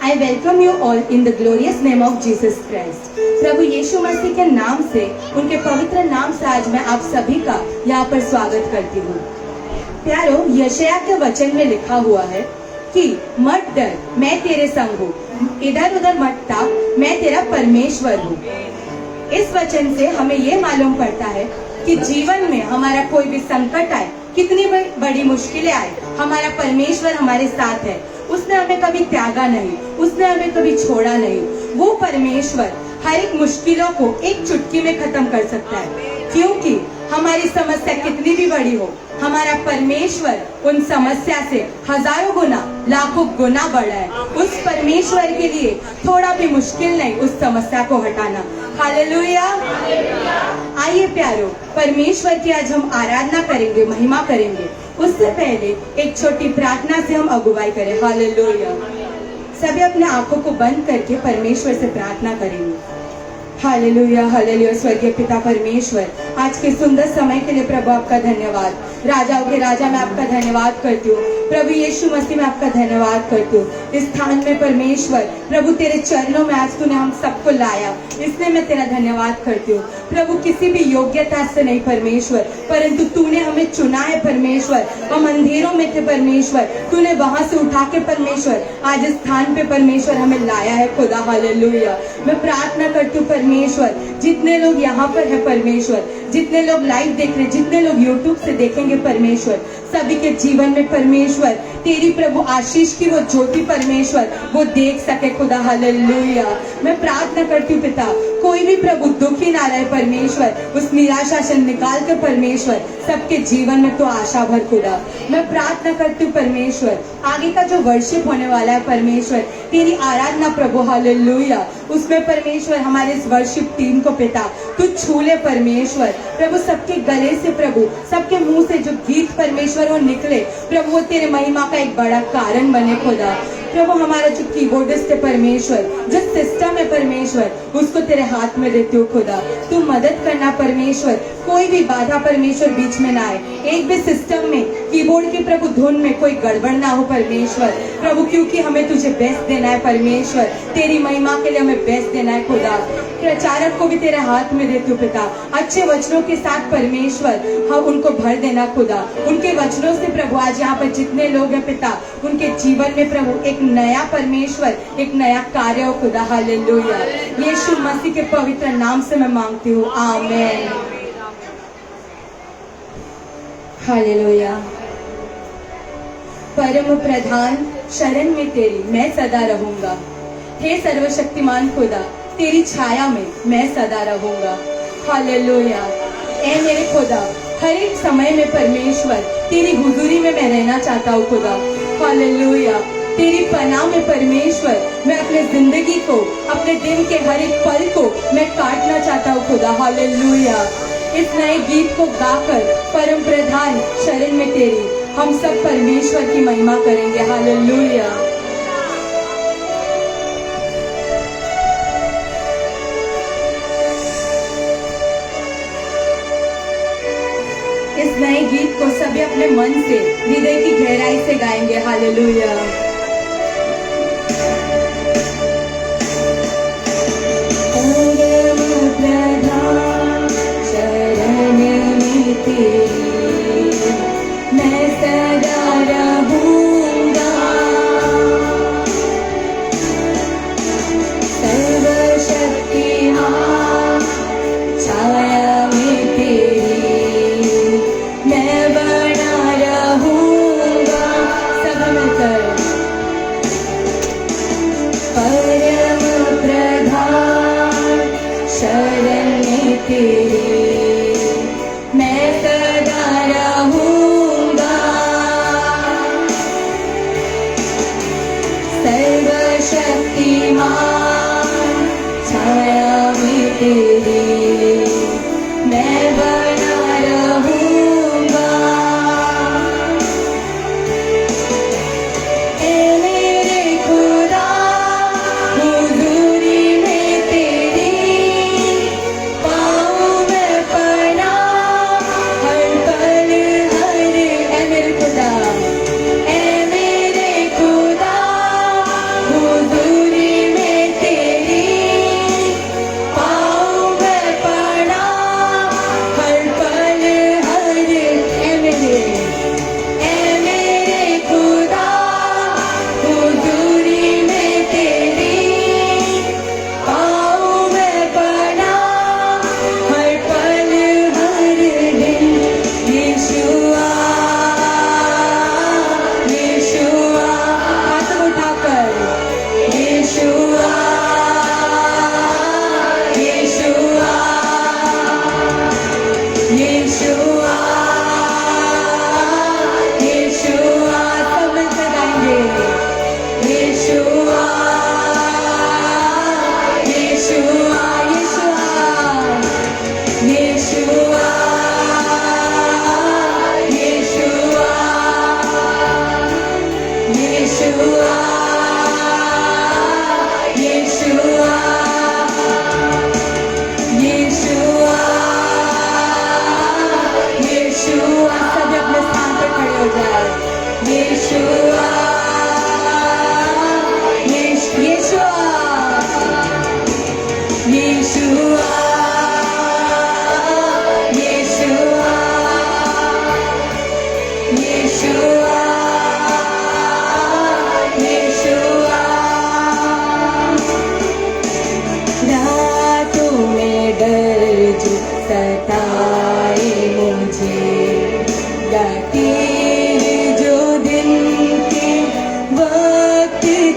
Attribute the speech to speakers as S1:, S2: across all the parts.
S1: I welcome you all in the glorious name of Jesus Christ. प्रभु यीशु मसीह के नाम से, उनके पवित्र नाम से आज मैं आप सभी का यहाँ पर स्वागत करती हूँ। प्यारो, यशायाह के वचन में लिखा हुआ है कि मत डर, मैं तेरे संग हूँ, इधर उधर मत ताक, मैं तेरा परमेश्वर हूँ। इस वचन से हमें ये मालूम पड़ता है कि जीवन में हमारा कोई भी संकट आए, कितनी बड़ी मुश्किलें आए, हमारा परमेश्वर हमारे साथ है। उसने हमें कभी त्यागा नहीं, उसने हमें कभी छोड़ा नहीं। वो परमेश्वर हर एक मुश्किलों को एक चुटकी में खत्म कर सकता है, क्योंकि हमारी समस्या कितनी भी बड़ी हो, हमारा परमेश्वर उन समस्या से हजारों गुना, लाखों गुना बड़ा है। उस परमेश्वर के लिए थोड़ा भी मुश्किल नहीं उस समस्या को हटाना। हालेलुया। आइए प्यारो, परमेश्वर की आज हम आराधना करेंगे, महिमा करेंगे। उससे पहले एक छोटी प्रार्थना से हम अगुवाई करें। हालेलुया। सभी अपने आंखों को बंद करके परमेश्वर से प्रार्थना करेंगे। Hallelujah, hallelujah. स्वर्गीय पिता परमेश्वर, आज के सुंदर समय के लिए प्रभु आपका धन्यवाद। राजाओं के राजा मैं आपका धन्यवाद करती हूँ। प्रभु यीशु मसीह में आपका धन्यवाद करती हूँ। इस स्थान में परमेश्वर प्रभु तेरे चरणों में आज तूने हम सबको लाया, इसलिए मैं तेरा धन्यवाद करती हूँ। प्रभु किसी भी योग्यता से नहीं परमेश्वर, परंतु तूने हमें चुना है परमेश्वर। हम अंधेरों में थे परमेश्वर, तूने वहां से उठा के परमेश्वर आज इस स्थान पे परमेश्वर हमें लाया है खुदा। हालेलुया। मैं प्रार्थना करती हूँ परमेश्वर, जितने लोग यहाँ पर है परमेश्वर, जितने लोग लाइव देख रहे, जितने लोग यूट्यूब से देखेंगे परमेश्वर, सभी के जीवन में परमेश्वर तेरी प्रभु आशीष की वो ज्योति परमेश्वर वो देख सके खुदा। हालेलुया। मैं प्रार्थना करती हूँ पिता, कोई भी प्रभु दुखी ना रहे परमेश्वर, उस निराशा से निकाल कर परमेश्वर सबके जीवन में तो आशा भर खुदा। मैं प्रार्थना करती हूँ परमेश्वर, आगे का जो वर्शिप होने वाला है परमेश्वर, तेरी आराधना प्रभु, हालेलुया, उसमें परमेश्वर हमारे इस वर्शिप टीम को पिता तू छू ले परमेश्वर। प्रभु सबके गले से प्रभु, सबके मुंह से जो गीत परमेश्वर वो निकले प्रभु, वो तेरे महिमा का एक बड़ा कारण बने खुदा। प्रभु हमारा जो कीबोर्डिस्ट है परमेश्वर, जो सिस्टम है परमेश्वर, उसको तेरे हाथ में देती हूँ खुदा। तू मदद करना परमेश्वर, कोई भी बाधा परमेश्वर बीच में ना आए। एक भी सिस्टम में कीबोर्ड की प्रभु धुन में कोई गड़बड़ ना हो परमेश्वर प्रभु, क्योंकि हमें तुझे बेस्ट देना है परमेश्वर, तेरी महिमा के लिए हमें बेस्ट देना है खुदा। प्रचारक को भी तेरे हाथ में देती हूँ पिता, अच्छे वचनों के साथ परमेश्वर हम उनको भर देना खुदा। उनके वचनों से प्रभु आज यहाँ पर जितने लोग हैं पिता, उनके जीवन में प्रभु एक नया परमेश्वर, एक नया कार्य हो खुदा। हालेलुया। यीशु मसीह के पवित्र नाम से मैं मांगती हूँ, आमीन। हालेलुया। परम प्रधान शरण में तेरी मैं सदा रहूंगा, हे सर्वशक्तिमान खुदा तेरी छाया में मैं सदा रहूंगा। हालेलुया। ऐ मेरे खुदा, हर एक समय में परमेश्वर तेरी हुजूरी में मैं रहना चाहता हूँ खुदा। हालेलुया। तेरी पनाह में परमेश्वर मैं अपने जिंदगी को, अपने दिन के हर एक पल को मैं काटना चाहता हूँ खुदा। हालेलुया। इस नए गीत को गाकर परम प्रधान शरण में तेरी हम सब परमेश्वर की महिमा करेंगे। हालेलुया। इस नए गीत को सभी अपने मन से, हृदय की गहराई से गाएंगे। हालेलुया। प्रधान शरण में तेरी मैं सदा रहूंगा, सर्वशक्तिमान छाया में तेरी मैं बना रहूंगा। सब मिलकर परम प्रधान शरण में तेरी मैं सदा रहूंगा, सर्वशक्तिमान छाया में तेरी मैं बना रहूंगा। ऐ मेरे खुदा, हुजूरी में तेरी पाऊं मैं पनाह हर पल हर। ऐ मेरे खुदा, हुजूरी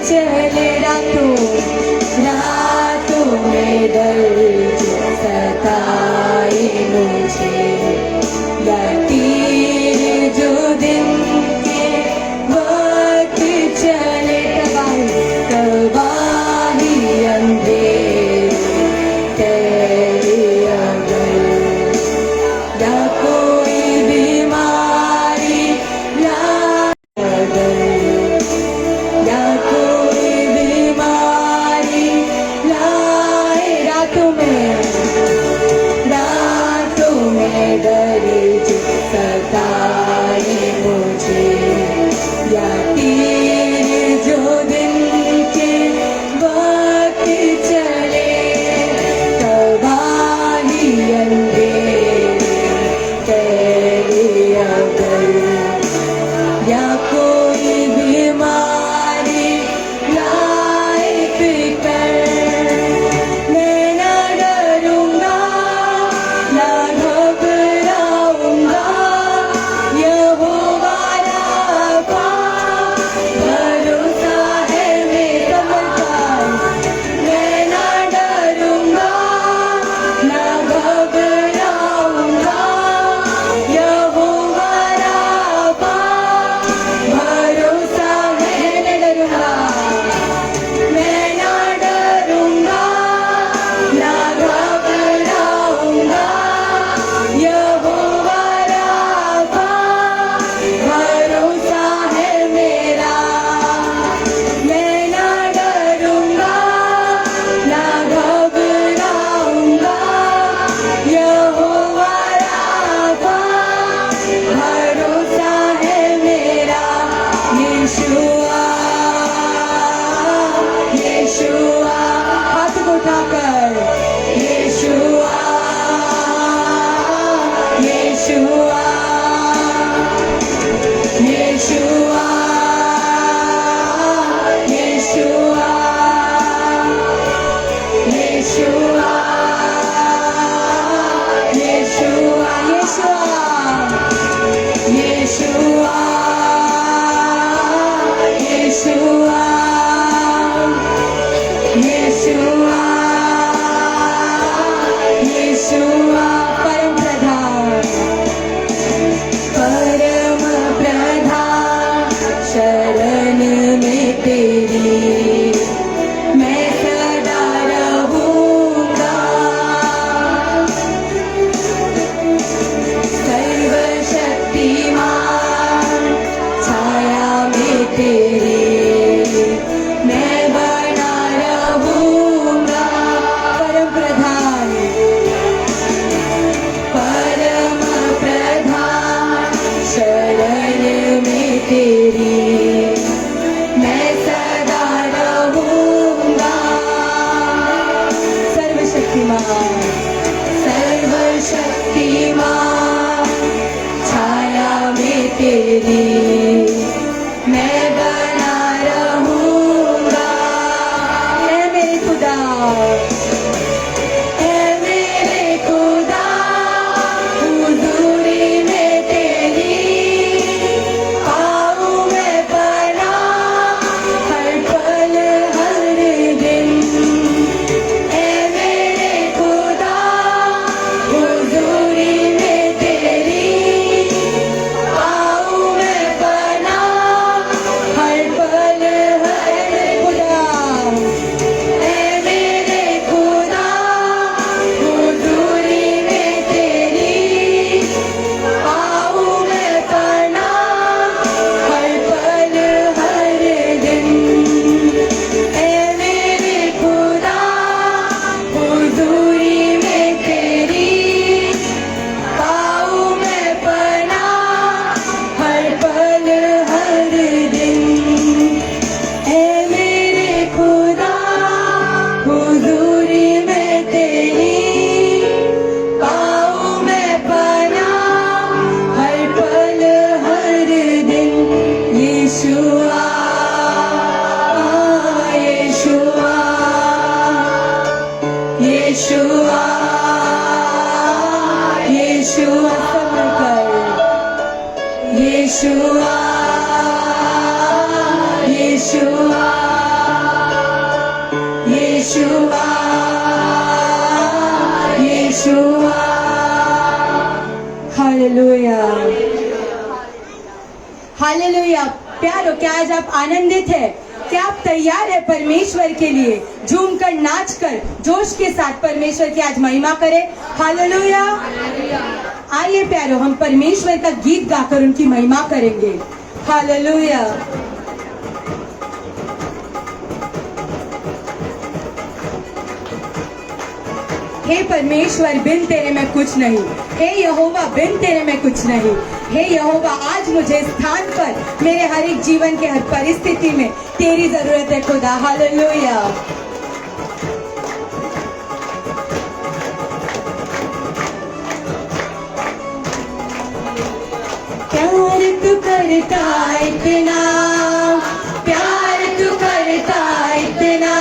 S1: चले रातों में दर्द सताए मुझे, या तीर जो दिन के वक्त चले तबाही अंधेर तेरे अगर, या कोई बीमारी अगर, या कोई बीमारी लाए रातों में दर्द सताए मुझे, या तीर जो दिन के वक्त चले तबाही अंधेर तेरे अगर, या कोई बीमारी लाए फिकर, मैं ना डरूंगा ना घबराऊंगा, यहोवा राफा भरोसा है मेरा मकान, मैं ना डरूंगा ना घबराऊंगा, यहोवा राफा भरोसा है, मैं डरूंगा, मैं ना डरूंगा ना घबराऊंगा, यहोवा राफा भरोसा है मेरा, मैं ना डरूंगा ना घबराऊंगा, यहोवा राफा भरोसा है मेरा, यीशुआ यीशुआ, हाथ को उठाकर यीशुआ यीशुआ यीशुआ यीशुआ यीशुआ यीशुआ यीशुआ यीशुआ यीशुआ यीशुआ, परम प्रधान शरण में तेरी मैं सदा रहूंगा, सर्वशक्तिमान छाया में तेरी मैं बना रहूंगा, परम प्रधान शरण में तेरी मैं सदा रहूंगा, सर्वशक्तिमान छाया में तेरी मैं बना रहूंगा, है मेरे खुदा, है मेरे खुदा, हुजूरी में तेरी पाऊं मैं पनाह हर पल हर दिन, है मेरे खुदा, हुजूरी में तेरी पाऊं मैं पनाह हर पल हर खुदा, है मेरे खुदा, हुजूरी में तेरी पाऊं मैं पनाह हर पल हर दिन, है मेरे खुदा, हुजूरी में तेरी पाऊं मैं पनाह हर पल हर दिन, है मेरे खुदा, हुजूरी में तेरी पाऊं मैं पनाह हर पल हर दिन, यीशुआ यीशुआ यीशुआ यीशुआ, सब मिलकर यीशुआ यीशुआ हालेलुया, हालेलुया। प्यारो, क्या आज आप आनंदित है? क्या आप तैयार है परमेश्वर के लिए झूम कर, नाच कर, जोश के साथ परमेश्वर की आज महिमा करें? हालेलुया। आइए प्यारो, हम परमेश्वर का गीत गाकर उनकी महिमा करेंगे। हालेलुया। हे परमेश्वर, बिन तेरे मैं कुछ नहीं। हे यहोवा, बिन तेरे मैं कुछ नहीं। हे यहोवा, आज मुझे स्थान पर, मेरे हर एक जीवन के हर परिस्थिति में तेरी जरूरत है खुदा। हालेलुया। प्यार तू करता इतना, प्यार तू करता इतना,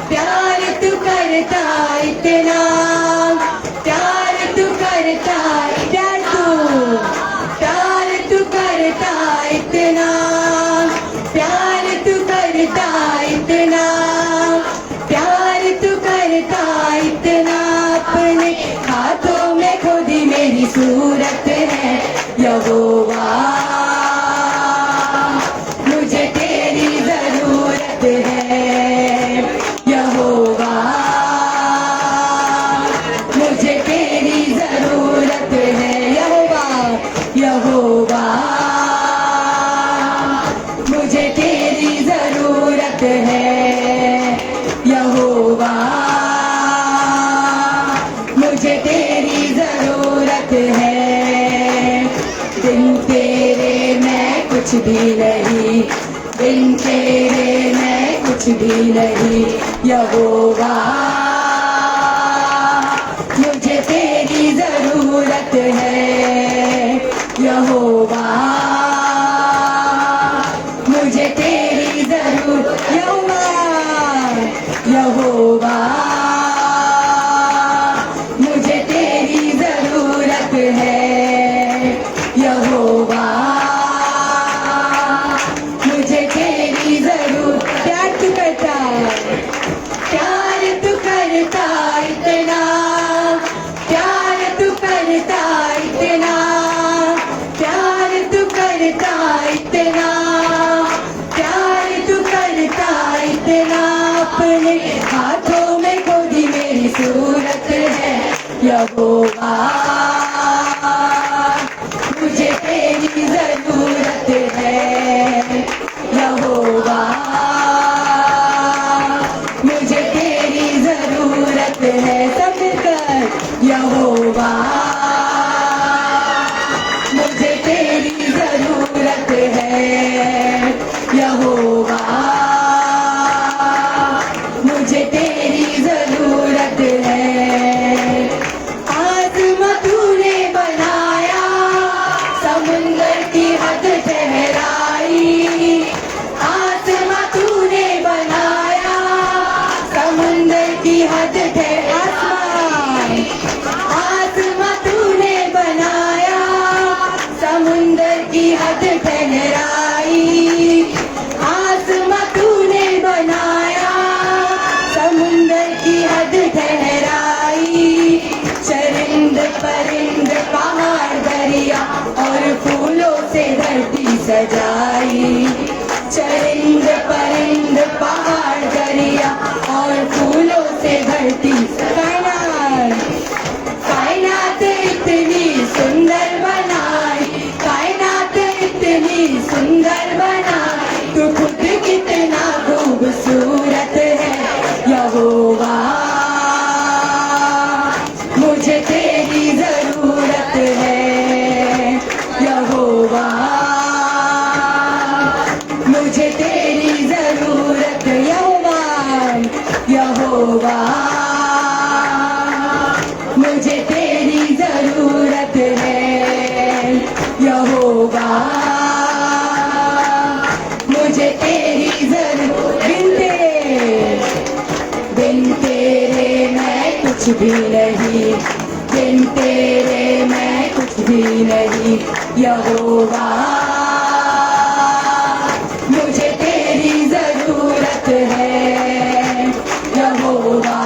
S1: प्यार तू करता इतना, प्यार तू करता, प्यार तू करता इतना, प्यार तू करता इतना, प्यार तू करता इतना। अपने हाथों में खुदी मेरी सूरत है यहोवा, मुझे तेरी जरूरत है यहोवा, मुझे तेरी जरूरत है यहोवा, यहोवा, मुझे तेरी जरूरत है यहोवा, मुझे तेरी जरूरत है। बिन तेरे मैं कुछ भी नहीं, बिन तेरे मैं कुछ भी नहीं यहोवा, मुझे तेरी जरूरत है यहोवा, मुझे तेरी जरूरत, यहोवा, यहोवा, मुझे तेरी जरूरत है यहोवा, मुझे तेरी जरूरत। प्यार तू करता, प्यार तू करता इतना, प्यार तू करता इतना, प्यार तू करता इतना, प्यार तू करता इतना। अपने हाथों में खोदी मेरी सूरत है यहोवा, मुझे तेरी जरूरत है यहोवा, मुझे तेरी जरूरत है। सब मिलकर यहोवा, मुझे तेरी जरूरत है यहोवा, मुझे तेरी जरूरत है। आसमां तूने बनाया, समुंदर की हद ठहराई, आसमां तूने बनाया, समुंदर की हद ठहराई, आसमां तूने बनाया, समुंदर की हद ठहराई, आसमां तूने बनाया, समुंदर की हद ठहराई। चरिंद परिंद पहाड़ दरिया और फूलों से धरती सजाई, चरिंद परिंद पहाड़ दरिया और फूलों से धरती। कायनात, कायनात इतनी सुंदर बनाई, कायनात इतनी सुंदर बनाई, तू खुद कितना खूबसूरत है यहोवा, मुझे तेरी जरूरत है यहोवा, मुझे तेरी जरूरत यहोवा, यहोवा, मुझे तेरी जरूरत है यहोवा, मुझे तेरी जरूरत। बिन तेरे मैं कुछ भी नहीं, बिन तेरे मैं कुछ भी नहीं यहोवा, मुझे तेरी जरूरत है यहोवा,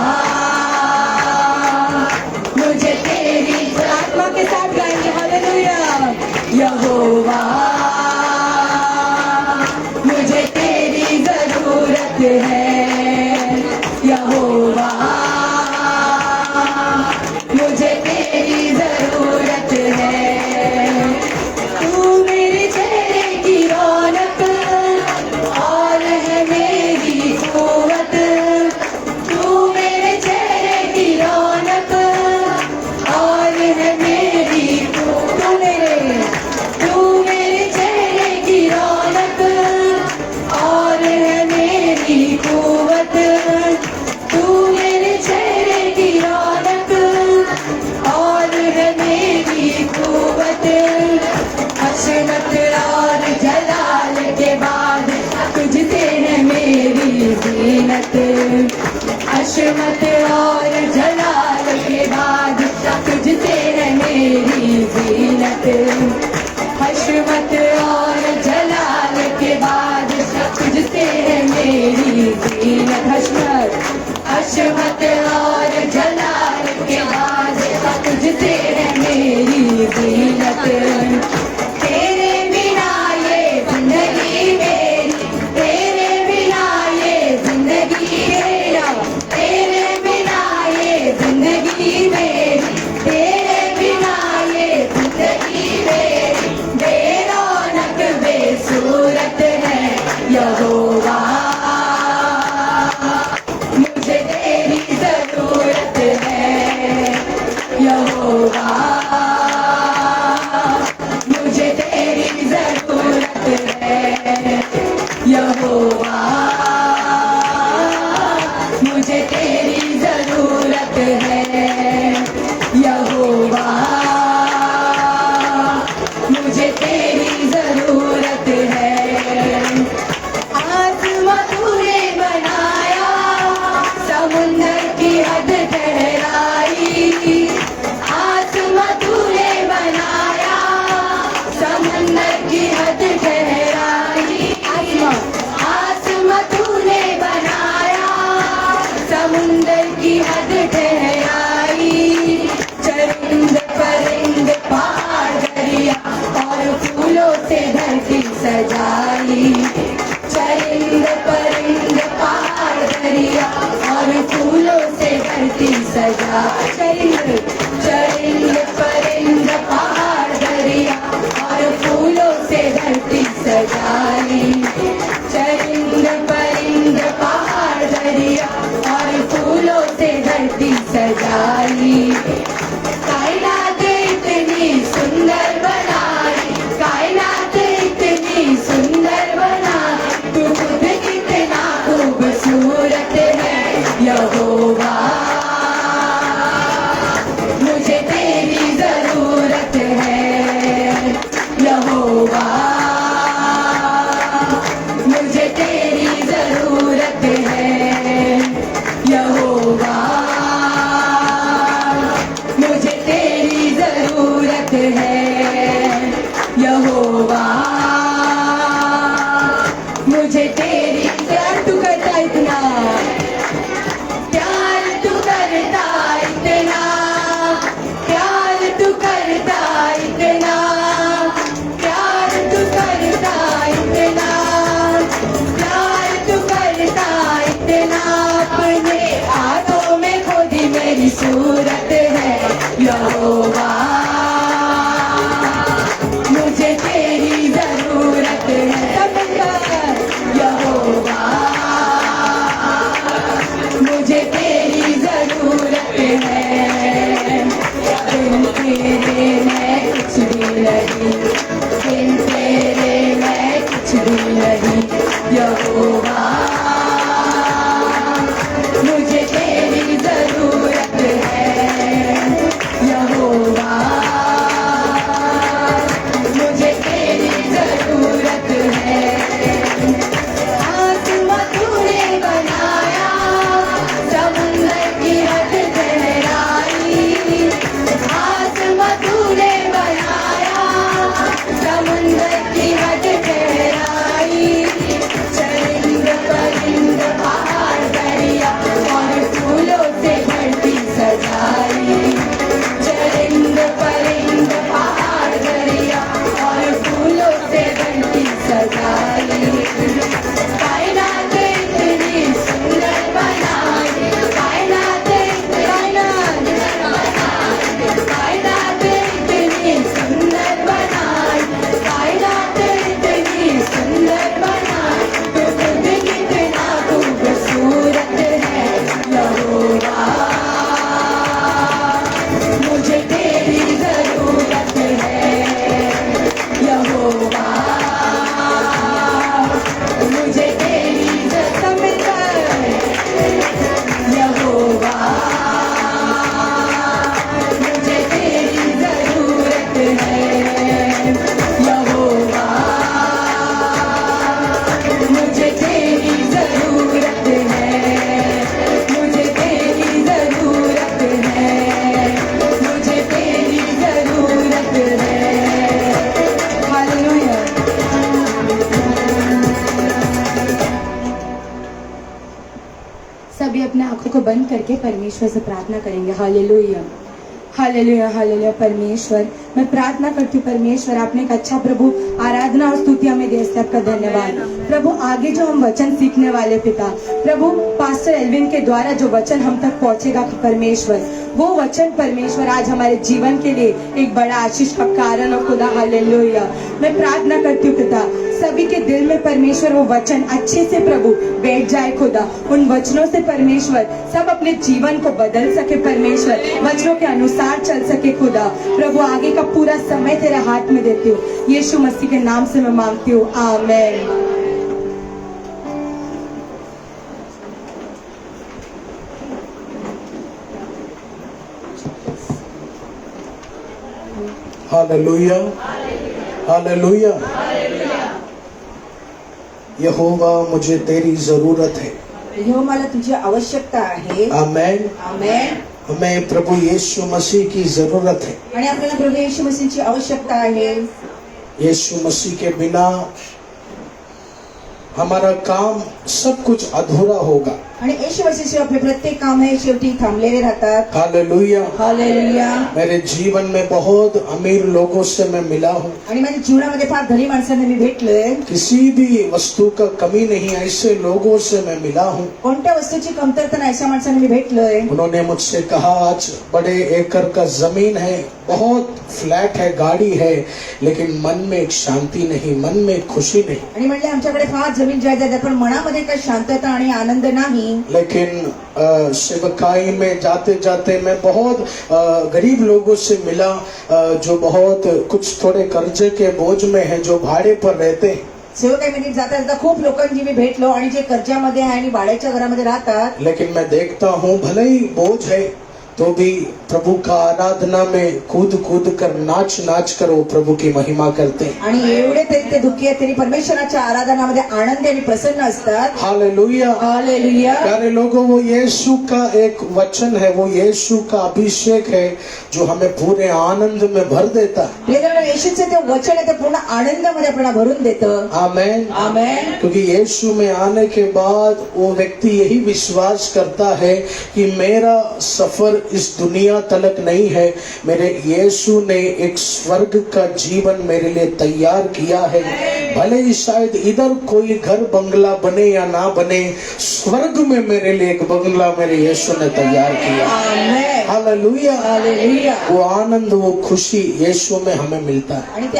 S1: मुझे तेरी। आत्मा के साथ गाएंगे। है यहोवा, मुझे तेरी जरूरत है। तू मेरे चेहरे की रौनक और है मेरी कुव्वत, तू मेरे चेहरे की रौनक और है मेरी कुव्वत, तू मेरे चेहरे की रौनक और है मेरी कुव्वत, तू मेरे चेहरे की रौनक और है मेरी कुव्वत। हशमत और जलाल के बाद तुझसे है मेरी जीनत, हशमत और जलाल के बाद तुझसे है मेरी जीनत, हशमत और जलाल के बाद तुझसे है मेरी जीनत, हशमत और जलाल के बाद तुझसे है मेरी जीनत। तेरे बिना ये जिंदगी मेरी, तेरे बिना ये जिंदगी मेरा, तेरे बिना ये जिंदगी मेरी, तेरे बिना ये जिंदगी मेरी बेरौनक बेसूरत है यहोवा, मुझे तेरी जरूरत है यहोवा, मुझे तेरी जरूरत है यहोवा, मुझे तेरी जरूरत है यहोवा, मुझे तेरी जरूरत है। आसमां तूने बनाया, समुंदर की हद ठहराई, आसमां तूने बनाया, समुंदर की हद ठहराई, आसमां तूने बनाया, समुंदर की हद ठहराई, चरिंद परिंद पहाड़ दरिया और फूलों से धरती सजाई, चरिंद परिंद पहाड़ दरिया और फूलों से धरती सजा, चरिंद परिंद पहाड़ दरिया और फूलों से धरती सजाई, चरिंद परिंद पहाड़ दरिया और फूलों से धरती सजाई। कायनात इतनी सुंदर बनाई, कायनात इतनी सुंदर बनाई, तू खुद कितना खूबसूरत है यहोवा, मुझे तेरी जरूरत है यहोवा, मुझे तेरी जरूरत है यहोवा, मुझे तेरी जरूरत है यहोवा, मुझे तेरी प्यार तू करता इतना, प्यार तू करता इतना, प्यार तू करता इतना, प्यार तू करता इतना, प्यार तू करता इतना, अपने हाथों में खोदी मेरी सूरत है यहोवा, मुझे तेरी जरूरत है यहोवा, मुझे तेरी जरूरत है। बिन तेरे मैं कुछ भी नहीं, बिन तेरे मैं कुछ भी नहीं यहोवा, मुझे तेरी जरूरत है यहोवा, सभी अपने आंखों को बंद करके परमेश्वर से प्रार्थना करेंगे। Hallelujah, hallelujah, hallelujah. परमेश्वर, मैं प्रार्थना करती हूँ परमेश्वर, आपने एक अच्छा प्रभु आराधना और स्तुति हमें दे, इसलिए आपका धन्यवाद प्रभु। आगे जो हम वचन सीखने वाले पिता प्रभु, पास्टर एल्विन के द्वारा जो वचन हम तक पहुंचेगा परमेश्वर, वो वचन परमेश्वर आज हमारे जीवन के लिए एक बड़ा आशीष का कारण हो खुदा। हालेलुया। मैं प्रार्थना करती हूँ पिता, सभी के दिल में परमेश्वर वो वचन अच्छे से प्रभु बैठ जाए खुदा। उन वचनों से परमेश्वर सब अपने जीवन को बदल सके परमेश्वर, वचनों के अनुसार चल सके खुदा। प्रभु आगे का पूरा समय तेरे हाथ में देती हूँ, यीशु मसीह के नाम से मैं मांगती हूँ, आमीन।
S2: Hallelujah, hallelujah. यहोवा मुझे तेरी जरूरत है।
S3: यहोवा मला तुझी आवश्यकता आहे।
S2: आमेन,
S3: आमेन।
S2: हमें प्रभु यीशु मसीह की जरूरत है।
S3: आणि आपल्याला प्रभू येशू मसीहची आवश्यकता आहे।
S2: यीशु मसीह के बिना हमारा काम सब कुछ अधूरा होगा।
S3: आणि येशू मसीह आपले प्रत्येक काम हे शेवटी थांबलेले राहतात।
S2: Hallelujah,
S3: hallelujah.
S2: मेरे जीवन में बहुत अमीर लोगों से मैं मिला हूँ।
S3: आणि माझ्या जीवनामध्ये फार धनी माणसांना मी भेटलोय।
S2: किसी भी वस्तु का कमी नहीं, ऐसे लोगों से मैं मिला हूँ।
S3: कोणत्या वस्तूची कमतरता नाही अशा माणसांना मी भेटलोय।
S2: उन्होंने मुझसे कहा, आज बड़े एकड़ का जमीन है, बहुत फ्लैट है, गाड़ी है, लेकिन मन में एक शांति नहीं, मन में खुशी नहीं।
S3: आणि म्हणले आमच्याकडे फार जमीन जायदाद आहे, पण मनामध्ये काही शांतता आणि आनंद नाही।
S2: लेकिन सेवकाई में जाते जाते मैं बहुत गरीब लोगों से मिला, जो बहुत कुछ थोड़े कर्जे के बोझ में हैं, जो भाड़े पर रहते हैं।
S3: सेवकाईमध्ये जाता जाता खूप लोकांची मी भेटलो आणि जे कर्जामध्ये आहे आणि भाड्याच्या घरामध्ये राहतात।
S2: लेकिन मैं देखता हूँ भले ही बोझ है तो भी प्रभु का आराधना में कूद कूद कर नाच नाच कर वो प्रभु की महिमा करते हैं।
S3: आणि एवढे तरी ते दुःखी आहेत तरी परमेश्वराच्या आराधनामध्ये आनंदी आणि प्रसन्न असतात।
S2: Hallelujah,
S3: hallelujah.
S2: प्यारे लोगों, वो यीशु का एक वचन है, वो यीशु का अभिषेक है जो हमें पूरे आनंद में भर देता है।
S3: येशूचे ते वचन आहे ते पूर्ण आनंदामध्ये आपल्याला भरून देतं।
S2: आमेन,
S3: आमेन।
S2: क्योंकि यीशु में आने के बाद वो व्यक्ति यही विश्वास करता है कि मेरा सफर इस दुनिया तलक नहीं है, मेरे यीशु ने एक स्वर्ग का जीवन मेरे लिए तैयार किया है। भले ही शायद इधर कोई घर बंगला बने या ना बने, स्वर्ग में मेरे लिए एक बंगला मेरे यीशु ने तैयार किया।
S3: आमेन।
S2: Hallelujah,
S3: hallelujah.
S2: वो आनंद, वो खुशी यीशु में हमें मिलता है।
S3: आणि ते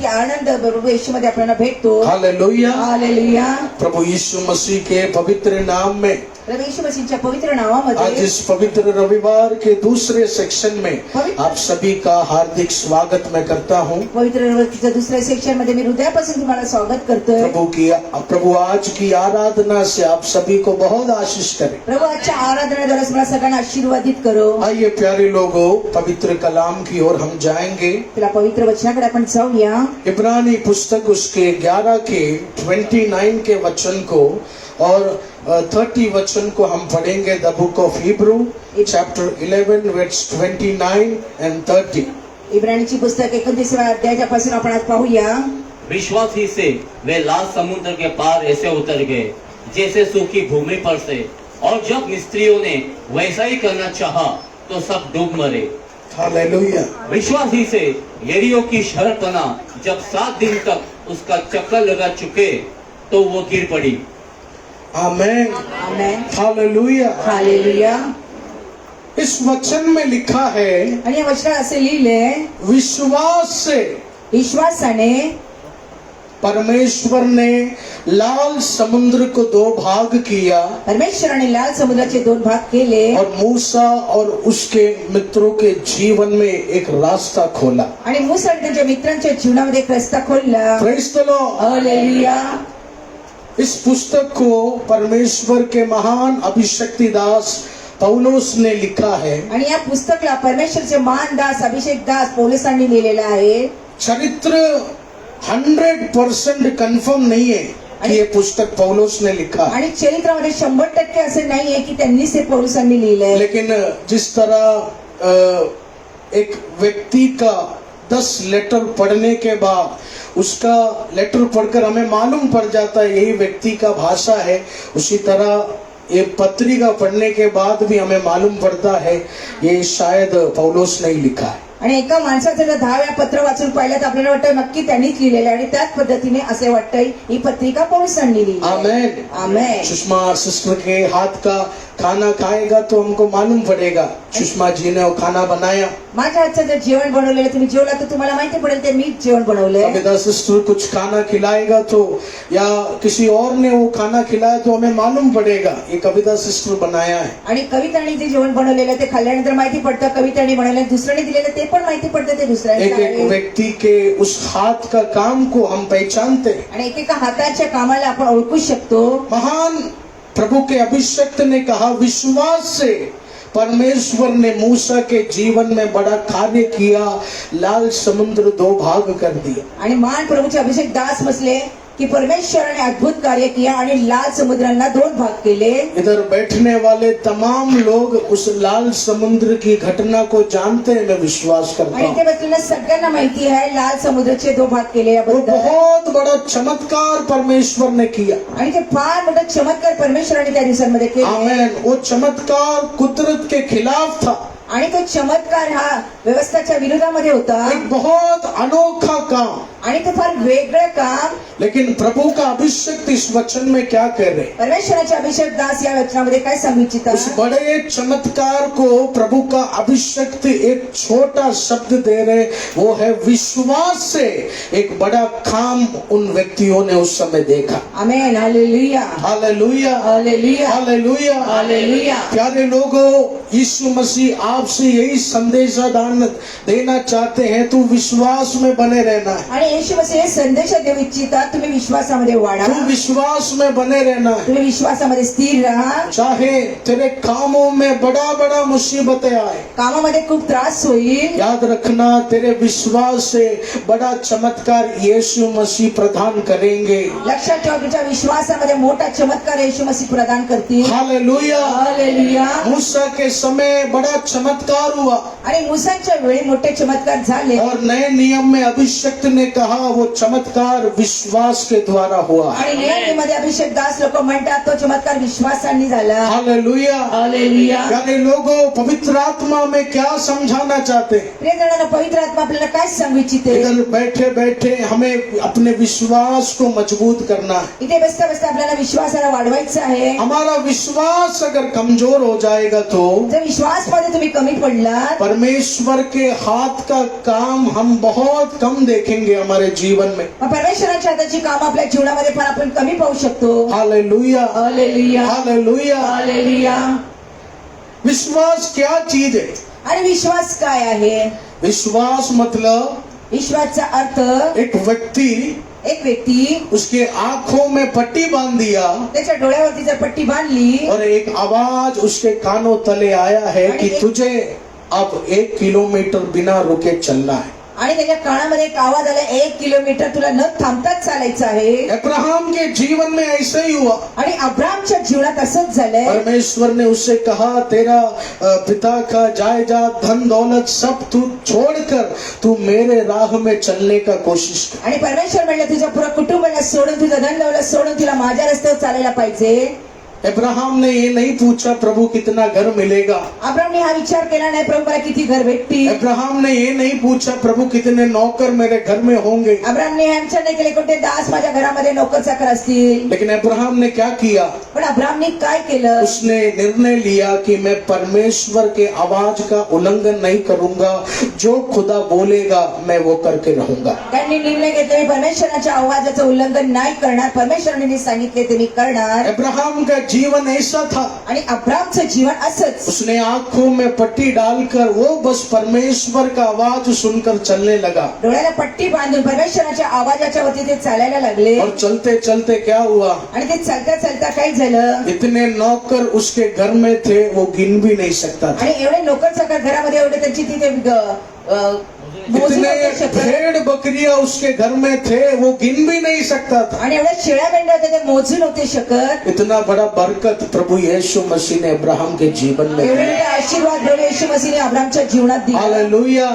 S3: आनंद बरोबर येशूमध्ये आपल्याला भेटतो।
S2: Hallelujah,
S3: hallelujah.
S2: प्रभु यीशु मसीह के पवित्र नाम में
S3: प्रभू येशू मसीहच्या पवित्र
S2: आज
S3: नावामध्ये
S2: इस पवित्र रविवार के दूसरे सेक्शन में आप सभी का हार्दिक स्वागत मैं करता हूँ।
S3: पवित्र रविवारच्या दुसऱ्या सेक्शन मध्ये मी हृदयापासून तुम्हाला स्वागत करतोय।
S2: प्रभु आज की आराधना से आप सभी को बहुत आशीष करे।
S3: प्रभू आजच्या आराधनेद्वारे मला सगळ्यांना आशीर्वादित करो।
S2: आइए प्यारे लोगों, पवित्र कलाम की ओर हम जाएंगे।
S3: तिला पवित्र वचनाकडे आपण जाऊया।
S2: इब्रानी पुस्तक उसके 11 के 29 के वचन को और 30 वचन को हम पढ़ेंगे। The book of Hebrew chapter 11 verse 29 and 30।
S3: इब्रानीची पुस्तक 29व्या अध्यायापासून आपण आज पाहूया।
S4: विश्वास ही से वे लाल समुद्र के पार ऐसे उतर गए जैसे सूखी भूमि पर से, और जब मिस्त्रियों ने वैसा ही करना चाहा तो सब डूब मरे।
S2: हालेलुया।
S4: विश्वास ही से यरीहो की शहरपना जब 7 दिन तक उसका चक्कर लगा चुके तो वो गिर पड़ी।
S2: आमेन,
S3: आमेन।
S2: हालेलुया।
S3: हालेलुया।
S2: इस वचन में लिखा है,
S3: आणि या वचनात असे लिहिले,
S2: विश्वास से
S3: विश्वासाने
S2: परमेश्वर ने लाल समुद्र को 2 भाग किया
S3: परमेश्वराने लाल समुद्राचे 2 भाग केले
S2: और मूसा और उसके मित्रों के जीवन में एक रास्ता खोला।
S3: आणि मूसा आणि त्यांच्या मित्रांच्या जीवनामध्ये एक रस्ता खोलला।
S2: Praise the Lord.
S3: हालेलुया।
S2: इस पुस्तक को परमेश्वर के महान अभिषक्ति दास पौलुस ने लिखा है।
S3: आणि या पुस्तकाला परमेश्वरचे महान दास अभिषेक दास पौलुसांनी लिहिलेला आहे।
S2: चरित्र 100% कंफर्म नहीं है कि ये पुस्तक पौलुस ने लिखा,
S3: आणि चरित्रामध्ये 100% असे नाहीये की त्यांनीच हे पौलुसांनी लिहिलंय।
S2: लेकिन जिस तरह एक व्यक्ति का 10 लेटर पढ़ने के बाद उसका लेटर पढ़कर हमें मालूम पड़ जाता है यही व्यक्ति का भाषा है, उसी तरह ये पत्रिका पढ़ने के बाद भी हमें मालूम पड़ता है ये शायद पौलुस ने ही लिखा है।
S3: आणि एका माणसाचं जर 10 वेळा पत्र वाचून पाहिलं तर आपल्याला वाटतं नक्की त्यांनीच लिहिलेलं आहे आणि त्याच पद्धतीने असे वाटतंय ही पत्रिका पौलुसांनी लिहिली आहे.
S2: आमेन।
S3: आमेन.
S2: सुषमा सिस्टर के हाथ का खाना खाएगा तो हमको मालूम पड़ेगा सुषमा जी ने वो खाना बनाया।
S3: माझ्या हातचं जर जेवण बनवलेलं तुम्ही जेवला तर तुम्हाला माहिती पडेल ते मीच जेवण बनवलंय.
S2: कविता सिस्टर कुछ खाना खिलाएगा तो या किसी और ने वो खाना खिलाया तो हमें मालूम पड़ेगा ये कविता सिस्टर बनाया है।
S3: आणि कवितांनी जे जेवण बनवलेलं ते खाल्ल्यानंतर माहिती पडतं कवितांनी बनवलेलं दुसऱ्याने दिलेलं ते पण माहिती पडतं ते दुसऱ्याने
S2: एक एक
S3: आहे.
S2: व्यक्ति के उस हाथ का काम को हम पहचानते हैं।
S3: आणि एकेका हाताच्या कामाला आपण ओळखू शकतो.
S2: महान प्रभु के अभिषक्त ने कहा विश्वास से परमेश्वर ने मूसा के जीवन में बड़ा कार्य किया, लाल समुद्र 2 भाग कर दिया।
S3: आणि महान प्रभूचे अभिषेक दास म्हटले की परमेश्वराने अद्भुत कार्य किया आणि लाल समुद्रांना 2 भाग केले.
S2: इधर बैठने वाले तमाम लोग उस लाल समुद्र की घटना को जानते हैं, मैं विश्वास करता
S3: आणि
S2: हूँ।
S3: ते बसलेल्या सगळ्यांना माहिती आहे लाल समुद्राचे 2 भाग केले
S2: वो
S3: याबद्दल.
S2: बहुत बड़ा चमत्कार परमेश्वर ने किया।
S3: आणि ते फार मोठा चमत्कार परमेश्वराने त्या दिवसांमध्ये केले.
S2: आमेन। वो चमत्कार कुदरत के खिलाफ था,
S3: आणि तो चमत्कार हा व्यवस्थाच्या विरोधामध्ये होता
S2: एक बहुत अनोखा काम।
S3: आणि ते फार वेगळं काम.
S2: लेकिन प्रभु का अभिषेक इस वचन में क्या कह रहे?
S3: परमेश्वराचे अभिषेक दास या वचनामध्ये काय सांगू
S2: उस
S3: इच्छितात?
S2: बड़े चमत्कार को प्रभु का अभिषेक एक छोटा शब्द दे रहे, वो है विश्वास से एक बड़ा काम उन व्यक्तियों ने उस समय देखा।
S3: Amen. Hallelujah.
S2: Hallelujah,
S3: hallelujah.
S2: Hallelujah.
S3: Hallelujah.
S2: प्यारे लोगों, यीशु मसीह आपसे यही संदेश देना चाहते हैं, तू विश्वास में बने रहना है,
S3: आणि येशू मसीह हे संदेश देऊ इच्छितात तुम्ही विश्वासामध्ये वाढा,
S2: तू विश्वास में बने रहना है।
S3: तुम्ही विश्वासामध्ये स्थिर राहा.
S2: चाहे तेरे कामों में बड़ा बड़ा मुसीबतें आए,
S3: कामामध्ये खूप त्रास होईल,
S2: याद रखना तेरे विश्वास से बड़ा चमत्कार यीशु मसीह प्रदान करेंगे।
S3: लक्षात ठेवा तुझ्या विश्वासामध्ये मोठा चमत्कार येशू मसीह प्रदान करतील.
S2: हालेलुया।
S3: हालेलुया.
S2: मूसा के समय बड़ा चमत्कार हुआ
S3: आणि मुसांच्या वेळी मोठे चमत्कार झाले
S2: और नए नियम में अभिषक्त ने कहा वो चमत्कार विश्वास के द्वारा हुआ।
S3: आणि नियमामध्ये अभिषेक दास लोक म्हणतात तो चमत्कार विश्वासांनी झाला.
S2: हालेलुया।
S3: हालेलुया.
S2: प्यारे लोगों, पवित्र आत्मा में क्या समझाना चाहते हैं?
S3: प्रिय जणांनो, पवित्र आत्मा आपल्याला काय सांगू इच्छिते?
S2: इधर बैठे बैठे हमें अपने विश्वास को मजबूत करना है।
S3: इथे बसता बसता आपल्याला विश्वासाला वाढवायचं आहे.
S2: हमारा विश्वास अगर कमजोर हो जाएगा तो
S3: जर विश्वास मध्ये तुम्ही कमी पडलात
S2: परमेश्वर के हाथ का काम हम बहुत कम देखेंगे हमारे जीवन में।
S3: मग परमेश्वराच्या हाताची काम आपल्या जीवनामध्ये पण आपण कमी पाहू शकतो.
S2: Hallelujah,
S3: hallelujah.
S2: हालेलुया।
S3: हालेलुया.
S2: विश्वास क्या चीज है?
S3: आणि विश्वास काय आहे?
S2: विश्वास मतलब
S3: विश्वासचा अर्थ
S2: एक व्यक्ति,
S3: एक व्यक्ती
S2: उसके आंखों में पट्टी बांध दिया
S3: त्याच्या डोळ्यावरती जर पट्टी बांधली
S2: और एक आवाज उसके कानों तले आया है कि तुझे अब 1 किलोमीटर बिना रुके चलना है।
S3: आणि त्याच्या कानामध्ये एक आवाज आला 1 किलोमीटर तुला न थांबताच चालायचं आहे.
S2: अब्राहम के जीवन में ऐसे ही हुआ।
S3: आणि अब्राहमच्या जीवनात असंच झालंय.
S2: परमेश्वर ने उससे कहा तेरा पिता का जायदाद धन दौलत सब तू छोड़कर तू मेरे राह में चलने का कोशिश कर।
S3: आणि परमेश्वर म्हणलं तुझ्या पुरा कुटुंबाला सोडून तुझं धन दौलत सोडून तुला माझ्या रस्त्यावर चालायला पाहिजे.
S2: अब्राहम ने ये नहीं पूछा प्रभु कितना घर मिलेगा।
S3: अब्राहमने हा विचार केला नाही प्रभू मला किती घर भेटतील.
S2: अब्राहम ने ये नहीं पूछा प्रभु कितने नौकर मेरे घर में होंगे।
S3: अब्राहमने हा विचार नाही केले कोणते दास माझ्या घरामध्ये नोकर चाकर असतील.
S2: लेकिन अब्राहम ने क्या किया?
S3: पण अब्राहमने काय केलं?
S2: उसने निर्णय लिया कि मैं परमेश्वर के आवाज का उल्लंघन नहीं करूंगा, जो खुदा बोलेगा मैं वो करके रहूंगा।
S3: त्यांनी निर्णय घेतला मी परमेश्वराच्या आवाजाचं उल्लंघन नाही करणार, परमेश्वराने सांगितले ते मी करणार.
S2: अब्राहम का जीवन ऐसा था,
S3: आणि अब्राहमचं जीवन असंच.
S2: उसने आंखों में पट्टी डालकर वो बस परमेश्वर का आवाज सुनकर चलने लगा
S3: डोळ्याला पट्टी बांधून परमेश्वराच्या आवाजाच्या वरती ते चालायला लागले.
S2: और चलते चलते क्या हुआ?
S3: आणि ते चालता चालता काय झालं?
S2: इतने नौकर उसके घर में थे वो गिन भी नहीं सकता था।
S3: आणि एवढे नोकर चाकर घरामध्ये एवढे त्यांची तिथे मोजू
S2: इतने
S3: नव्हते शकत
S2: भेड़ बकरियां उसके घर में थे, वो गिन भी नहीं सकता था।
S3: आणि एवढ्या शेळ्या मेंढ्या होत्या ते मोजू नव्हते शकत.
S2: इतना बड़ा बरकत प्रभु यीशु मसीह ने अब्राहम के जीवन में
S3: एवढे
S2: दिया।
S3: मोठे आशीर्वाद प्रभू येशू मसीहने अब्रामच्या जीवनात दिला.
S2: हालेलुया।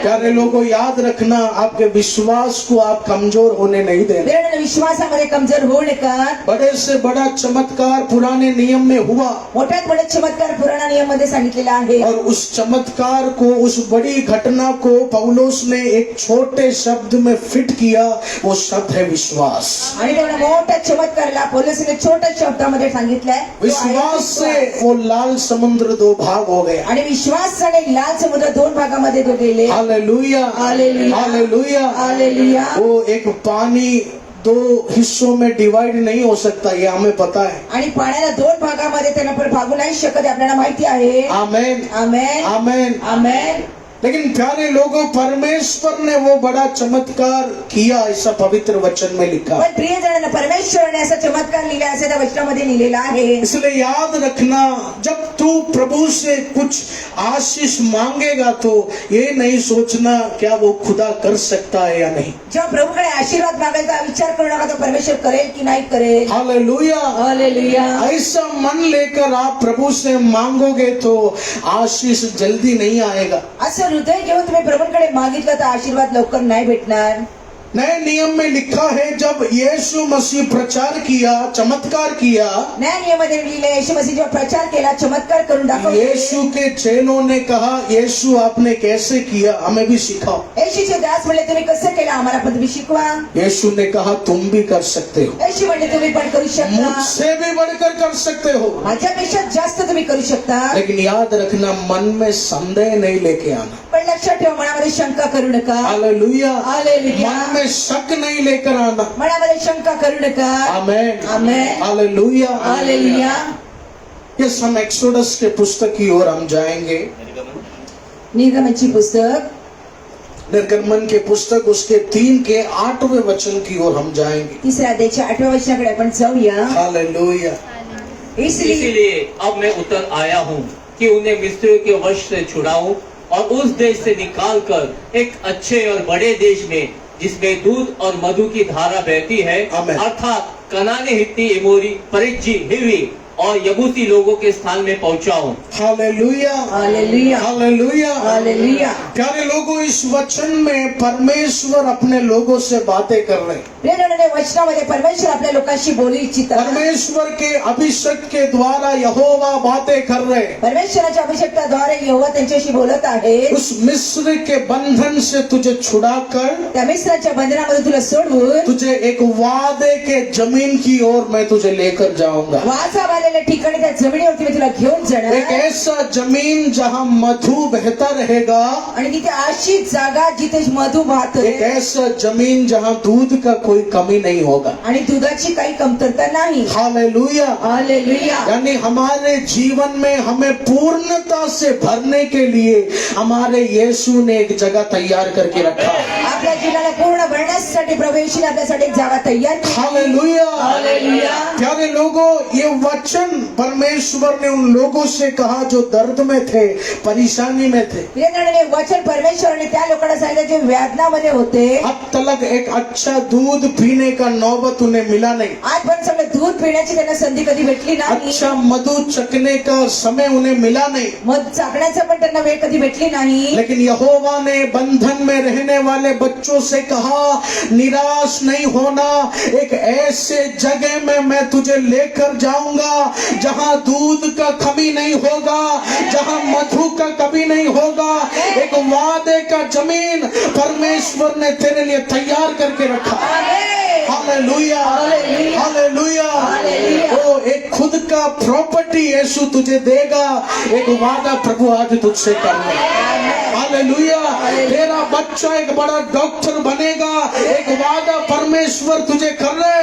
S2: प्यारे लोगों, याद रखना, आपके विश्वास को आप कमजोर होने नहीं देना।
S3: प्रेरणा विश्वासामध्ये कमजोर होऊ नका.
S2: बड़े से बड़ा चमत्कार पुराने नियम में हुआ
S3: मोठ्यात मोठे चमत्कार पुराणा नियम मध्ये सांगितलेला आहे.
S2: और उस चमत्कार को, उस बड़ी घटना को पौलुस ने एक छोटे शब्द में फिट किया। वो शब्द है विश्वास।
S3: आणि तेवढ्या मोठ्या चमत्काराला पौलुसने छोट्या शब्दामध्ये सांगितलंय. तो आहे
S2: विश्वास से
S3: विश्वास.
S2: वो लाल समुद्र दो भाग हो गया।
S3: आणि विश्वासाने लाल समुद्र दोन भागामध्ये तो गेले.
S2: Hallelujah,
S3: hallelujah.
S2: हालेलुया।
S3: हालेलुया.
S2: वो एक पानी दो हिस्सों में डिवाइड नहीं हो सकता, ये हमें पता है।
S3: आणि पाण्याला दोन भागामध्ये त्यांना पण भागू नाही शकत हे आपल्याला माहिती आहे.
S2: आमेन,
S3: आमेन.
S2: आमेन।
S3: आमेन.
S2: लेकिन प्यारे लोगों, परमेश्वर ने वो बड़ा चमत्कार किया, ऐसा पवित्र वचन में लिखा।
S3: पण प्रिय जणांना परमेश्वराने असा चमत्कार लिहिला असं त्या वचनामध्ये लिहिलेला आहे.
S2: इसलिए याद रखना, जब तू प्रभु से कुछ आशीष मांगेगा तो ये नहीं सोचना क्या वो खुदा कर सकता है या नहीं।
S3: जेव्हा प्रभूकडे आशीर्वाद मागायचा विचार करू नका तो परमेश्वर करेल की नाही करेल.
S2: हालेलुया।
S3: हालेलुया.
S2: ऐसा मन लेकर आप प्रभु से मांगोगे तो आशीष जल्दी नहीं आएगा।
S3: असं हृदय घेऊन तुम्ही प्रभूकडे मागितलं तर आशीर्वाद लवकर नाही भेटणार.
S2: नए नियम में लिखा है, जब यीशु मसीह प्रचार किया, चमत्कार किया,
S3: नया नियमामध्ये लिहिले येशू मसीह जेव्हा प्रचार केला चमत्कार करून दाखवले.
S2: यीशु के चेलों ने कहा, यीशु आपने कैसे किया, हमें भी सिखाओ।
S3: येशूचे दास म्हणले तुम्ही कसं केलं आम्हाला पण तुम्ही शिकवा.
S2: यीशु ने कहा, तुम भी कर सकते हो,
S3: येशू म्हणले तुम्ही पण करू शकता.
S2: मुझसे भी बढ़कर कर सकते हो।
S3: माझ्यापेक्षा जास्त तुम्ही करू शकता.
S2: लेकिन याद रखना, मन में संदेह नहीं लेके आना।
S3: पण लक्षात ठेवा मनामध्ये शंका करू नका.
S2: हालेलुया।
S3: हालेलुया.
S2: मन में शक नहीं लेकर आना।
S3: मनामध्ये शंका करू नका.
S2: आमेन,
S3: आमेन.
S2: हालेलुया।
S3: हालेलुया.
S2: यस, हम एक्सोडस के पुस्तक की ओर हम जाएंगे।
S3: निर्गमनची पुस्तक
S2: निर्गमन के पुस्तक उसके 3 के 8वें वचन की ओर हम जाएंगे।
S3: 3 अध्यायाच्या 8व्या वचनाकडे आपण जाऊया.
S2: हालेलुया।
S3: इसलिए
S4: इसीलिए अब मैं उतर आया हूँ कि उन्हें मिस्रियों के वश से छुड़ाऊं और उस देश से निकालकर एक अच्छे और बड़े देश में, जिसमें दूध और मधु की धारा बहती है,
S2: आमीन।
S4: अर्थात कनानी, हित्ती, एमोरी, परिज्जी, हिव्वी और यबूसी लोगों के स्थान में पहुंचाऊं।
S2: Hallelujah,
S3: hallelujah.
S2: हालेलुया।
S3: हालेलुया.
S2: प्यारे लोगों, इस वचन में परमेश्वर अपने लोगों से बातें कर रहे हैं।
S3: प्रेरणाने वचनामध्ये परमेश्वर आपल्या लोकांशी बोलू इच्छितात.
S2: परमेश्वर के अभिषेक के द्वारा यहोवा बातें कर रहे हैं।
S3: परमेश्वराच्या अभिषेकाद्वारे यहोवा त्यांच्याशी बोलत आहे.
S2: उस मिस्र के बंधन से तुझे छुड़ाकर
S3: त्या मिस्राच्या बंधनामध्ये तुला सोडवून
S2: तुझे एक वादे के जमीन की ओर मैं तुझे लेकर जाऊंगा।
S3: वाचा बालेल्या ठिकाणी त्या जमिनीवरती मी तुला घेऊन
S2: एक
S3: जाणार.
S2: ऐसा जमीन जहां मधु बहता रहेगा,
S3: आणि तिथे अशी जागा जिथे मधु वाहत
S2: एक ऐसा जमीन जहां दूध का कोई कमी नहीं होगा।
S3: आणि दुधाची काही कमतरता नाही.
S2: हालेलुया।
S3: हालेलुया.
S2: यानी हमारे जीवन में हमें पूर्णता से भरने के लिए हमारे यीशु ने एक जगह तैयार करके रखा।
S3: आपल्या जीवनाला पूर्ण भरण्यासाठी प्रभू येशूने आपल्यासाठी एक जागा तयार केली.
S2: हालेलुया।
S3: हालेलुया.
S2: प्यारे लोगों, ये वचन परमेश्वर ने उन लोगों से कहा जो दर्द में थे, परेशानी में थे।
S3: प्रेरणाने वचन परमेश्वराने त्या लोकांना सांगितलं जे वेदनामध्ये होते.
S2: अब तक एक अच्छा दूध पीने का नौबत उन्हें मिला नहीं,
S3: आजपर्यंत सगळं दूध पिण्याची त्यांना संधी कधी भेटली नाही.
S2: अच्छा मधु चखने का समय उन्हें मिला नहीं।
S3: मध चाकण्याचं पण त्यांना वेळ कधी भेटली नाही.
S2: लेकिन यहोवा ने बंधन में रहने वाले बच्चों से कहा, निराश नहीं होना, एक ऐसे जगह में मैं तुझे लेकर जाऊंगा जहां दूध का कमी नहीं होगा, जहां मधु का कमी नहीं होगा। एक वादे का जमीन परमेश्वर ने तेरे लिए तैयार करके रखा। Hallelujah, hallelujah. ओ एक खुद का प्रॉपर्टी यीशु तुझे देगा, एक वादा प्रभु आज तुझसे करने। हालेलुया। तेरा बच्चा एक बड़ा डॉक्टर बनेगा, एक वादा परमेश्वर तुझे कर रहे।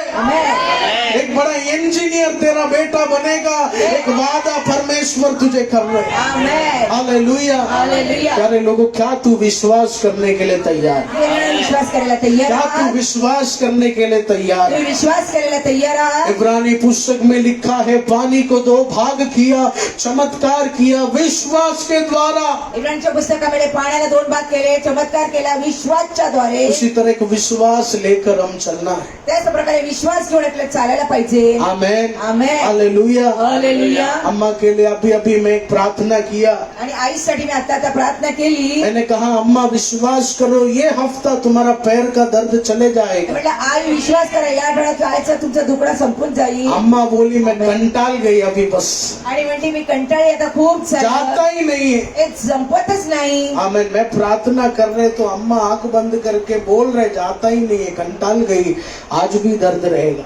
S2: एक बड़ा इंजीनियर तेरा बेटा बनेगा, एक वादा परमेश्वर तुझे कर रहे। हालेलुया।
S3: हालेलुया.
S2: प्यारे लोगों, क्या तू विश्वास करने के लिए तैयार?
S3: प्रेरणाने विश्वास करायला तयार
S2: क्या तू
S3: आहात?
S2: विश्वास करने के लिए तैयार?
S3: तुम्ही विश्वास करायला तयार आहात?
S2: इब्रानी पुस्तक में लिखा है, पानी को 2 भाग किया, चमत्कार किया विश्वास के द्वारा।
S3: इब्रानीच्या पुस्तकामध्ये पाण्याला 2 भाग केले, चमत्कार केला विश्वासच्या द्वारे.
S2: उसी तरह एक विश्वास लेकर हम चलना है।
S3: त्याच प्रकारे विश्वास घेऊन आपल्याला चालायला पाहिजे.
S2: आमेन,
S3: आमेन,
S2: हालेलुया।
S3: हालेलुया.
S2: अम्मा के लिए अभी अभी मैं एक प्रार्थना किया।
S3: आणि आईसाठी मी आता प्रार्थना केली.
S2: मैंने कहा अम्मा विश्वास करो, ये हफ्ता तुम्हारा पैर का दर्द चले जाएगा।
S3: म्हटलं आई विश्वास करा, या आठवड्यात आईचा तुमचा दुखडा संपून जाईल.
S2: अम्मा बोली मैं कंटाल गई अभी बस,
S3: आणि म्हणते मी कंटाळी आता खूप
S2: जाता ही नहीं है।
S3: एक संपतच नाही.
S2: आमेन। मैं प्रार्थना कर रहे तो अम्मा आंख बंद करके बोल रहे जाता ही नहीं है, कंटाल गई, आज भी दर्द रहेगा।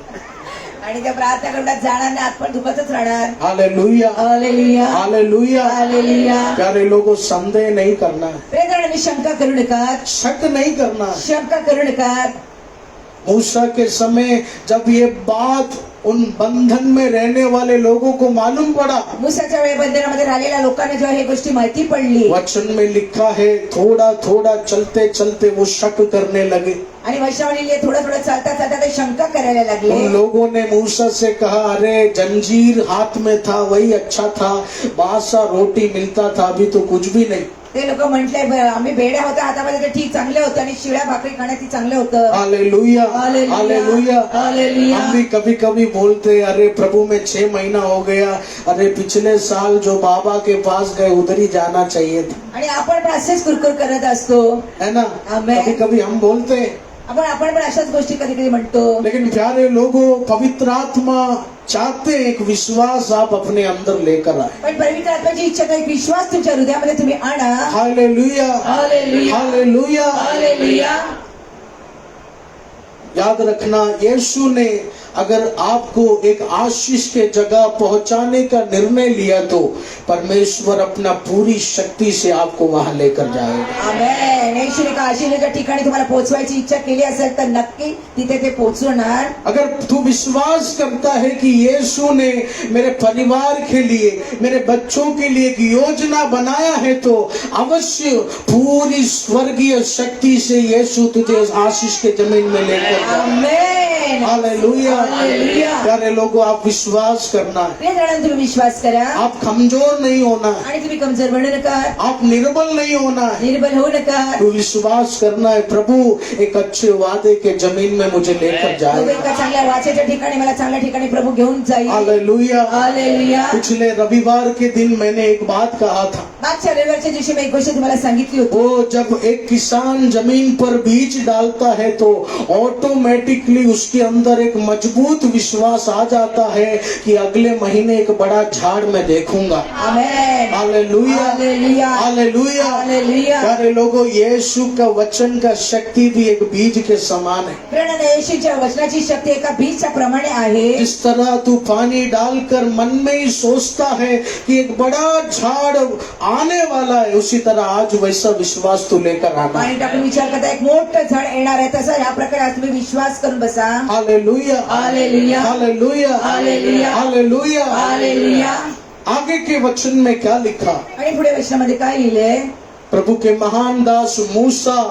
S3: आणि त्या प्रार्थना करण्यात जाणार नाही, आत पण दुखतच राहणार.
S2: Hallelujah,
S3: hallelujah,
S2: hallelujah.
S3: हालेलुया.
S2: प्यारे लोगों, संदेह नहीं करना है,
S3: प्रियजनांनी शंका करू नका,
S2: शक नहीं करना है।
S3: शंका करू नका.
S2: मूसा के समय जब ये बात उन बंधन में रहने वाले लोगों को मालूम पड़ा,
S3: मुसाच्या वेळ बंधनामध्ये राहिलेल्या लोकांना जेव्हा हे गोष्टी माहिती पडली
S2: वचन में लिखा है थोड़ा थोड़ा चलते चलते वो शक करने लगे।
S3: आणि वैशावलीले थोडं थोडं चालता चालता ते शंका करायला
S2: उन
S3: लागले.
S2: लोगों ने मूसा से कहा, अरे जंजीर हाथ में था वही अच्छा था, बासा रोटी मिलता था, अभी तो कुछ भी नहीं।
S3: ते लोक म्हटले आम्ही बेड्या होत्या हातामध्ये ते ठीक चांगले होतं आणि शिळ्या भाकरी खाण्यात चांगलं होतं.
S2: Hallelujah, hallelujah.
S3: हालेलुया.
S2: हम भी कभी कभी बोलते, अरे प्रभु में 6 महीना हो गया, अरे पिछले साल जो बाबा के पास गए उधर ही जाना चाहिए था,
S3: आणि आपण पण असेच कुरकुर करत असतो.
S2: है ना।
S3: आमेन।
S2: कभी कभी हम बोलते हैं,
S3: आपण पण अशाच गोष्टी कधी कधी म्हणतो.
S2: लेकिन प्यारे लोगों, पवित्र आत्मा चाहते हैं एक विश्वास आप अपने अंदर लेकर आए।
S3: पण पवित्र आत्म्याची इच्छा आहे एक विश्वास तुमच्या हृदयामध्ये तुम्ही आणा.
S2: Hallelujah,
S3: hallelujah,
S2: hallelujah.
S3: हालेलुया.
S2: याद रखना, यीशु ने अगर आपको एक आशीष के जगह पहुंचाने का निर्णय लिया तो परमेश्वर अपना पूरी शक्ति से आपको वहां लेकर जाएगा।
S3: आमेन. येशूने का आशीर्वादाच्या ठिकाणी तुम्हाला पोहोचवायची इच्छा केली असेल तर नक्की तिथे ते पोहोचवणार.
S2: अगर तू विश्वास करता है कि यीशु ने मेरे परिवार के लिए, मेरे बच्चों के लिए एक योजना बनाया है, तो अवश्य पूरी स्वर्गीय शक्ति से यीशु तुझे उस आशीष के जमीन में लेकर जाएगा।
S3: आमेन.
S2: Hallelujah,
S3: hallelujah.
S2: प्यारे लोगों, आप विश्वास करना है,
S3: प्रियजनांनो तुम्ही विश्वास करा
S2: आप कमजोर नहीं होना है,
S3: आणि तुम्ही कमजोर बनू नका,
S2: आप निर्बल नहीं होना है,
S3: निर्बल होऊ नका.
S2: तू विश्वास करना है, प्रभु एक अच्छे वादे के जमीन में मुझे लेकर
S3: तुम्ही
S2: जाएगा।
S3: एका चांगल्या वाचेच्या ठिकाणी मला चांगल्या ठिकाणी प्रभू घेऊन जाईल.
S2: हालेलुया।
S3: हालेलुया.
S2: पिछले रविवार के दिन मैंने एक बात कहा था,
S3: मागच्या रविवारच्या दिवशी मी एक गोष्ट तुम्हाला सांगितली होती.
S2: वो जब एक किसान जमीन पर बीज डालता है तो ऑटोमेटिकली उसके अंदर एक मजबूत विश्वास आ जाता है कि अगले महीने एक बड़ा झाड़ मैं देखूंगा।
S3: Amen.
S2: Hallelujah,
S3: hallelujah.
S2: Hallelujah.
S3: Hallelujah.
S2: प्यारे लोगों, यीशु का वचन का शक्ति भी एक बीज के समान है।
S3: प्रियजनांनो येशूच्या वचनाची शक्ती एका बीजच्या प्रमाणे आहे.
S2: जिस तरह तू पानी डालकर मन में ही सोचता है कि एक बड़ा झाड़ आने वाला है, उसी तरह आज वैसा विश्वास तू लेकर आना।
S3: पाणी टाकून विचार करता एक मोठं झाड येणार आहे, तसं या प्रकारे आज तुम्ही विश्वास करून बसा.
S2: Hallelujah,
S3: hallelujah.
S2: Hallelujah,
S3: hallelujah.
S2: Hallelujah.
S3: Hallelujah.
S2: आगे के वचन में क्या लिखा?
S3: आणि पुढे वचनामध्ये काय लिहिलंय?
S2: प्रभु के महान दास मूसा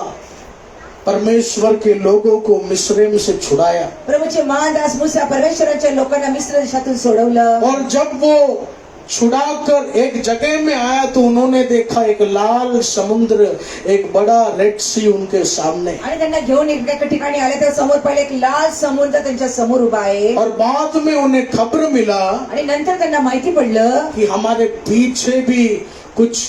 S2: परमेश्वर के लोगों को मिस्रैम से छुड़ाया,
S3: प्रभूचे महादास मूसा परमेश्वराच्या लोकांना मिस्र देशातून सोडवलं.
S2: और जब वो छुड़ाकर एक जगह में आया तो उन्होंने देखा एक लाल समुद्र, एक बड़ा रेड सी उनके सामने।
S3: आणि त्यांना घेऊन एका ठिकाणी आले तर समोर पहिले एक लाल समुद्र त्यांच्या समोर उभा आहे.
S2: और बाद में उन्हें खबर मिला
S3: आणि नंतर त्यांना माहिती पडलं
S2: कि हमारे पीछे भी कुछ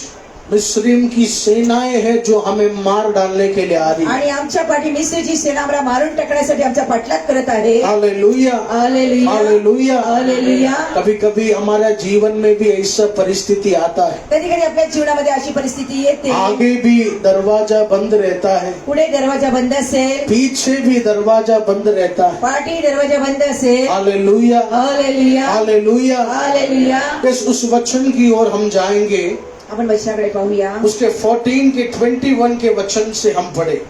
S2: मिस्रीम की सेनाएं हैं जो हमें मार डालने के लिए आ रही है।
S3: आणि आमच्या पाठी मिस्रची सेना आम्हाला मारून टाकण्यासाठी आमचा पाठलाग करत आहे.
S2: Hallelujah,
S3: hallelujah.
S2: हालेलुया।
S3: हालेलुया.
S2: कभी कभी हमारा जीवन में भी ऐसा परिस्थिति आता है,
S3: कधी कधी आपल्या जीवनामध्ये अशी परिस्थिती येते,
S2: आगे भी दरवाजा बंद रहता है,
S3: पुढे दरवाजा बंद असेल,
S2: पीछे भी दरवाजा बंद रहता है।
S3: पाठी दरवाजा बंद असेल.
S2: Hallelujah,
S3: hallelujah.
S2: हालेलुया।
S3: हालेलुया.
S2: बस उस वचन की ओर हम जाएंगे,
S3: आपण वचनाकडे पाहूया.
S2: उसके 14 के 21 के वचन से हम पढ़े।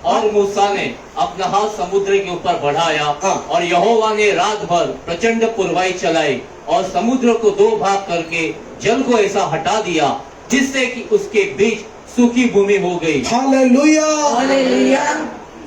S4: और मूसा ने अपना हाथ समुद्र के ऊपर बढ़ाया
S2: हाँ।
S4: और यहोवा ने रात भर प्रचंड पुरवाई चलाई और समुद्र को 2 भाग करके जल को ऐसा हटा दिया जिससे कि उसके बीच सूखी भूमि हो गई।
S2: हालेलुया।
S3: हालेलुया.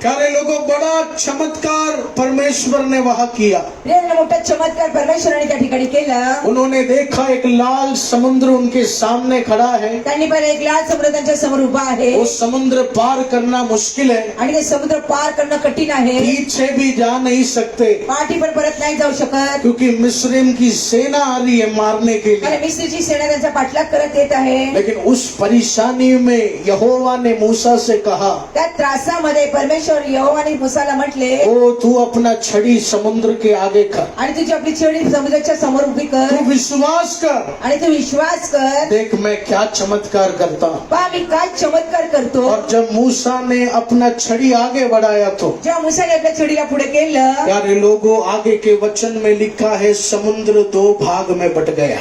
S2: प्यारे लोगों, बड़ा चमत्कार परमेश्वर ने वहां किया।
S3: प्रियांनो, मोठा चमत्कार परमेश्वराने त्या ठिकाणी केला.
S2: उन्होंने देखा एक लाल समुद्र उनके सामने खड़ा है।
S3: त्यांनी पाहिलं एक लाल समुद्र त्यांच्या समोर उभा आहे
S2: वो समुद्र पार करना मुश्किल है,
S3: आणि ते समुद्र पार करणं कठीण आहे.
S2: पीछे भी जा नहीं सकते
S3: पाठी पण परत नाही जाऊ शकत,
S2: क्योंकि मिस्रिम की सेना आ रही है मारने के
S3: कारण
S2: लिए।
S3: मिस्रीची सेना त्यांचा पाठलाग करत येत आहे.
S2: लेकिन उस परेशानी में यहोवा ने मूसा से कहा,
S3: त्या त्रासामध्ये परमेश्वर यहोवाने मूसाला म्हटले,
S2: ओ तू अपना छड़ी समुद्र के आगे कर,
S3: आणि तुझी आपली छडी समुद्राच्या समोर उभी कर
S2: तू विश्वास कर,
S3: आणि तू विश्वास कर,
S2: देख मैं क्या चमत्कार करता हूं।
S3: पहा मी काय चमत्कार करतो.
S2: और जब मूसा ने अपना छड़ी आगे बढ़ाया तो
S3: जेव्हा मूसाने आपल्या छडीला पुढे केलं,
S2: प्यारे लोगों, आगे के वचन में लिखा है समुद्र दो भाग में बट गया।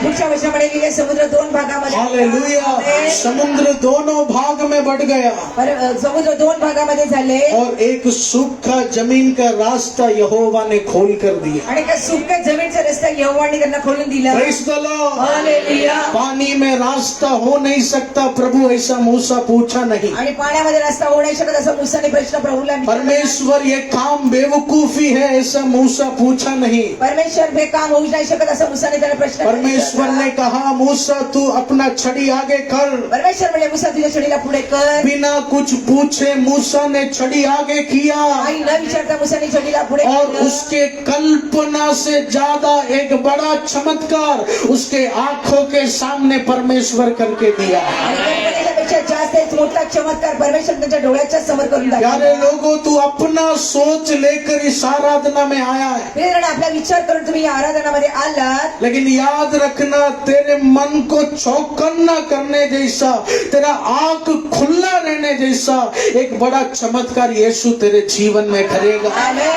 S3: पुढच्या वचनामध्ये लिहिले समुद्र दोन भागामध्ये
S2: हालेलुया, समुद्र दोनों भाग में बट गया
S3: समुद्र दोन भागामध्ये झाले
S2: और एक सूखा जमीन का रास्ता यहोवा ने खोल कर दिया।
S3: आणि त्या सुक्या जमीनचा रस्ता यहोवाने त्यांना खोलून दिला.
S2: Praise the Lord।
S3: हालेलुया.
S2: पानी में रास्ता हो नहीं सकता प्रभु, ऐसा मूसा पूछा नहीं।
S3: आणि पाण्यामध्ये रस्ता होऊ नाही शकत असं मूसाने प्रश्न प्रभूला विचारला.
S2: परमेश्वर ये काम बेवकूफी है ऐसा मूसा पूछा नहीं।
S3: परमेश्वर हे काम होऊ नाही शकत असं मूसाने त्याला प्रश्न
S2: परमेश्वर
S3: विचारला.
S2: ने कहा, मूसा तू अपना छड़ी आगे कर।
S3: परमेश्वर म्हणजे मूसा तुझ्या छडीला पुढे कर.
S2: बिना कुछ पूछे मूसा ने छड़ी आगे किया
S3: काही न विचारता मूसाने छडीला पुढे
S2: और
S3: केलं.
S2: उसके कल्पना से ज्यादा एक बड़ा चमत्कार उसके आंखों के सामने परमेश्वर करके दिया।
S3: आणि कल्पनेच्यापेक्षा जास्त एक मोठा चमत्कार परमेश्वर त्यांच्या डोळ्याच्या समोर करून
S2: प्यारे
S3: दाखवला.
S2: लोगों, तू अपना सोच लेकर इस आराधना में आया है,
S3: प्रियजन, आपला विचार करून तुम्ही या आराधनामध्ये आलात,
S2: लेकिन याद रखना तेरे मन को चौकन्ना करने जैसा, तेरा आंख खुला रहने जैसा एक बड़ा चमत्कार यीशु तेरे जीवन में करेगा।
S3: Amen.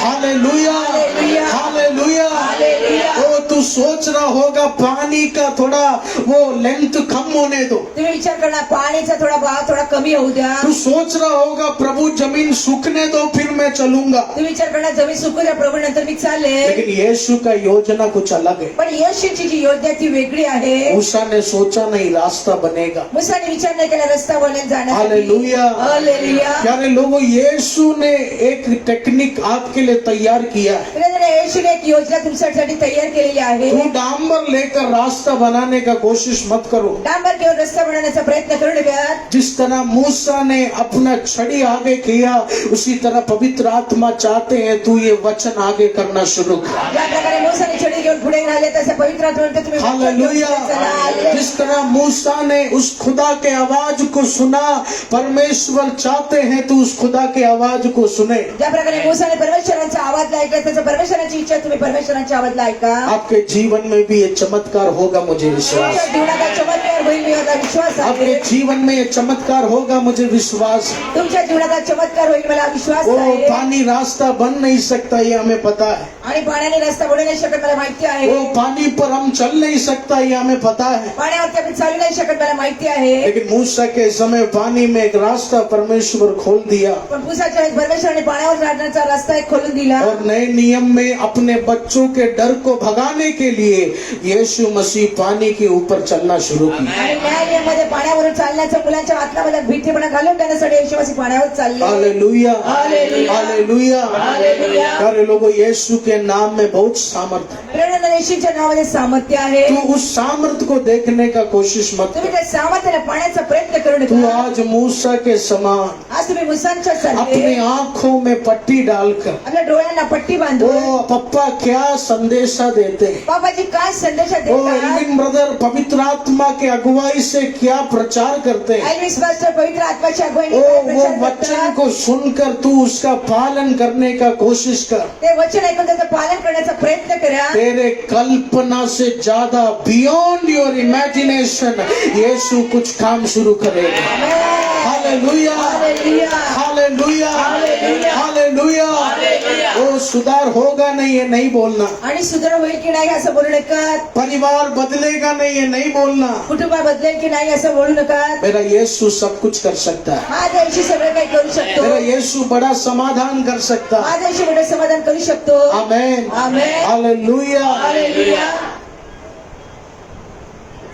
S2: Hallelujah,
S3: hallelujah.
S2: Hallelujah.
S3: Hallelujah.
S2: ओ तू सोच रहा होगा पानी का थोड़ा वो लेंथ कम होने दो,
S3: तुम्ही विचार करणार पाणीचा थोडा भाव थोडा कमी होऊ द्या.
S2: तू सोच रहा होगा प्रभु जमीन सूखने दो फिर मैं चलूंगा,
S3: तुम्ही विचार करणार जमीन सुकू द्या प्रभू, नंतर मी चालेल.
S2: लेकिन यीशु का योजना कुछ अलग है।
S3: पण येशूची जी योजना ती वेगळी आहे.
S2: मूसा ने सोचा नहीं रास्ता बनेगा।
S3: मूसाने विचार नाही केला रस्ता बनेल जाण्यासाठी.
S2: हालेलुया।
S3: हालेलुया.
S2: प्यारे लोगों, यीशु ने एक टेक्निक आपके लिए तैयार किया है।
S3: प्रियजन, येशूने एक योजना तुमच्यासाठी तयार केलेली आहे.
S2: तू डांबर लेकर रास्ता बनाने का कोशिश मत करो।
S3: डांबर घेऊन रस्ता बनवण्याचा प्रयत्न करू नका.
S2: जिस तरह मूसा ने अपना छड़ी आगे किया, उसी तरह पवित्र आत्मा चाहते हैं तू ये वचन आगे करना शुरू कर।
S3: ज्या प्रकारे मूसाने छडी घेऊन पुढे राहिले तसे पवित्र आत्म्याने तुम्ही वचन घेऊन
S2: हालेलुया।
S3: पुढे चला. हालेलुया.
S2: जिस तरह मूसा ने उस खुदा के आवाज को सुना, परमेश्वर चाहते हैं तू उस खुदा के आवाज को सुने।
S3: ज्या प्रकारे मूसाने परमेश्वरांचा आवाज ऐकला तसं परमेश्वराची इच्छा तुम्ही परमेश्वरांच्या आवाजला ऐका.
S2: आपके जीवन में भी ये चमत्कार होगा, मुझे विश्वास
S3: तुमच्या
S2: है।
S3: जीवनात हा चमत्कार होईल, मी माझा विश्वास
S2: आपके
S3: आहे.
S2: जीवन में ये चमत्कार होगा, मुझे विश्वास है।
S3: तुमच्या जीवनात हा चमत्कार होईल, मला विश्वास
S2: वो
S3: आहे.
S2: पानी रास्ता बन नहीं सकता ये हमें पता है।
S3: आणि पाण्याने रस्ता बनवू नाही शकत मला माहिती आहे.
S2: वो पानी पर हम चल नहीं सकता ये हमें पता है।
S3: पाण्यावरती आपण चालू नाही शकत मला माहिती आहे.
S2: लेकिन मूसा के समय पानी में एक रास्ता परमेश्वर खोल दिया
S3: पण पुसाच्या वेळेस परमेश्वराने पाण्यावर जाण्याचा रस्ता एक खोलून दिला.
S2: और नए नियम में अपने बच्चों के डर को भगाने के लिए यीशु मसीह पानी के ऊपर चलना शुरू किया।
S3: आणि न्याय नियमामध्ये पाण्यावरून चालण्याचं मुलांच्या आत्म्यामध्ये भीतीपणा घालून देण्यासाठी येशू मसीह पाण्यावर चालले.
S2: Hallelujah,
S3: hallelujah.
S2: हालेलुया।
S3: हालेलुया.
S2: प्यारे लोगों, यीशु के नाम में बहुत सामर्थ्य है।
S3: प्रेरणा येशूच्या नावामध्ये सामर्थ्य आहे.
S2: तू उस सामर्थ्य को देखने का कोशिश मत
S3: तुम्ही
S2: कर।
S3: त्या सामर्थ्याला पाण्याचा प्रयत्न करू
S2: तू
S3: नका.
S2: आज मूसा के समान
S3: आज तुम्ही मुसांच्या
S2: अपनी
S3: सारखे
S2: आंखों में पट्टी डालकर,
S3: आपल्या डोळ्यांना पट्टी बांधून
S2: ओ पप्पा क्या संदेशा देते हैं,
S3: बाबाजी काय संदेश
S2: ओ
S3: देतात.
S2: एल्विन ब्रदर पवित्र आत्मा के अगुवाई से क्या प्रचार करते हैं,
S3: एल्विस पास्टर पवित्र आत्म्याच्या अगुवाईने
S2: ओ
S3: काय
S2: वो
S3: प्रचार
S2: वचन
S3: करतात.
S2: को सुनकर तू उसका पालन करने का कोशिश कर।
S3: ते वचन ऐकून त्याचं पालन करण्याचा प्रयत्न करा.
S2: तेरे कल्पना से ज्यादा बियॉन्ड योर इमेजिनेशन यीशु कुछ काम शुरू करेगा। Hallelujah,
S3: hallelujah.
S2: Hallelujah,
S3: hallelujah.
S2: Hallelujah. वो सुधार होगा नहीं ये नहीं बोलना,
S3: आणि सुधार होईल की नाही असं बोलू नका.
S2: परिवार बदलेगा नहीं ये नहीं बोलना।
S3: कुटुंब बदलेल की नाही असं बोलू नका.
S2: मेरा यीशु सब कुछ कर सकता है।
S3: माझा येशू सगळं काही करू शकतो.
S2: मेरा यीशु बड़ा समाधान कर सकता है।
S3: माझा येशू मोठं समाधान करू शकतो.
S2: आमेन,
S3: आमेन.
S2: हालेलुया।
S3: हालेलुया.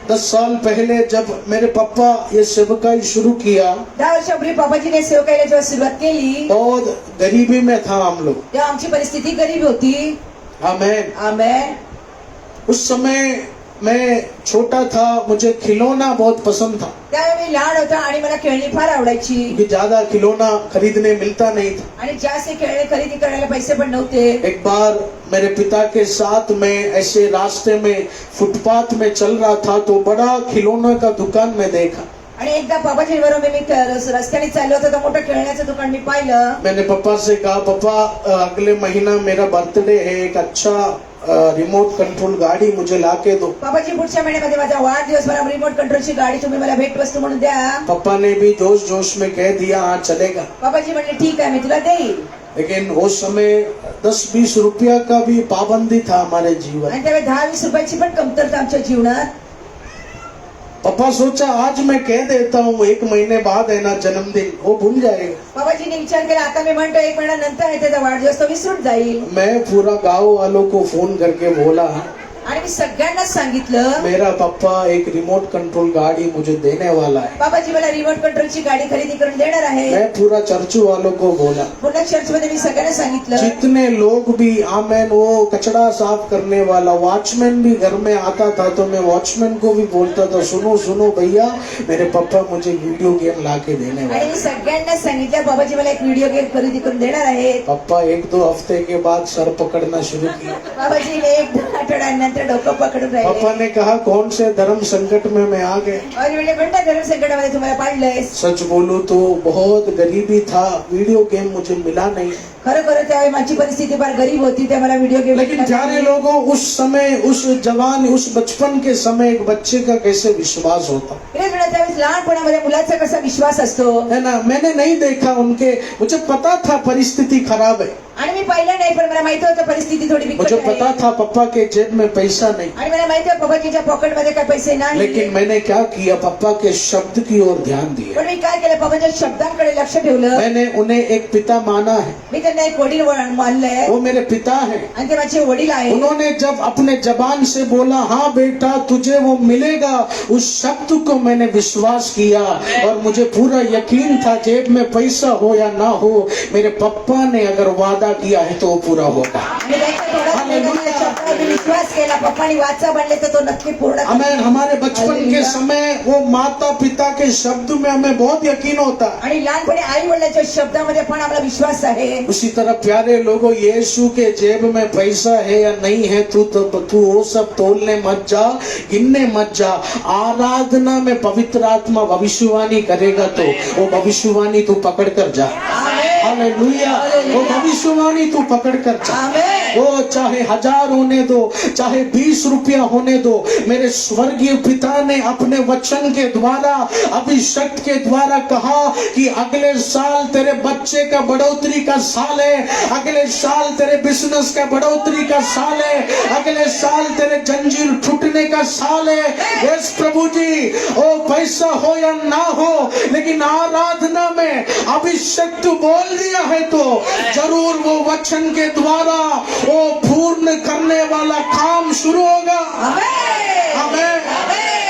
S2: 10 साल पहले जब मेरे पापा ये सेवकाई शुरू किया,
S3: 10 वर्षापूर्वी बाबाजीने सेवकाईला जेव्हा सुरुवात केली
S2: बहुत गरीबी में था हम लोग।
S3: तेव्हा आमची परिस्थिती गरीब होती.
S2: आमेन।
S3: आमेन.
S2: उस समय मैं छोटा था, मुझे खिलौना बहुत पसंद था,
S3: त्यावेळी मी लहान होता आणि मला खेळणी फार आवडायची
S2: क्योंकि ज्यादा खिलौना खरीदने मिलता नहीं था।
S3: आणि जास्त खेळणी खरेदी करायला पैसे पण नव्हते.
S2: एक बार मेरे पिता के साथ मैं ऐसे रास्ते में फुटपाथ में चल रहा था तो बड़ा खिलौना का दुकान में देखा।
S3: आणि एकदा बाबाजी बरोबर मी रस्त्याने चाललो होतो तर मोठं खेळण्याचं दुकान मी पाहिलं.
S2: मैंने पापा से कहा, पापा अगले महीना मेरा बर्थडे है, एक अच्छा रिमोट कंट्रोल गाड़ी मुझे लाके दो।
S3: बाबाजी पुढच्या महिन्यामध्ये माझा वाढदिवस, मला रिमोट कंट्रोलची गाडी तुम्ही मला भेटवस्तू म्हणून द्या.
S2: पापा ने भी जोश जोश में कह दिया, हाँ चलेगा।
S3: बाबाजी म्हणले ठीक आहे, मी तुला देईल.
S2: लेकिन उस समय 10-20 रुपया का भी पाबंदी था हमारे जीवन।
S3: आणि त्यावेळी 10-20 रुपयाची पण कमतरता आमच्या जीवनात.
S2: पापा सोचा आज मैं कह देता हूँ, 1 महीने बाद है ना जन्मदिन, वो भूल जाएगा।
S3: बाबाजीने विचार केला, आता मी म्हणतो 1 महिना नंतर आहे त्याचा वाढदिवस, तो विसरून जाईल.
S2: मैं पूरा गांव वालों को फोन करके बोला,
S3: आणि मी सगळ्यांनाच सांगितलं,
S2: मेरा पापा एक रिमोट कंट्रोल गाड़ी मुझे देने वाला है।
S3: बाबाजी मला रिमोट कंट्रोलची गाडी खरेदी करून देणार आहे.
S2: मैं पूरा चर्च वालों को बोला,
S3: पूर्ण चर्च मध्ये मी सगळ्यांना सांगितलं.
S2: जितने लोग भी, आमेन, वो कचड़ा साफ करने वाला वॉचमैन भी घर में आता था तो मैं वॉचमैन को भी बोलता था, सुनो सुनो भैया, मेरे पापा मुझे वीडियो गेम ला के देने
S3: आणि
S2: वाले।
S3: मी सगळ्यांना सांगितलं, बाबाजी मला एक व्हिडिओ गेम खरेदी करून देणार आहे.
S2: पापा 1-2 हफ्ते के बाद सर पकड़ना शुरू किया।
S3: बाबाजीने 1 आठवड्यानंतर डोकं पकडून राहिले.
S2: पापा ने कहा, कौन से धर्म संकट में मैं आ गए।
S3: आणि म्हणजे कोणत्या धर्म संकटामध्ये तुम्हाला पाडलंय.
S2: सच बोलूं तो बहुत गरीबी था, वीडियो गेम मुझे मिला नहीं।
S3: खरोखर त्यावेळी माझी परिस्थिती फार गरीब होती, त्या मला व्हिडिओ गेम.
S2: लेकिन प्यारे लोगों, उस समय, उस जवान, उस बचपन के समय एक बच्चे का कैसे विश्वास होता
S3: त्यावेळेस लहानपणामध्ये मुलाचा कसा विश्वास असतो,
S2: है ना। मैंने नहीं देखा उनके, मुझे पता था परिस्थिति खराब है,
S3: आणि मी पाहिलं नाही, पण मला माहिती होतं परिस्थिती थोडी बिकट
S2: मुझे
S3: आहे.
S2: पता था पापा के जेब में पैसा नहीं,
S3: आणि मला माहिती होतं बाबाजीच्या पॉकेट मध्ये काय पैसे नाही.
S2: लेकिन मैंने क्या किया, पापा के शब्द की ओर ध्यान दिया।
S3: पण मी काय केलं, बाबाच्या शब्दांकडे लक्ष ठेवलं.
S2: मैंने उन्हें एक पिता माना है,
S3: मी त्यांना एक वडील मानलंय,
S2: वो मेरे पिता है।
S3: आणि ते माझे वडील आहे.
S2: उन्होंने जब अपने जबान से बोला, हाँ बेटा तुझे वो मिलेगा, उस शब्द को मैंने विश्वास किया और मुझे पूरा यकीन था, जेब में पैसा हो या ना हो, मेरे पापा ने अगर वादा किया है तो वो पूरा होगा।
S3: आणि त्यांच्या थोड्या शब्दावर मी विश्वास केला. पप्पानी वाचा बनले तर तो नक्की पूर्ण
S2: हमें
S3: करेल.
S2: हमारे बचपन के समय वो माता पिता के शब्द में हमें बहुत यकीन होता।
S3: आणि लहानपणी आई वडिलांच्या शब्दामध्ये पण आम्हाला विश्वास आहे.
S2: उसी तरह प्यारे लोगों, यीशु के जेब में पैसा है या नहीं है, तू वो सब तोलने मत जा, गिनने मत जा। आराधना में पवित्र आत्मा भविष्यवाणी करेगा तो वो भविष्यवाणी तू पकड़ कर जा। हालेलुया। वो भविष्यवाणी तू पकड़ कर जा।
S3: आमेन।
S2: वो चाहे 1000 होने दो, चाहे 20 रुपया होने दो, मेरे स्वर्गीय पिता ने अपने वचन के द्वारा, अभिषेक के द्वारा कहा कि अगले साल तेरे बच्चे का बढ़ोतरी का साल है, अगले साल तेरे बिजनेस का बढ़ोतरी का साल है, अगले साल तेरे जंजीर टूटने का साल है। यस प्रभु जी, ओ पैसा हो या ना हो, लेकिन आराधना में अभिषेक तू बोल दिया है तो जरूर वो वचन के द्वारा वो पूर्ण करने वाला काम शुरू होगा। Amen.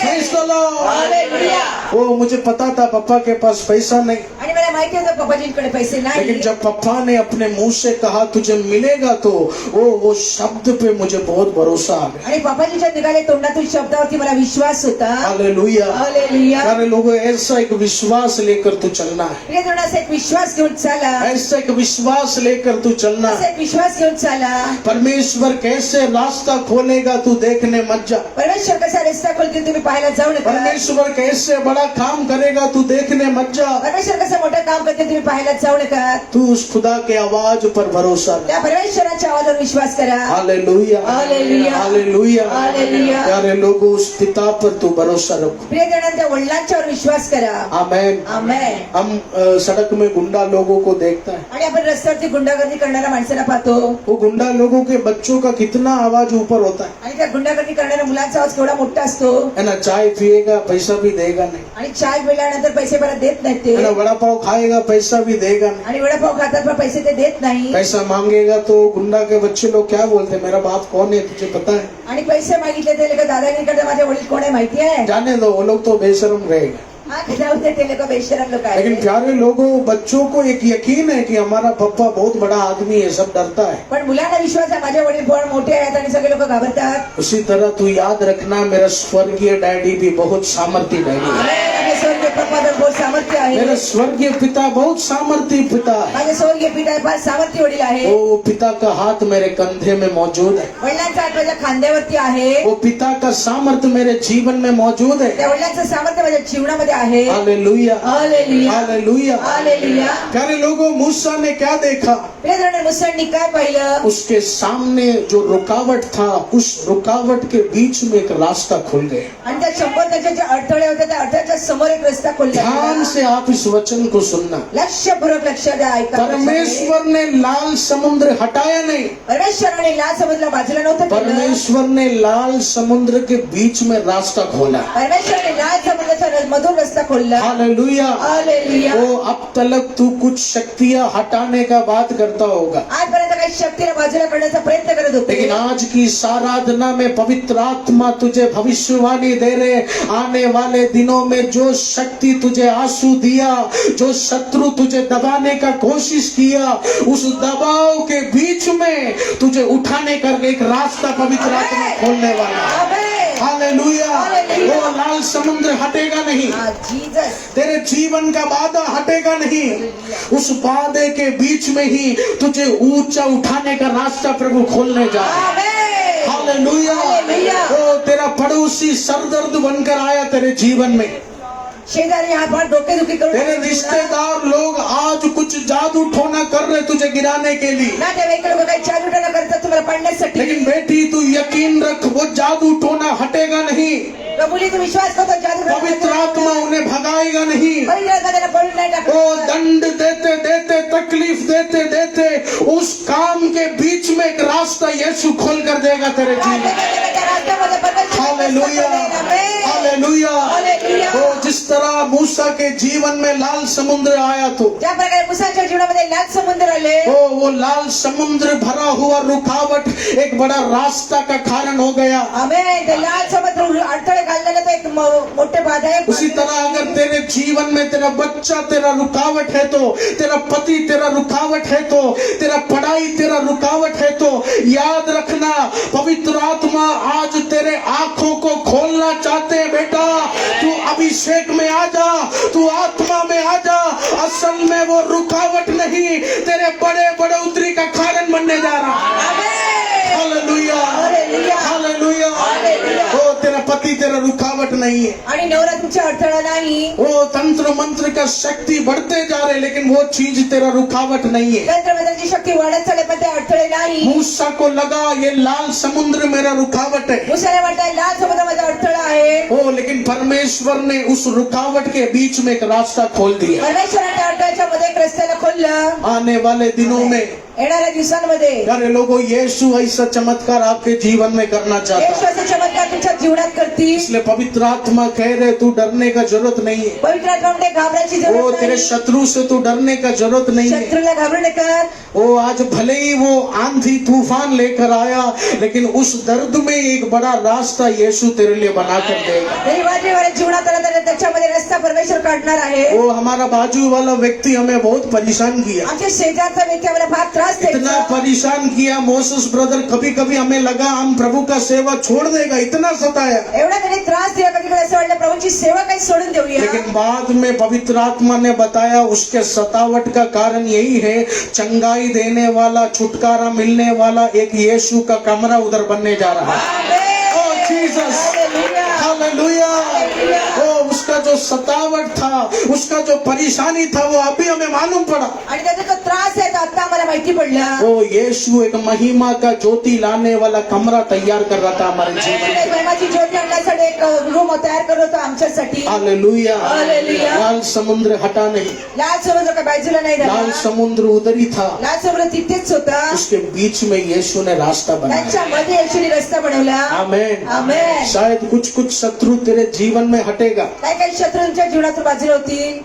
S2: Praise the Lord.
S3: Hallelujah.
S2: वो मुझे पता था पापा के पास पैसा नहीं,
S3: आणि मला माहिती होतं बाबाजींकडे पैसे नाही.
S2: लेकिन जब पापा ने अपने मुंह से कहा तुझे मिलेगा तो वो शब्द पे मुझे बहुत भरोसा आ गया।
S3: आणि बाबाजीच्या निघाले तोंडातून शब्दावरती मला विश्वास होता.
S2: हालेलुया।
S3: हालेलुया.
S2: सारे लोगों, ऐसा एक विश्वास लेकर तू चलना है,
S3: प्रिय जन, असा एक विश्वास घेऊन चाला.
S2: ऐसा एक विश्वास लेकर तू चलना
S3: असा
S2: है।
S3: एक विश्वास घेऊन चाला.
S2: परमेश्वर कैसे रास्ता खोलेगा तू देखने मत जा।
S3: परमेश्वर कसा रस्ता खोलतील तुम्ही पाहायला जाऊ नका.
S2: परमेश्वर कैसे बड़ा काम करेगा तू देखने मत जा।
S3: परमेश्वर कसं मोठं काम करते तुम्ही पाहायला जाऊ नका.
S2: तू उस खुदा के आवाज पर भरोसा रख।
S3: त्या परमेश्वराच्या आवाजावर विश्वास करा.
S2: हालेलुया।
S3: हालेलुया।
S2: हालेलुया।
S3: हालेलुया.
S2: प्यारे लोगों, उस पिता पर तू भरोसा रखो।
S3: प्रिय जणांच्या वडिलांच्यावर विश्वास करा.
S2: आमेन।
S3: आमेन.
S2: हम सड़क में गुंडा लोगों को देखता है,
S3: आणि आपण रस्त्यावरती गुंडागर्दी करणाऱ्या माणसाला पाहतो.
S2: वो गुंडा लोगों के बच्चों का कितना आवाज ऊपर होता है
S3: आणि त्या गुंडागर्दी करणाऱ्या मुलांचा आवाज केवढा मोठा असतो.
S2: ना। चाय पिएगा पैसा भी देगा नहीं,
S3: आणि चाय पिल्यानंतर पैसे परत देत नाहीत ते
S2: है ना, वड़ा पाव खाएगा पैसा भी देगा नहीं,
S3: आणि वडापाव खातात पण पैसे ते देत नाही
S2: पैसा मांगेगा तो गुंडा के बच्चे लोग क्या बोलते हैं, मेरा बाप कौन है तुझे पता है,
S3: आणि पैसे मागितले ते लोक दादागिरीकडे माझे वडील कोण आहे माहिती आहे
S2: जाने दो, वो लोग तो बेशरम रहेगा।
S3: हा जाऊ दे ते लोक बेशरम लोक
S2: लेकिन
S3: आहे
S2: प्यारे लोगों, बच्चों को एक यकीन है कि हमारा पप्पा बहुत बड़ा आदमी है, सब डरता है।
S3: पण मुलांना विश्वास आहे माझे वडील पण मोठे आहेत आणि सगळे लोक घाबरतात
S2: उसी तरह तू याद रखना, मेरा स्वर्गीय डैडी भी बहुत सामर्थी डैडी है,
S3: माझे स्वर्गीय पप्पा तर बहुत सामर्थ्य
S2: मेरा
S3: आहे
S2: स्वर्गीय पिता बहुत सामर्थी पिता है।
S3: माझे स्वर्गीय पिता फार सामर्थ्य वडील आहे
S2: वो पिता का हाथ मेरे कंधे में मौजूद है,
S3: वडिलांचा हात माझ्या खांद्यावरती आहे
S2: वो पिता का सामर्थ्य मेरे जीवन में मौजूद है।
S3: त्या वडिलांचं सामर्थ्य माझ्या जीवनामध्ये आहे
S2: हालेलुया,
S3: हालेलुया
S2: हालेलुया।
S3: हालेलुया
S2: प्यारे लोगों, मूसा ने क्या देखा,
S3: प्रियजन मुसळनी काय पाहिलं
S2: उसके सामने जो रुकावट था, उस रुकावट के बीच में एक रास्ता खुल गया।
S3: आणि त्या 100 त्याचे जे अडथळे होते त्या अडथळ्याच्या समोर एक रस्ता खोलला
S2: ध्यान
S3: गेला.
S2: से आप इस वचन को सुनना।
S3: लक्षपूर्वक लक्ष द्या ऐका
S2: परमेश्वर ने लाल समुद्र हटाया नहीं,
S3: परमेश्वराने लाल समुद्राला बाजूला नव्हतं केलं.
S2: परमेश्वर ने लाल समुद्र के बीच में रास्ता खोला।
S3: परमेश्वराने लाल समुद्राच्या मधून रस्ता खोलला
S2: हालेलुया।
S3: हालेलुया
S2: वो अब तक तू कुछ शक्तियां हटाने का बात करता होगा,
S3: आजपर्यंत काही शक्तीला बाजूला करण्याचा प्रयत्न करत
S2: लेकिन
S3: होते
S2: आज की इस आराधना में पवित्र आत्मा तुझे भविष्यवाणी दे रहे, आने वाले दिनों में जो शक्ति तुझे आंसू दिया, जो शत्रु तुझे दबाने का कोशिश किया, उस दबाव के बीच में तुझे उठाने का एक रास्ता पवित्र आत्मा खोलने वाला है।
S3: आमेन.
S2: हालेलुया।
S3: हालेलुया।
S2: वो लाल समुद्र हटेगा नहीं,
S3: हा, जीसस
S2: तेरे जीवन का वादा हटेगा नहीं, उस वादे के बीच में ही तुझे ऊंचा उठाने का रास्ता प्रभु खोलने जा रहा है।
S3: आमेन.
S2: हालेलुया।
S3: हालेलुया।
S2: वो तेरा पड़ोसी सरदर्द बनकर आया तेरे जीवन में,
S3: शेजारी हात पाठ डोकेदुखी करून
S2: तेरे रिश्तेदार लोग आज कुछ जादू टोना कर रहे तुझे गिराने के लिए,
S3: नातेवाईक लोक काही चालूटाना करतात तुम्हाला पाडण्यासाठी
S2: लेकिन बेटी तू यकीन रख, वो जादू टोना हटेगा नहीं,
S3: मुली तू विश्वास करतो जादू
S2: पवित्र आत्मा उन्हें भगाएगा नहीं।
S3: त्यांना पळून नाही
S2: वो
S3: टाकत
S2: दंड देते देते, तकलीफ देते देते, उस काम के बीच में एक रास्ता यीशु खोल कर देगा तेरे जीवन में। Hallelujah, hallelujah.
S3: हालेलुया।
S2: वो जिस तरह मूसा के जीवन में लाल समुद्र आया तो
S3: ज्या प्रकारे मुसाच्या जीवनामध्ये लाल समुद्र आले
S2: वो लाल समुद्र भरा हुआ रुकावट एक बड़ा रास्ता का कारण हो गया।
S3: आमेन. ते लाल समुद्र अडथळे घाललेले तो एक मोठे बाधा आहे.
S2: उसी तरह अगर तेरे जीवन में तेरा बच्चा तेरा रुकावट है तो, तेरा पति तेरा रुकावट है तो, तेरा पढ़ाई तेरा रुकावट है तो, याद रखना पवित्र आत्मा आज तेरे आंखों को खोलना चाहते हैं। बेटा तू अभिषेक में आ जा, तू आत्मा में आ जा, असल में वो रुकावट नहीं तेरे बड़े बढ़ोतरी का कारण बनने जा रहा है।
S3: Amen.
S2: Hallelujah,
S3: hallelujah.
S2: Hallelujah.
S3: Hallelujah.
S2: वो तेरा पति तेरा रुकावट नहीं है,
S3: आणि नवरा तुमच्या अडथळा नाही.
S2: वो तंत्र मंत्र का शक्ति बढ़ते जा रहे, लेकिन वो चीज तेरा रुकावट नहीं है।
S3: तंत्रमंत्राची शक्ती वाढत चालली पण ते अडथळे नाही.
S2: मूसा को लगा ये लाल समुद्र मेरा रुकावट है,
S3: मुसाने म्हणताय लाल समुद्र माझा अडथळा आहे.
S2: ओ लेकिन परमेश्वर ने उस रुकावट के बीच में एक रास्ता खोल दिया।
S3: परमेश्वराने अडथळ्याच्या मध्ये एक रस्त्याला खोललं.
S2: आने वाले दिनों में
S3: येणाऱ्या दिवसांमध्ये
S2: प्यारे लोगों, यीशु ऐसा चमत्कार आपके जीवन में करना चाहता है,
S3: येशूचे चमत्कार तुमच्या जीवनात करतील.
S2: इसलिए पवित्र आत्मा कह रहे तू डरने का जरूरत नहीं है,
S3: पवित्र आत्म्यामध्ये घाबरायची
S2: वो
S3: जरूरत
S2: तेरे
S3: नाही.
S2: शत्रु से तू डरने का जरूरत नहीं है।
S3: शत्रूला घाबरू नका.
S2: वो आज भले ही वो आंधी तूफान लेकर आया, लेकिन उस दर्द में एक बड़ा रास्ता यीशु तेरे लिए बना कर देगा।
S3: तरी वाटेवारे जीवनात आला तर त्याच्यामध्ये रस्ता परमेश्वर काढणार आहे.
S2: वो हमारा बाजू वाला व्यक्ती हमें बहुत परेशान किया,
S3: आमच्या शेजारचा व्यक्ती आम्हाला फार त्रास
S2: इतना
S3: द्यायचा.
S2: परेशान किया मोसेस ब्रदर, कभी कभी हमें लगा हम प्रभु का सेवा छोड़ देगा, इतना सताया।
S3: एवढा त्याने त्रास दिला कधी कधी असं वाटलं प्रभूची सेवा काही सोडून देऊया.
S2: लेकिन बाद में पवित्र आत्मा ने बताया उसके सतावट का कारण यही है, चंगाई देने वाला, छुटकारा मिलने वाला एक यीशु का कमरा उधर बनने जा रहा है।
S3: आमेन.
S2: ओ जीसस,
S3: हालेलुया.
S2: हालेलुया।
S3: हालेलुया.
S2: ओ उसका जो सतावट था, उसका जो परेशानी था, वो अभी हमें मालूम पड़ा।
S3: आणि त्याचा जो त्रास आहे तो आता आम्हाला माहिती पडला.
S2: वो यीशु एक महिमा का ज्योति लाने वाला कमरा तैयार कर रहा था हमारे जीवन में।
S3: प्रेमाची ज्योती आणण्यासाठी एक रूम तयार करत होतो आमच्यासाठी.
S2: हालेलुया।
S3: हालेलुया.
S2: लाल समुद्र हटा नहीं,
S3: लाल समुद्र काय बाजूला नाही झाला.
S2: लाल समुद्र उधर ही था,
S3: लाल समुद्र तिथेच होता.
S2: उसके बीच में यीशु ने रास्ता बनाया।
S3: त्याच्यामध्ये येशूने रस्ता बनवला.
S2: आमेन।
S3: आमेन.
S2: शायद कुछ कुछ शत्रु तेरे जीवन में हटेगा,
S3: काही काही शत्रूंच्या जीवनातून बाजूला होतील.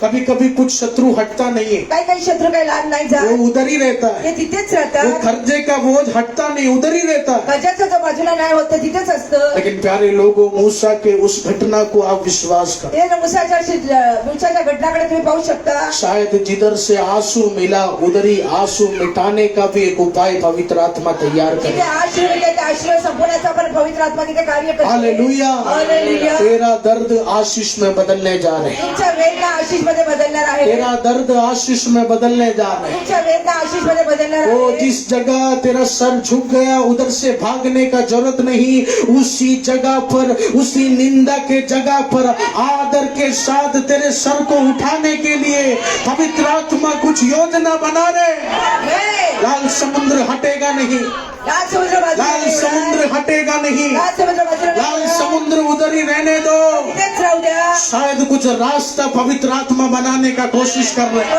S2: कभी कभी कुछ शत्रु हटता नहीं है,
S3: काही काही शत्रू काही लांब नाही जात,
S2: वो उधर ही रहता है.
S3: ते तिथेच
S2: वो
S3: राहतात.
S2: कर्जे का बोझ हटता नहीं, उधर ही रहता है.
S3: कर्जाचं जो बाजूला नाही होत ते तिथेच असतं.
S2: लेकिन प्यारे लोगों, मूसा के उस घटना को आप विश्वास करो.
S3: ते मुसाच्या घटनाकडे तुम्ही पाहू शकता.
S2: शायद जिधर से आंसू मिला उधर ही आंसू मिटाने का भी एक उपाय पवित्र आत्मा तैयार
S3: तिथे
S2: करे.
S3: आश्रय मिळते, ते आश्रय संपवण्याचा पण पवित्र आत्मा तिथे कार्य करतो.
S2: हालेलुया.
S3: हालेलुया.
S2: तेरा दर्द आशीष में बदलने जा रहे हैं.
S3: तुमच्या वेदना आशीष मध्ये बदलणार आहे.
S2: तेरा दर्द आशीष में बदलने जा रहे हैं.
S3: तुमच्या वेदना आशीष मध्ये बदलणार
S2: वो
S3: आहे.
S2: जिस जगह तेरा सर झुक गया उधर से भागने का जरूरत नहीं, उसी जगह पर, उसी निंदा के जगह पर आदर के साथ तेरे सर को उठाने के लिए पवित्र आत्मा कुछ योजना बना रहे.
S3: आमेन.
S2: लाल समुद्र हटेगा नहीं,
S3: लाल समुद्र बाजूला
S2: लाल
S3: नाही होणार.
S2: समुद्र हटेगा नहीं,
S3: लाल समुद्र बाजूला नाही
S2: लाल
S3: होणार.
S2: समुद्र उधर ही रहने दो.
S3: तिथेच राहू द्या.
S2: शायद कुछ रास्ता पवित्र आत्मा बनाने का कोशिश कर रहे हैं.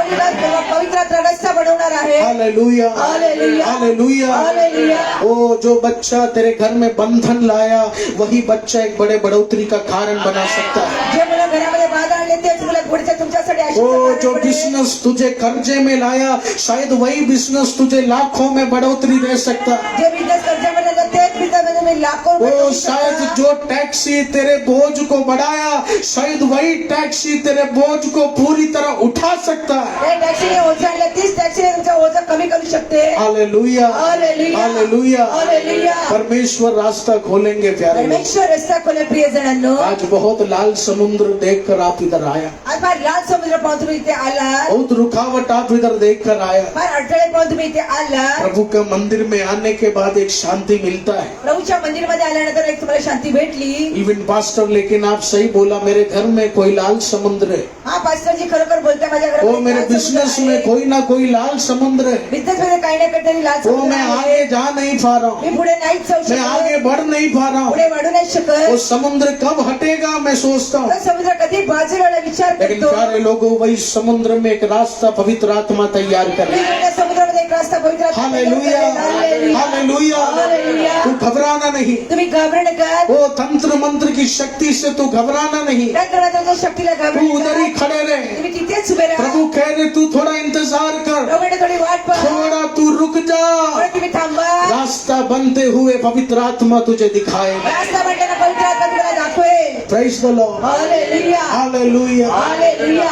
S3: पवित्र आत्मा रस्ता बनवणार आहे.
S2: Hallelujah,
S3: hallelujah.
S2: हालेलुया.
S3: हालेलुया.
S2: वो जो बच्चा तेरे घर में बंधन लाया वही बच्चा एक बड़े बढ़ोतरी का कारण बना सकता है.
S3: जे मुलं घरामध्ये बाधा आणले तेच मुलं पुढच्या तुमच्यासाठी
S2: वो
S3: आशीर्वाद
S2: जो
S3: पडेल.
S2: बिजनेस तुझे कर्जे में लाया शायद वही बिजनेस तुझे लाखों में बढ़ोतरी दे सकता है.
S3: जे बिझनेस कर्जामध्ये जातात, तेच बिझनेसमध्ये मी लाखो रुपये
S2: वो
S3: कमवू
S2: शायद
S3: शकता.
S2: जो टैक्सी तेरे बोझ को बढ़ाया शायद वही टैक्सी तेरे बोझ को पूरी तरह उठा सकता है.
S3: त्या टॅक्सीने ओझं आणलं, तीच टॅक्सीने तुमचं ओझं कमी करू शकते.
S2: Hallelujah,
S3: hallelujah.
S2: हालेलुया.
S3: हालेलुया.
S2: परमेश्वर रास्ता खोलेंगे प्यारे लोग.
S3: परमेश्वर रस्ता खोले प्रियजनांनो.
S2: आज बहुत लाल समुद्र देखकर आप इधर आया,
S3: आज फार लाल समुद्र पाहून तुम्ही इथे आला.
S2: बहुत रुकावट आप इधर देखकर आया.
S3: फार अडथळे पाहून तुम्ही इथे आला.
S2: प्रभु के मंदिर में आने के बाद एक शांति मिलता है.
S3: प्रभूच्या मंदिरमध्ये आल्यानंतर एक तुम्हाला शांती भेटली.
S2: इवन पास्टर, लेकिन आप सही बोला, मेरे घर में कोई लाल समुद्र है.
S3: हा पास्टरजी खरोखर बोलते, माझ्या घरात
S2: वो मेरे बिजनेस में कोई ना कोई लाल समुद्र है.
S3: बिझनेस मध्ये काही ना काहीतरी लाल
S2: वो
S3: समुद्र
S2: मैं
S3: आहे.
S2: आगे जा नहीं पा रहा हूँ,
S3: मी पुढे नाहीच जाऊ
S2: मैं आगे
S3: शकत,
S2: बढ़ नहीं पा रहा हूँ.
S3: पुढे वाढू नाही शकत.
S2: वो समुद्र कब हटेगा मैं सोचता हूँ.
S3: तो समुद्र कधी बाजूला विचार
S2: लेकिन
S3: करतो.
S2: प्यारे लोगों, वही समुद्र में एक रास्ता पवित्र आत्मा तैयार करे.
S3: त्या समुद्रामध्ये एक रास्ता पवित्र आत्मा
S2: हालेलुया,
S3: हालेलुया.
S2: हालेलुया.
S3: हालेलुया.
S2: तू घबराना नहीं.
S3: तुम्ही घाबरू नका.
S2: वो तंत्र मंत्र की शक्ति से तू घबराना नहीं.
S3: त्या करण्याच्या शक्तीला
S2: तू
S3: घाबरू
S2: उधर ही
S3: नका.
S2: खड़े रहे.
S3: तुम्ही तिथेच उभे राहा.
S2: प्रभु कह रहे तू थोड़ा इंतजार कर,
S3: प्रभू म्हणते, थोडी वाट पहा.
S2: थोड़ा तू रुक जा.
S3: थोडं तुम्ही थांबा.
S2: रास्ता बनते हुए पवित्र आत्मा तुझे दिखाए.
S3: रास्ता म्हणताना पवित्र आत्मा तुम्हाला दाखवेल.
S2: Praise the Lord.
S3: Hallelujah.
S2: Hallelujah.
S3: Hallelujah.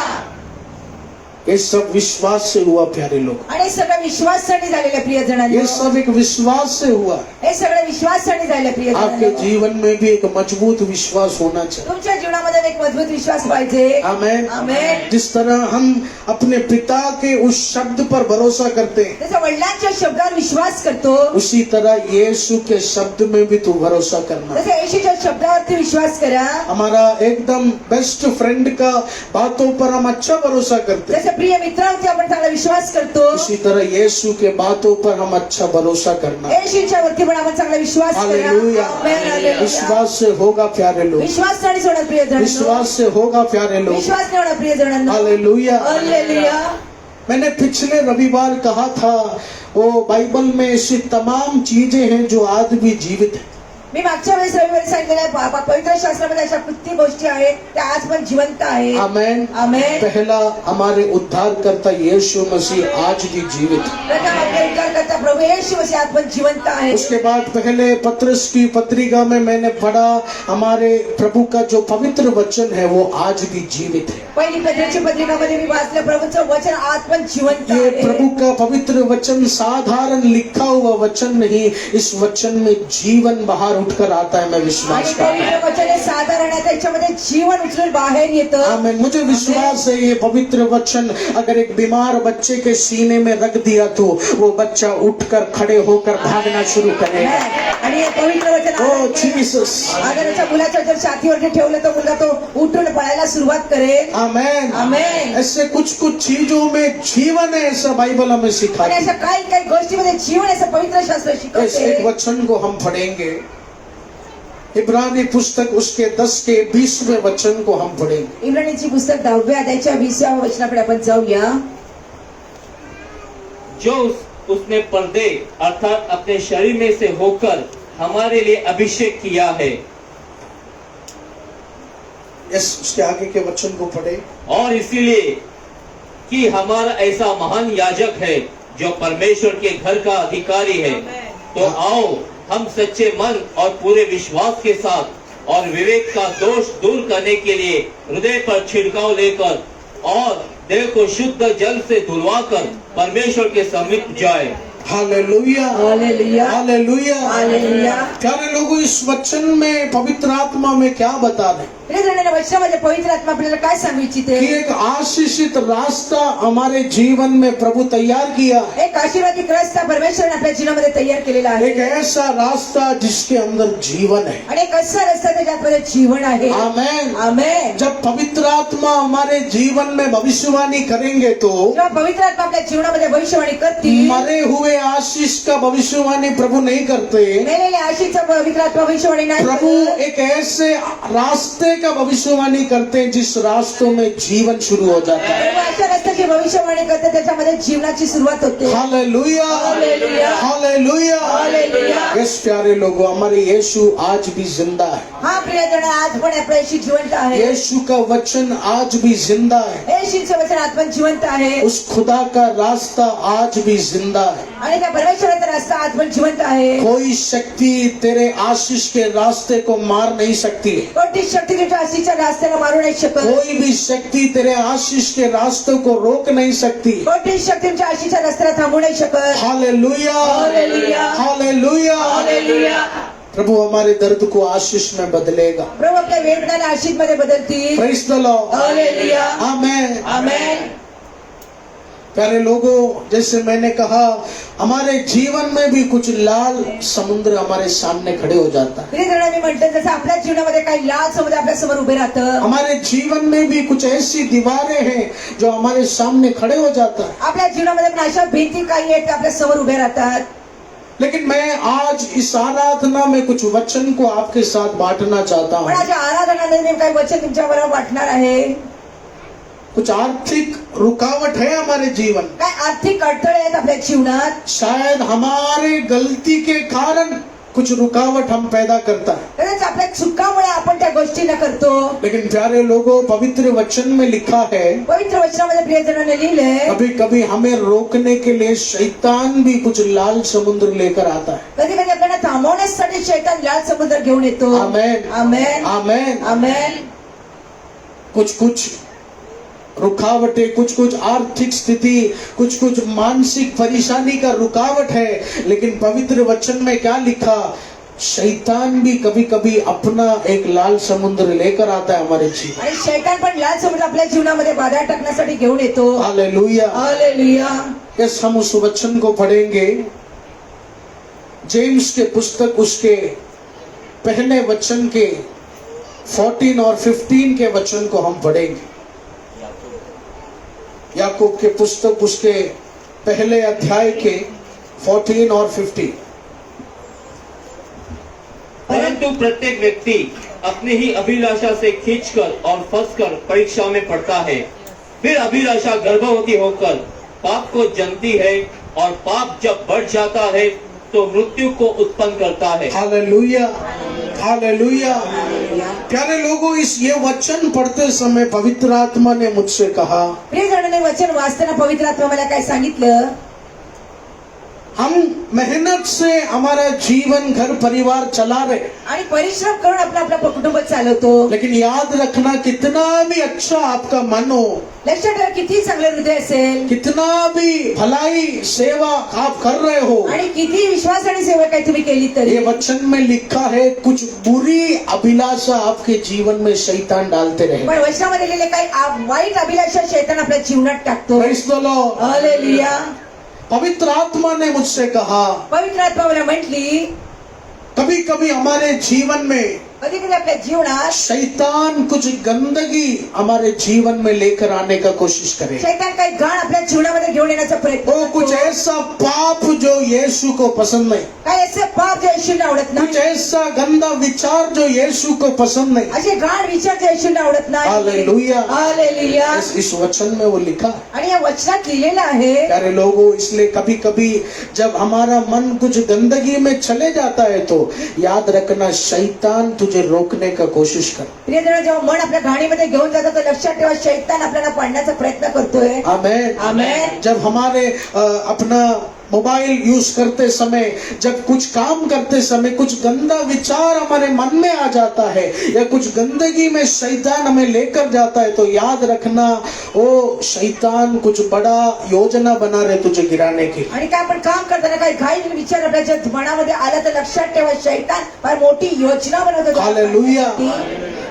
S2: ये सब विश्वास से हुआ प्यारे लोग.
S3: आणि सगळं विश्वासाने झालेलं प्रियजनांनो.
S2: ये सब एक विश्वास से हुआ.
S3: हे सगळं विश्वासाने झालं
S2: आपके
S3: प्रियजनांनो.
S2: जीवन में भी एक मजबूत विश्वास होना चाहिए.
S3: तुमच्या जीवनामध्ये एक मजबूत विश्वास पाहिजे.
S2: आमेन.
S3: आमेन.
S2: जिस तरह हम अपने पिता के उस शब्द पर भरोसा करते हैं,
S3: जसं वडिलांच्या शब्दावर विश्वास करतो,
S2: उसी तरह यीशु के शब्द में भी तू भरोसा करना.
S3: तसं येशूच्या शब्दावरती विश्वास करा.
S2: हमारा एकदम बेस्ट फ्रेंड का बातों पर हम अच्छा भरोसा करते हैं,
S3: जसं प्रिय मित्रांवरती आपण चांगला विश्वास करतो,
S2: उसी तरह यीशु के बातों पर हम अच्छा भरोसा करना.
S3: येशूच्या वरती पण आपण चांगला विश्वास करा.
S2: हालेलुया.
S3: आमेन. हालेलुया.
S2: विश्वास से होगा प्यारे लोग.
S3: विश्वासाने होणार प्रियजनांनो.
S2: विश्वास से होगा प्यारे लोग.
S3: विश्वासाने होणार प्रियजनांनो.
S2: हालेलुया.
S3: हालेलुया.
S2: मैंने पिछले रविवार कहा था, वो बाइबल में ऐसी तमाम चीजें हैं जो आज भी जीवित है.
S3: मी मागच्या वेळेस रविवारी सांगितलेलं आहे, पवित्र शास्त्रामध्ये अशा किती गोष्टी आहेत त्या आज पण जिवंत आहेत.
S2: आमेन.
S3: आमेन.
S2: पहला, हमारे उद्धारकर्ता यीशु मसीह आज भी जीवित है.
S3: प्रथम आपले उद्धारकर्ता प्रभू येशू मसीह आज पण जिवंत आहे.
S2: उसके बाद पहले पत्रस की पत्रिका में मैंने पढ़ा, हमारे प्रभु का जो पवित्र वचन है वो आज भी जीवित है.
S3: पहिली पत्राची पत्रिकामध्ये मी वाचलं, प्रभूचं वचन आज पण जिवंत
S2: ये
S3: आहे.
S2: प्रभु का पवित्र वचन साधारण लिखा हुआ वचन नहीं, इस वचन में जीवन बाहर उठकर आता है. मैं विश्वास
S3: आणि
S2: करता हूं.
S3: पवित्र वचन हे साधारण आहे, त्याच्यामध्ये जीवन उचलून बाहेर येतं.
S2: आमीन. मुझे विश्वास है ये पवित्र वचन अगर एक बीमार बच्चे के सीने में रख दिया तो वो बच्चा उठकर खड़े होकर भागना शुरू करेगा.
S3: आणि हे पवित्र वचन
S2: ओ जीसस.
S3: आदराच्या मुलाच्या जर छातीवरती ठेवलं तर मुलगा तो उठून पळायला सुरुवात करेल.
S2: आमेन.
S3: आमेन.
S2: ऐसे कुछ कुछ चीजों में जीवन है, ऐसा बाइबल हमें
S3: आणि
S2: सिखाती
S3: अशा
S2: है.
S3: काही काही गोष्टीमध्ये जीवन असं पवित्र शास्त्र
S2: इस एक
S3: शिकवते.
S2: वचन को हम पढ़ेंगे, इब्रानी पुस्तक उसके 10 के 20वें वचन को हम पढ़ेंगे.
S3: इब्रानीची पुस्तक 10व्या अध्यायाच्या 20व्या वचनाकडे आपण जाऊया.
S4: जो उसने पर्दे अर्थात अपने शरीर में से होकर हमारे लिए अभिषेक किया है,
S2: यस, उसके आगे के वचन को पढ़े।
S4: और इसीलिए कि हमारा ऐसा महान याजक है जो परमेश्वर के घर का अधिकारी है, तो आओ हम सच्चे मन और पूरे विश्वास के साथ और विवेक का दोष दूर करने के लिए हृदय पर छिड़काव लेकर और देह को शुद्ध जल से धुलवाकर परमेश्वर के समीप जाए।
S2: Hallelujah,
S3: hallelujah,
S2: hallelujah,
S3: hallelujah.
S2: प्यारे लोगों, इस वचन में पवित्र आत्मा में क्या बता रहे
S3: प्रियजनांनो, वचनामध्ये पवित्र आत्मा आपल्याला काय सांगू इच्छिते?
S2: कि एक आशीषित रास्ता हमारे जीवन में प्रभु तैयार किया है।
S3: एक आशीर्वादित रस्ता परमेश्वराने आपल्या जीवनामध्ये तयार केलेला आहे.
S2: एक ऐसा रास्ता जिसके अंदर जीवन है।
S3: आणि एक असा रस्ता त्याच्यामध्ये जीवन आहे.
S2: आमेन।
S3: आमेन.
S2: जब पवित्र आत्मा हमारे जीवन में भविष्यवाणी करेंगे तो
S3: जेव्हा पवित्र आत्मा आपल्या जीवनामध्ये भविष्यवाणी करतील,
S2: मरे हुए आशीष का भविष्यवाणी प्रभु नहीं करते।
S3: मेलेल्या आशीषचा पवित्र आत्मा भविष्यवाणी नाही
S2: प्रभु
S3: करत.
S2: एक ऐसे रास्ते का भविष्यवाणी करते हैं जिस रास्तों में जीवन शुरू हो जाता है।
S3: प्रभू अशा रस्त्याची भविष्यवाणी करते त्याच्यामध्ये जीवनाची सुरुवात होते.
S2: Hallelujah,
S3: hallelujah,
S2: hallelujah.
S3: Hallelujah.
S2: Yes प्यारे लोगों, हमारे यीशु आज भी जिंदा है।
S3: हा प्रियजन, आज पण आपल्याशी जिवंत आहे.
S2: यीशु का वचन आज भी जिंदा है।
S3: येशूचं वचन आज पण जिवंत आहे.
S2: उस खुदा का रास्ता आज भी जिंदा है।
S3: आणि त्या परमेश्वराचा रस्ता आज पण जिवंत आहे.
S2: कोई शक्ति तेरे आशीष के रास्ते को मार नहीं सकती।
S3: कोणती शक्ती तुझ्या आशीषच्या रास्त्याला मारू नाही शकत.
S2: कोई भी शक्ति तेरे आशीष के रास्तों को रोक नहीं सकती।
S3: कोणती शक्ती तुमच्या आशीषच्या रस्त्याला थांबू नाही शकत.
S2: Hallelujah,
S3: hallelujah,
S2: hallelujah.
S3: हालेलुया.
S2: प्रभु हमारे दर्द को आशीष में बदलेगा।
S3: प्रभू आपल्या वेदनाला आशीष मध्ये बदलतील.
S2: Praise the Lord,
S3: hallelujah,
S2: amen.
S3: आमेन.
S2: प्यारे लोगों, जैसे मैंने कहा, हमारे जीवन में भी कुछ लाल समुद्र हमारे सामने खड़े हो जाता है।
S3: प्रियजन, मी म्हणते जसं आपल्या जीवनामध्ये काही लाल समुद्र आपल्या समोर उभे राहतं,
S2: हमारे जीवन में भी कुछ ऐसी दीवारें हैं जो हमारे सामने खड़े हो जाता है।
S3: आपल्या जीवनामध्ये पण अशा भिंती काही आहेत आपल्या समोर उभे राहतात.
S2: लेकिन मैं आज इस आराधना में कुछ वचन को आपके साथ बांटना चाहता
S3: पण
S2: हूँ।
S3: आज आराधनामध्ये मी काही वचन तुमच्याबरोबर वाटणार आहे.
S2: कुछ आर्थिक रुकावट है हमारे जीवन,
S3: काय आर्थिक अडथळे आहेत आपल्या जीवनात.
S2: शायद हमारे गलती के कारण कुछ रुकावट हम पैदा करता है।
S3: कदाचित आपल्या चुकामुळे आपण त्या गोष्टी न करतो.
S2: लेकिन प्यारे लोगों, पवित्र वचन में लिखा है,
S3: पवित्र वचनामध्ये प्रियजनाने लिहिलंय,
S2: कभी कभी हमें रोकने के लिए शैतान भी कुछ लाल समुद्र लेकर आता है।
S3: कधी कधी आपल्याला थांबवण्यासाठी शैतान लाल समुद्र घेऊन येतो.
S2: आमेन,
S3: आमेन,
S2: आमेन।
S3: आमेन.
S2: कुछ रुकावटें, कुछ आर्थिक स्थिति, कुछ मानसिक परेशानी का रुकावट है। लेकिन पवित्र वचन में क्या लिखा, शैतान भी कभी कभी अपना एक लाल समुद्र लेकर आता है हमारे जीवन।
S3: आणि शैतान पण लाल समुद्र आपल्या जीवनामध्ये बाधा टाकण्यासाठी घेऊन येतो.
S2: हालेलुया।
S3: हालेलुया.
S2: यस, हम उस वचन को पढ़ेंगे। जेम्स के पुस्तक उसके पहले वचन के 14 और 15 के वचन को हम पढ़ेंगे। याकूब के पुस्तक उसके पहले अध्याय के 14 और 15।
S4: परंतु प्रत्येक व्यक्ति अपनी ही अभिलाषा से खींचकर और फंसकर परीक्षा में पड़ता है। फिर अभिलाषा गर्भवती होकर पाप को जन्मती है और पाप जब बढ़ जाता है तो मृत्यु को उत्पन्न करता है।
S2: Hallelujah, hallelujah. प्यारे लोगों, इस ये वचन पढ़ते समय पवित्र आत्मा ने मुझसे कहा,
S3: प्रियजनाने वचन वाचताना पवित्र आत्मा मला काय सांगितलं,
S2: हम मेहनत से हमारा जीवन घर परिवार चला रहे,
S3: आणि परिश्रम करून आपला आपला कुटुंब चालवतो.
S2: लेकिन याद रखना, कितना भी अच्छा आपका मन हो,
S3: लक्षात ठेवा, किती चांगले हृदय असेल
S2: कितना भी भलाई सेवा आप कर रहे हो,
S3: आणि किती विश्वास आणि सेवा काय तुम्ही केली तरी,
S2: ये वचन में लिखा है, कुछ बुरी अभिलाषा आपके जीवन में शैतान डालते रहे।
S3: पण वचनामध्ये लिहिले काही वाईट अभिलाषा शैतान आपल्या जीवनात टाकतो.
S2: Praise the Lord।
S3: हालेलुया.
S2: पवित्र आत्मा ने मुझसे कहा,
S3: पवित्र आत्मा मला म्हटली,
S2: कभी कभी हमारे जीवन में
S3: कधी कधी आपल्या जीवनात
S2: शैतान कुछ गंदगी हमारे जीवन में लेकर आने का कोशिश करे।
S3: शैतान काही घाण आपल्या जीवनामध्ये घेऊन येण्याचा प्रयत्न
S2: वो कुछ
S3: करतो.
S2: ऐसा पाप जो यीशु को पसंद नहीं,
S3: काही असे पाप जे येशूला आवडत
S2: कुछ
S3: नाही,
S2: ऐसा गंदा विचार जो यीशु को पसंद नहीं।
S3: असे घाण विचार जे येशूला आवडत नाही.
S2: हालेलुया।
S3: हालेलुया.
S2: इस वचन में वो लिखा।
S3: आणि या वचनात लिहिलेलं आहे.
S2: प्यारे लोगों, इसलिए कभी कभी जब हमारा मन कुछ गंदगी में चले जाता है तो याद रखना, शैतान तुझे रोकने का कोशिश कर।
S3: प्रियजन, जेव्हा मन आपल्या घाणीमध्ये घेऊन जातं तर लक्षात ठेवा, शैतान आपल्याला पाडण्याचा प्रयत्न करतोय.
S2: आमेन।
S3: आमेन.
S2: जब हमारे अपना मोबाइल यूज करते समय, जब कुछ काम करते समय कुछ गंदा विचार हमारे मन में आ जाता है या कुछ गंदगी में शैतान हमें लेकर जाता है तो याद रखना, वो शैतान कुछ बड़ा योजना बना रहे तुझे गिराने की।
S3: आणि काय आपण काम करताना काही घाण विचार आपल्या जर मनामध्ये आला तर लक्षात ठेवा, शैतान फार मोठी योजना बनवतो.
S2: हालेलुया।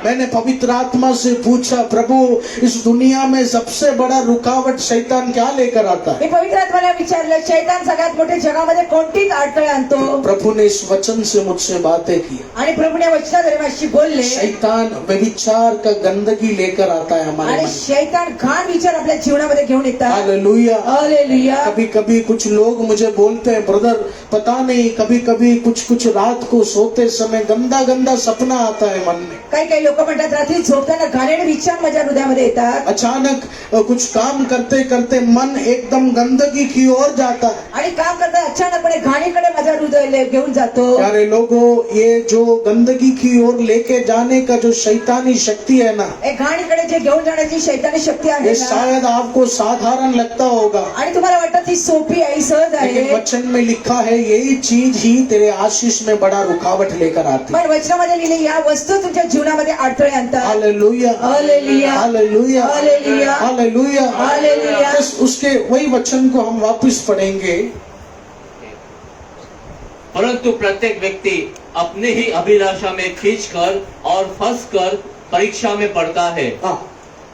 S2: मैंने पवित्र आत्मा से पूछा, प्रभु इस दुनिया में सबसे बड़ा रुकावट शैतान क्या लेकर आता है?
S3: मी पवित्र आत्म्याला विचारलं, शैतान सगळ्यात मोठे जगामध्ये कोणतीच अडथळे आणतो?
S2: प्रभु ने इस वचन से मुझसे बातें की।
S3: आणि प्रभूने वचनाद्वारे माझ्याशी बोलले.
S2: शैतान व्यभिचार का गंदगी लेकर आता है हमारे
S3: आणि
S2: मन।
S3: शैतान घाण विचार आपल्या जीवनामध्ये घेऊन येतात.
S2: हालेलुया।
S3: हालेलुया.
S2: कभी कभी कुछ लोग मुझे बोलते हैं, ब्रदर पता नहीं, कभी कभी कुछ रात को सोते समय गंदा गंदा सपना आता है मन में।
S3: काही काही लोक म्हणतात, रात्री झोपताना घाणेरडे विचार माझ्या हृदयामध्ये येतात.
S2: अचानक कुछ काम करते करते मन एकदम गंदगी की ओर जाता है।
S3: आणि काम करता अचानकपणे घाणीकडे माझा हृदय घेऊन जातो.
S2: प्यारे लोगों, ये जो गंदगी की ओर लेके जाने का जो शैतानी शक्ति है ना,
S3: एक घाणीकडे जे घेऊन जाण्याची शैतानी शक्ती आहे
S2: ये
S3: ना,
S2: शायद आपको साधारण लगता होगा,
S3: आणि तुम्हाला वाटतं ती सोपी आहे, सहज
S2: लेकिन
S3: आहे.
S2: वचन में लिखा है यही चीज ही तेरे आशीष में बड़ा रुकावट लेकर आती है।
S3: पण वचनामध्ये लिहिले या वस्तू तुमच्या जीवनामध्ये अडथळे आणतात.
S2: Hallelujah.
S3: Hallelujah.
S2: Hallelujah.
S3: Hallelujah.
S2: Hallelujah.
S3: Hallelujah.
S2: बस उसके वही वचन को हम वापस पढ़ेंगे।
S4: परंतु प्रत्येक व्यक्ति अपने ही अभिलाषा में खींचकर और फंसकर परीक्षा में पड़ता है।
S2: हाँ,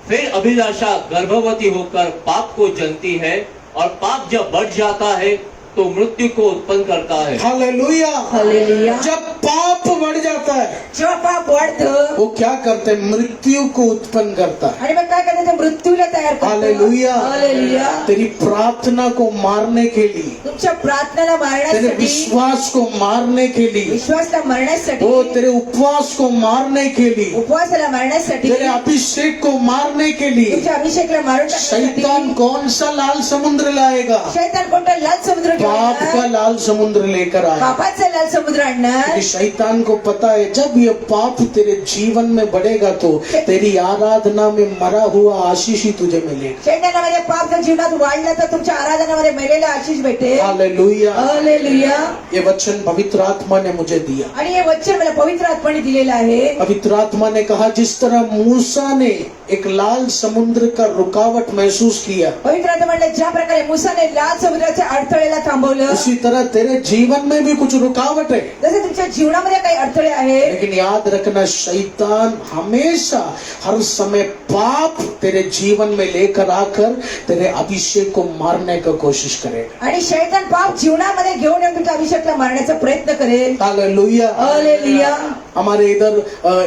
S4: फिर अभिलाषा गर्भवती होकर पाप को जनती है और पाप जब बढ़ जाता है तो मृत्यू को उत्पन्न करता है।
S2: हालेलुया।
S3: हालेलुया.
S2: जब पाप बढ़ जाता है
S3: जेव्हा पाप वाढतं
S2: वो क्या करते हैं? मृत्यू को उत्पन्न करता है।
S3: आणि मग काय करतात, ते मृत्यूला तयार करतात.
S2: हालेलुया।
S3: हालेलुया.
S2: तेरी प्रार्थना को मारने के लिए,
S3: तुमच्या प्रार्थनेला
S2: तेरे
S3: मारण्यासाठी,
S2: विश्वास को मारने के लिए,
S3: विश्वासला मारण्यासाठी,
S2: वो तेरे उपवास को मारने के लिए,
S3: उपवासाला मारण्यासाठी,
S2: तेरे अभिषेक को मारने के लिए
S3: तुमच्या अभिषेकला मारून टाकण्यासाठी
S2: शैतान कौन सा लाल समुद्र लाएगा?
S3: शैतान कोणता लाल समुद्र घेऊन
S2: पाप का
S3: येणार?
S2: लाल समुद्र लेकर आए।
S3: पापाचा लाल समुद्र आणणार.
S2: क्योंकि शैतान को पता है जब ये पाप तेरे जीवन में बढ़ेगा तो तेरी आराधना में मरा हुआ आशीष ही तुझे मिलेगा।
S3: शैतानामध्ये पाप जर जीवनात वाढलं तर तुमच्या आराधनामध्ये मेलेला आशीष भेटेल.
S2: हालेलुया।
S3: हालेलुया.
S2: ये वचन पवित्र आत्मा ने मुझे दिया।
S3: आणि हे वचन मला पवित्र आत्म्याने दिलेलं आहे.
S2: पवित्र आत्मा ने कहा, जिस तरह मूसा ने एक लाल समुद्र का रुकावट महसूस किया,
S3: पवित्र आत्मा म्हणले, ज्या प्रकारे मूसाने लाल समुद्राच्या अडथळेला थांबवलं,
S2: उसी तरह तेरे जीवन में भी कुछ रुकावट है।
S3: जसे तुमच्या जीवनामध्ये काही अडथळे आहेत.
S2: लेकिन याद रखना, शैतान हमेशा हर समय पाप तेरे जीवन में लेकर आकर तेरे अभिषेक को मारने का कोशिश करेगा।
S3: आणि शैतान पाप जीवनामध्ये घेऊन येऊन तुमच्या अभिषेकला मारण्याचा प्रयत्न करेल.
S2: हालेलुया।
S3: हालेलुया.
S2: हमारे इधर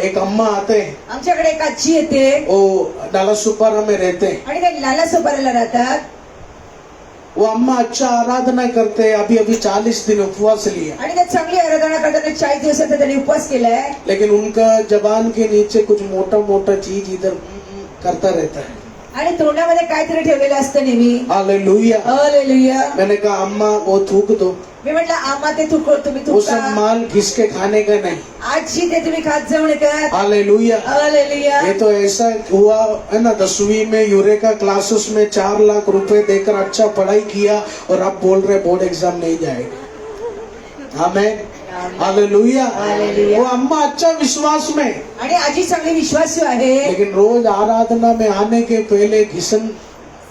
S2: एक अम्मा आते हैं,
S3: आमच्याकडे एक आजी येते
S2: वो डाला सुपारा में रहते हैं।
S3: आणि ते लाला सोपाऱ्याला राहतात.
S2: वो अम्मा अच्छा आराधना करते हैं, अभी अभी 40 दिन उपवास लिया,
S3: आणि ते चांगली आराधना करताना 40 दिवसाचा त्यांनी उपवास केलाय.
S2: लेकिन उनका जबान के नीचे कुछ मोटा मोटा चीज इधर करता रहता है।
S3: आणि तोंडामध्ये काहीतरी ठेवलेलं असतं नेहमी.
S2: हालेलुया।
S3: हालेलुया.
S2: मैंने कहा अम्मा वो थूक दो,
S3: मी म्हटलं, आम्हा ते तुम्ही
S2: वो सब
S3: तुका
S2: माल घिस के खाने का नहीं।
S3: आजी ते तुम्ही खात जाऊ नका.
S2: हालेलुया।
S3: हालेलुया.
S2: ये तो ऐसा हुआ है ना, 10वीं में यूरेका क्लासेस में 4 लाख रुपए देकर अच्छा पढ़ाई किया और अब बोल रहे बोर्ड एग्जाम नहीं जाएगा। आमेन। हालेलुया।
S3: हालेलुया.
S2: वो अम्मा अच्छा विश्वास में,
S3: आणि आजी चांगली विश्वासू आहे.
S2: लेकिन रोज आराधना में आने के पहले घिसन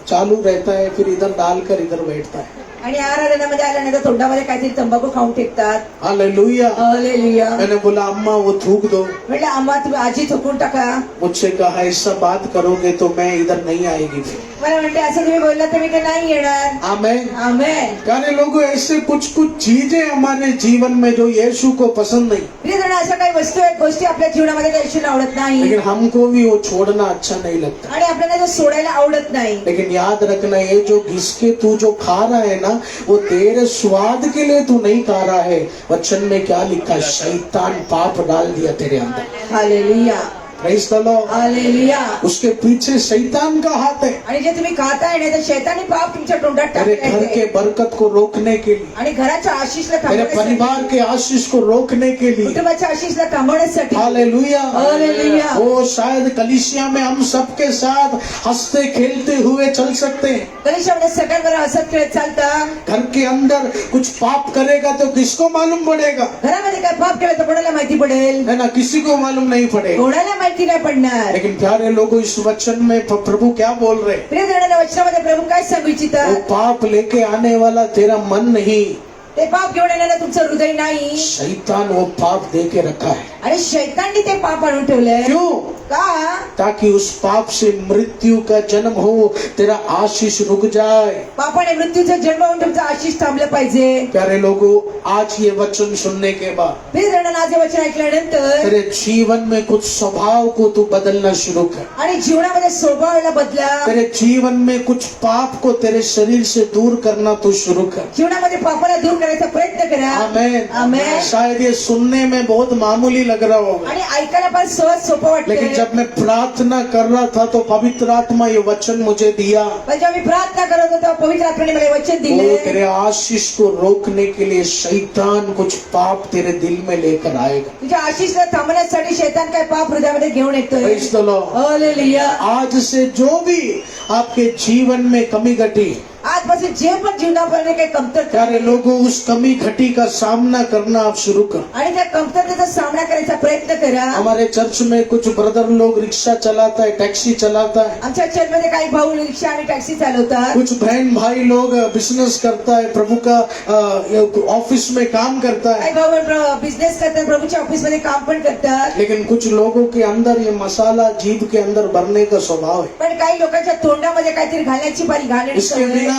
S2: चालू रहता है, फिर इधर डालकर इधर बैठता है।
S3: आणि आराधनामध्ये आल्यानंतर तोंडामध्ये काहीतरी तंबाखू खाऊन टेकतात.
S2: हालेलुया।
S3: हालेलुया.
S2: मैंने बोला अम्मा वो थूक दो,
S3: म्हटलं, आम्हा तुम्ही आजी थुकून टाका.
S2: मुझसे कहा ऐसा बात करोगे तो मैं इधर नहीं आएगी फिर।
S3: मला म्हणते असं तुम्ही बोलला तर मी ते नाही येणार.
S2: आमेन.
S3: आमेन.
S2: प्यारे लोगों, ऐसे कुछ कुछ चीजें हमारे जीवन में जो यीशु को पसंद नहीं,
S3: प्रियजन, अशा काही वस्तू आहेत, गोष्टी आपल्या जीवनामध्ये त्या येशूला आवडत नाही
S2: लेकिन हमको भी वो छोड़ना अच्छा नहीं लगता.
S3: आणि आपल्याला जो सोडायला आवडत नाही.
S2: लेकिन याद रखना, ये जो घिसके तू जो खा रहा है ना, वो तेरे स्वाद के लिए तू नहीं खा रहा है. वचन में क्या लिखा है? शैतान पाप डाल दिया तेरे अंदर.
S3: Hallelujah.
S2: Praise the Lord.
S3: Hallelujah.
S2: उसके पीछे शैतान का हाथ है,
S3: आणि जे तुम्ही खाताय ना, ते शैतानी पाप तुमच्या तोंडात
S2: तेरे घर
S3: टाकले
S2: के बरकत को रोकने के लिए,
S3: आणि घराच्या आशीषला
S2: तेरे
S3: थांबवण्यासाठी,
S2: परिवार के आशीष को रोकने के लिए.
S3: कुटुंबाच्या आशीषला थांबवण्यासाठी.
S2: हालेलुया.
S3: हालेलुया.
S2: वो शायद कलीसिया में हम सबके साथ हंसते खेलते हुए चल सकते हैं.
S3: कलिशामध्ये सगळ्यांबरोबर हसत खेळत चालता.
S2: घर के अंदर कुछ पाप करेगा तो किसको मालूम पड़ेगा?
S3: घरामध्ये काय पाप केलं तर कोणाला माहिती पडेल?
S2: है ना, किसी को मालूम नहीं पड़ेगा.
S3: कोणाला माहिती नाही पडणार.
S2: लेकिन प्यारे लोगों, इस वचन में प्रभु क्या बोल रहे हैं?
S3: प्रिय जणांना, वचनामध्ये प्रभू काय सांगू
S2: वो
S3: इच्छितात?
S2: पाप लेके आने वाला तेरा मन नहीं,
S3: ते पाप घेऊन येणारा तुमचं हृदय नाही,
S2: शैतान वो पाप दे के रखा है.
S3: आणि शैतानने ते पाप आणून ठेवलंय.
S2: क्यों?
S3: का?
S2: ताकि उस पाप से मृत्यु का जन्म हो, तेरा आशीष रुक जाए.
S3: पापाने मृत्यूचा जन्म होऊन तुमचं आशीष थांबलं पाहिजे.
S2: प्यारे लोगों, आज ये वचन सुनने के बाद
S3: प्रिय जणांना, आज हे वचन ऐकल्यानंतर
S2: तेरे जीवन में कुछ स्वभाव को तू बदलना शुरू कर.
S3: आणि जीवनामध्ये स्वभावाला बदला.
S2: तेरे जीवन में कुछ पाप को तेरे शरीर से दूर करना तू शुरू कर.
S3: जीवनामध्ये पापाला दूर करायचा प्रयत्न करा.
S2: आमेन.
S3: आमेन.
S2: शायद ये सुनने में बहुत मामूली लग रहा होगा,
S3: आणि ऐकायला पण सहज सोपं
S2: लेकिन
S3: वाटतं.
S2: जब मैं प्रार्थना कर रहा था तो पवित्र आत्मा ये वचन मुझे दिया.
S3: पण जेव्हा मी प्रार्थना करत होतो, तेव्हा पवित्र आत्म्याने मला हे वचन
S2: वो
S3: दिले.
S2: तेरे आशीष को रोकने के लिए शैतान कुछ पाप तेरे दिल में लेकर आएगा.
S3: तुझ्या आशीषला थांबण्यासाठी शैतान काय पाप हृदयामध्ये घेऊन येतोय.
S2: Praise the Lord.
S3: हालेलुया.
S2: आज से जो भी आपके जीवन में कमी घटी,
S3: आजपासून जे पण जीवनामध्ये काही कमतरता
S2: प्यारे लोगों, उस कमी घटी का सामना करना आप शुरू कर.
S3: आणि त्या कमतरतेचा सामना करायचा प्रयत्न करा.
S2: हमारे चर्च में कुछ ब्रदर लोग रिक्शा चलाता है, टैक्सी चलाता है.
S3: आमच्या चर्चमध्ये काही भाऊ रिक्षा आणि टॅक्सी चालवतात.
S2: कुछ बहन भाई लोग बिजनेस करता है, प्रभु का ऑफिस में काम करता
S3: काही
S2: है.
S3: भाऊ बिझनेस करतात, प्रभूच्या ऑफिस मध्ये काम पण करतात.
S2: लेकिन कुछ लोगों के अंदर ये मसाला जीभ के अंदर भरने का स्वभाव है.
S3: पण काही लोकांच्या तोंडामध्ये काहीतरी घालण्याची बारी घालण्याची
S2: इसके
S3: सवय.
S2: बिना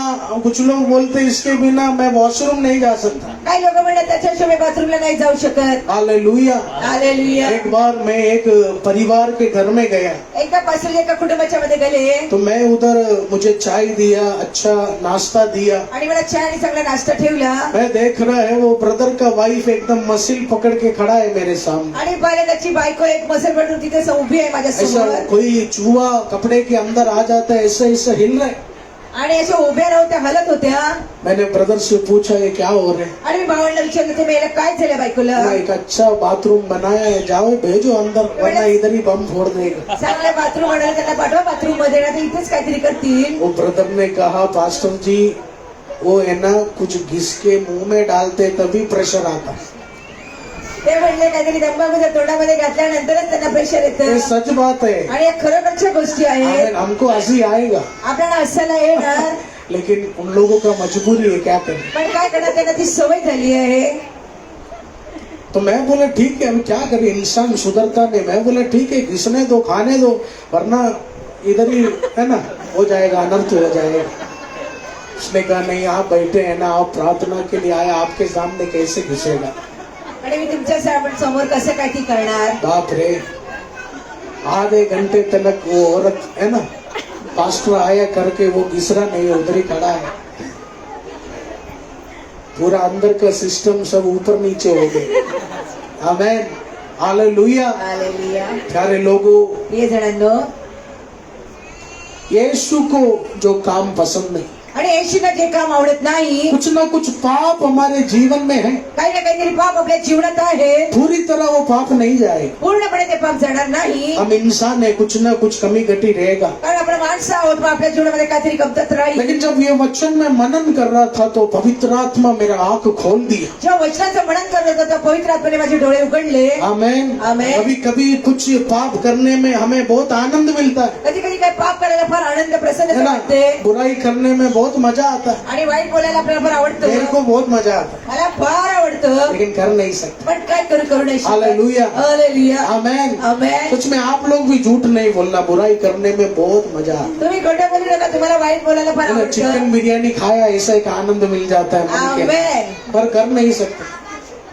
S2: कुछ लोग बोलते हैं, इसके बिना मैं वॉशरूम नहीं जा सकता.
S3: काही लोक म्हणतात त्याच्याशिवाय बाथरूमला नाही जाऊ शकत.
S2: हालेलुया.
S3: हालेलुया.
S2: एक बार मैं एक परिवार के घर में गया,
S3: एका पासून एका कुटुंबाच्या मध्ये गेले
S2: तो मैं उधर, मुझे चाय दिया, अच्छा नाश्ता दिया.
S3: आणि मला चहा आणि चांगला नाश्ता ठेवला.
S2: मैं देख रहा है वो ब्रदर का वाइफ एकदम मसिल पकड़ के खड़ा है मेरे सामने.
S3: आणि पाहिलं त्याची बायको एक मसल पडून तिथे उभी आहे माझ्या
S2: ऐसा
S3: समोर.
S2: कोई चूहा कपड़े के अंदर आ जाता है, ऐसा ऐसा हिल रहा है.
S3: आणि अशा उभ्या राहून त्या हलत होत्या.
S2: मैंने ब्रदर से पूछा, ये क्या हो रहा है?
S3: आणि मी भावांना विचारलं, ते मेला काय झालं बायकोला?
S2: ना, एक अच्छा बाथरूम बनाया है, जाओ भेजो अंदर, वरना इधर ही बम फोड़ देगा.
S3: चांगला बाथरूम म्हणाला, त्यांना पाठवा बाथरूम मध्ये, ना तर इथेच काहीतरी करतील.
S2: वो ब्रदर ने कहा, पास्टर जी वो है ना, कुछ घिस के मुंह में डालते तभी प्रेशर आता.
S3: ते म्हणले काहीतरी तंबाखूच्या तोंडामध्ये घातल्यानंतरच त्यांना प्रेशर
S2: ये
S3: येतं.
S2: सच बात है.
S3: आणि या खरोखरच्या गोष्टी आहेत.
S2: आमीन. हमको हंसी आएगा,
S3: आपल्याला हसायला येणार,
S2: लेकिन उन लोगों का मजबूरी है, क्या करें.
S3: पण काय करणार, त्यांना ती सवय झाली आहे.
S2: तो मैं बोला ठीक है, हम क्या करें, इंसान सुधरता नहीं. मैं बोला ठीक है, घिसने दो, खाने दो, वरना इधर ही है ना हो जाएगा, अनर्थ हो जाएगा. उसने कहा नहीं, आप बैठे हैं ना, आप प्रार्थना के लिए आए, आपके सामने कैसे घिसेगा.
S3: आणि मी तुमच्या समोर कसं काय ती करणार.
S2: बाप रे, आधे घंटे तक वो औरत है ना, पास्टर आया करके वो घिसरा नहीं, उधर ही खड़ा है. पूरा अंदर का सिस्टम सब ऊपर नीचे हो गए. आमेन. हालेलुया.
S3: हालेलुया.
S2: प्यारे लोगों,
S3: प्रिय जणांनो,
S2: यीशु को जो काम पसंद नहीं,
S3: आणि येशूला जे काम आवडत नाही,
S2: कुछ ना कुछ पाप हमारे जीवन में है,
S3: काही ना काहीतरी पाप आपल्या जीवनात आहे.
S2: पूरी तरह वो पाप नहीं जाएगा.
S3: पूर्णपणे ते पाप जाणार नाही.
S2: हम इंसान है, कुछ ना कुछ कमी घटी रहेगा.
S3: कारण आपण माणसं आहोत, मग आपल्या जीवनामध्ये काहीतरी कमतरता राहील.
S2: लेकिन जब ये वचन में मनन कर रहा था तो पवित्र आत्मा मेरा आंख खोल दिया.
S3: जेव्हा वचनाचं मनन करत होतं, तेव्हा पवित्र आत्म्याने माझे डोळे उघडले.
S2: आमेन.
S3: आमेन.
S2: कभी कभी कुछ पाप करने में हमें बहुत आनंद मिलता है,
S3: कधी कधी काय पाप करायला फार आनंद
S2: है
S3: प्रसन्न
S2: ना.
S3: वाटते.
S2: बुराई करने में बहुत मजा आता है.
S3: आणि वाईट बोलायला आपल्याला फार आवडतं.
S2: मेरे को बहुत मजा आता है.
S3: मला फार आवडतं. होतं
S2: लेकिन कर नहीं सकते।
S3: पण काय करू नाही शकत.
S2: हालेलुया।
S3: हालेलुया.
S2: आमेन।
S3: आमेन.
S2: कुछ में आप लोग भी झूठ नहीं बोलना, बुराई करने में बहुत मजा आता
S3: तुम्ही खोटं बोलू नका, तुम्हाला वाईट बोलायला फार
S2: है।
S3: आवडतं.
S2: चिकन बिरयानी खाया ऐसा एक आनंद मिल जाता है मन के,
S3: आमेन.
S2: पर कर नहीं सकते।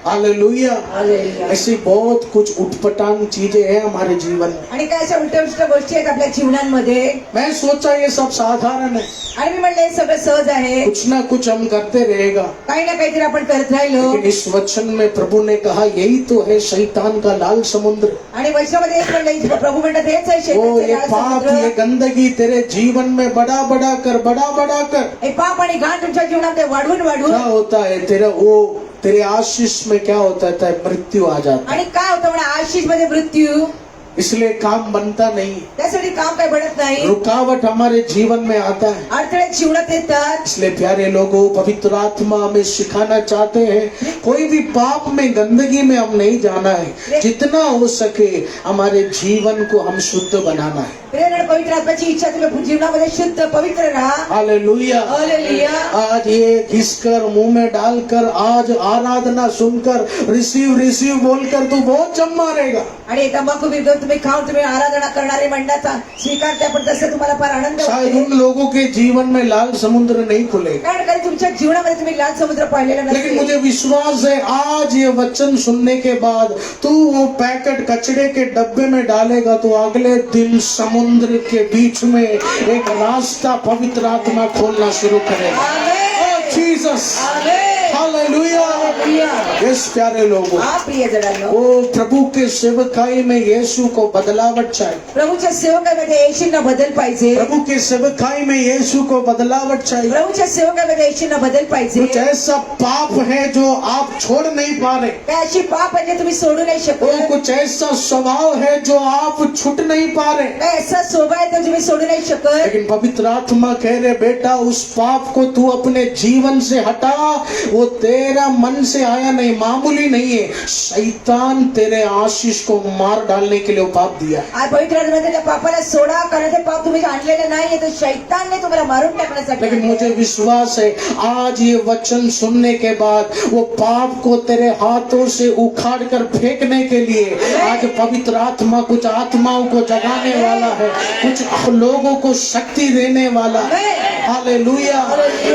S2: हालेलुया।
S3: हालेलुया.
S2: ऐसी बहुत कुछ उठपटांग चीजें हैं हमारे जीवन में।
S3: आणि काय अशा उलट्या उलट्या गोष्टी आहेत आपल्या जीवनांमध्ये.
S2: मैं सोचा ये सब साधारण है,
S3: आणि मी म्हणले हे सगळं सहज आहे,
S2: कुछ ना कुछ हम करते रहेगा।
S3: काही ना काहीतरी आपण करत राहिलो.
S2: लेकिन इस वचन में प्रभु ने कहा यही तो है शैतान का लाल समुद्र।
S3: आणि वचनामध्ये एक म्हणलं, प्रभु म्हणतात हेच आहे
S2: वो
S3: शैतानचे
S2: ये
S3: लाल
S2: पाप,
S3: समुद्र.
S2: ये गंदगी तेरे जीवन में बड़ा बड़ा कर
S3: हे पाप आणि घाण तुमच्या जीवनामध्ये वाढवून
S2: क्या
S3: वाढवून
S2: होता है तेरे आशीष में क्या होता है, मृत्यू आ जाता है।
S3: आणि काय होतं म्हणा, आशिष मध्ये मृत्यू.
S2: इसलिए काम बनता नहीं,
S3: त्यासाठी काम काय बनत नाही,
S2: रुकावट हमारे जीवन में आता है।
S3: अडथळे जीवनात येतात.
S2: इसलिए प्यारे लोगों, पवित्र आत्मा हमें सिखाना चाहते हैं, कोई भी पाप में गंदगी में हम नहीं जाना है। जितना हो सके हमारे जीवन को हम शुद्ध बनाना है।
S3: प्रेरण पवित्र आत्म्याची इच्छा तुम्ही जीवनामध्ये शुद्ध पवित्र राहा.
S2: हालेलुया।
S3: हालेलुया.
S2: आज ये घिसकर मुंह में डालकर, आज आराधना सुनकर रिसीव बोलकर तू बहुत जम मारेगा।
S3: आणि तंबाखू विरुद्ध तुम्ही खाऊन तुम्ही आराधना करणारे मंडळाचा स्वीकारता, पण तसं तुम्हाला फार आनंद
S2: शायद
S3: होतो.
S2: उन लोगों के जीवन में लाल समुद्र नहीं खुलेगा,
S3: कारण कधी तुमच्या जीवनामध्ये तुम्ही लाल समुद्र पाहिलेला
S2: लेकिन
S3: नसेल.
S2: मुझे विश्वास है आज ये वचन सुनने के बाद तू वो पैकेट कचड़े के डब्बे में डालेगा तो अगले दिन समुद्र के बीच में एक रास्ता पवित्र आत्मा खोलना शुरू करेगा।
S3: आमेन.
S2: जीसस।
S3: आमेन.
S2: हालेलुया।
S3: हालेलुया.
S2: यस प्यारे लोगों,
S3: हा प्रिय जनांनो,
S2: वो प्रभु के सेवकाई में यीशु को बदलावट चाहिए।
S3: प्रभूच्या सेवकामध्ये येशूंना बदल पाहिजे.
S2: प्रभु के सेवकाई में यीशु को बदलावट चाहिए।
S3: प्रभूच्या सेवकामध्ये येशूंना बदल पाहिजे.
S2: कुछ ऐसा पाप है जो आप छोड़ नहीं पा रहे,
S3: काय अशी पाप आहे जे तुम्ही सोडू नाही
S2: वो
S3: शकत.
S2: कुछ ऐसा स्वभाव है जो आप छूट नहीं पा रहे,
S3: काय असा स्वभाव आहे तो तुम्ही सोडू नाही शकत.
S2: लेकिन पवित्र आत्मा कह रहे बेटा उस पाप को तू अपने जीवन से हटा। वो तेरा मन से आया नहीं, मामूली नहीं है, शैतान तेरे आशीष को मार डालने के लिए वो पाप दिया है।
S3: आज पवित्र आत्म्याने त्या पापाला सोडा, कारण ते पाप तुम्ही आणलेले नाहीये, तर शैतानने तुम्हाला मारून टाकण्यासाठी.
S2: लेकिन मुझे विश्वास है आज ये वचन सुनने के बाद वो पाप को तेरे हाथों से उखाड़ कर फेंकने के लिए आज पवित्र आत्मा कुछ आत्माओं को जगाने वाला है, कुछ लोगों को शक्ति देने वाला है। हालेलुया।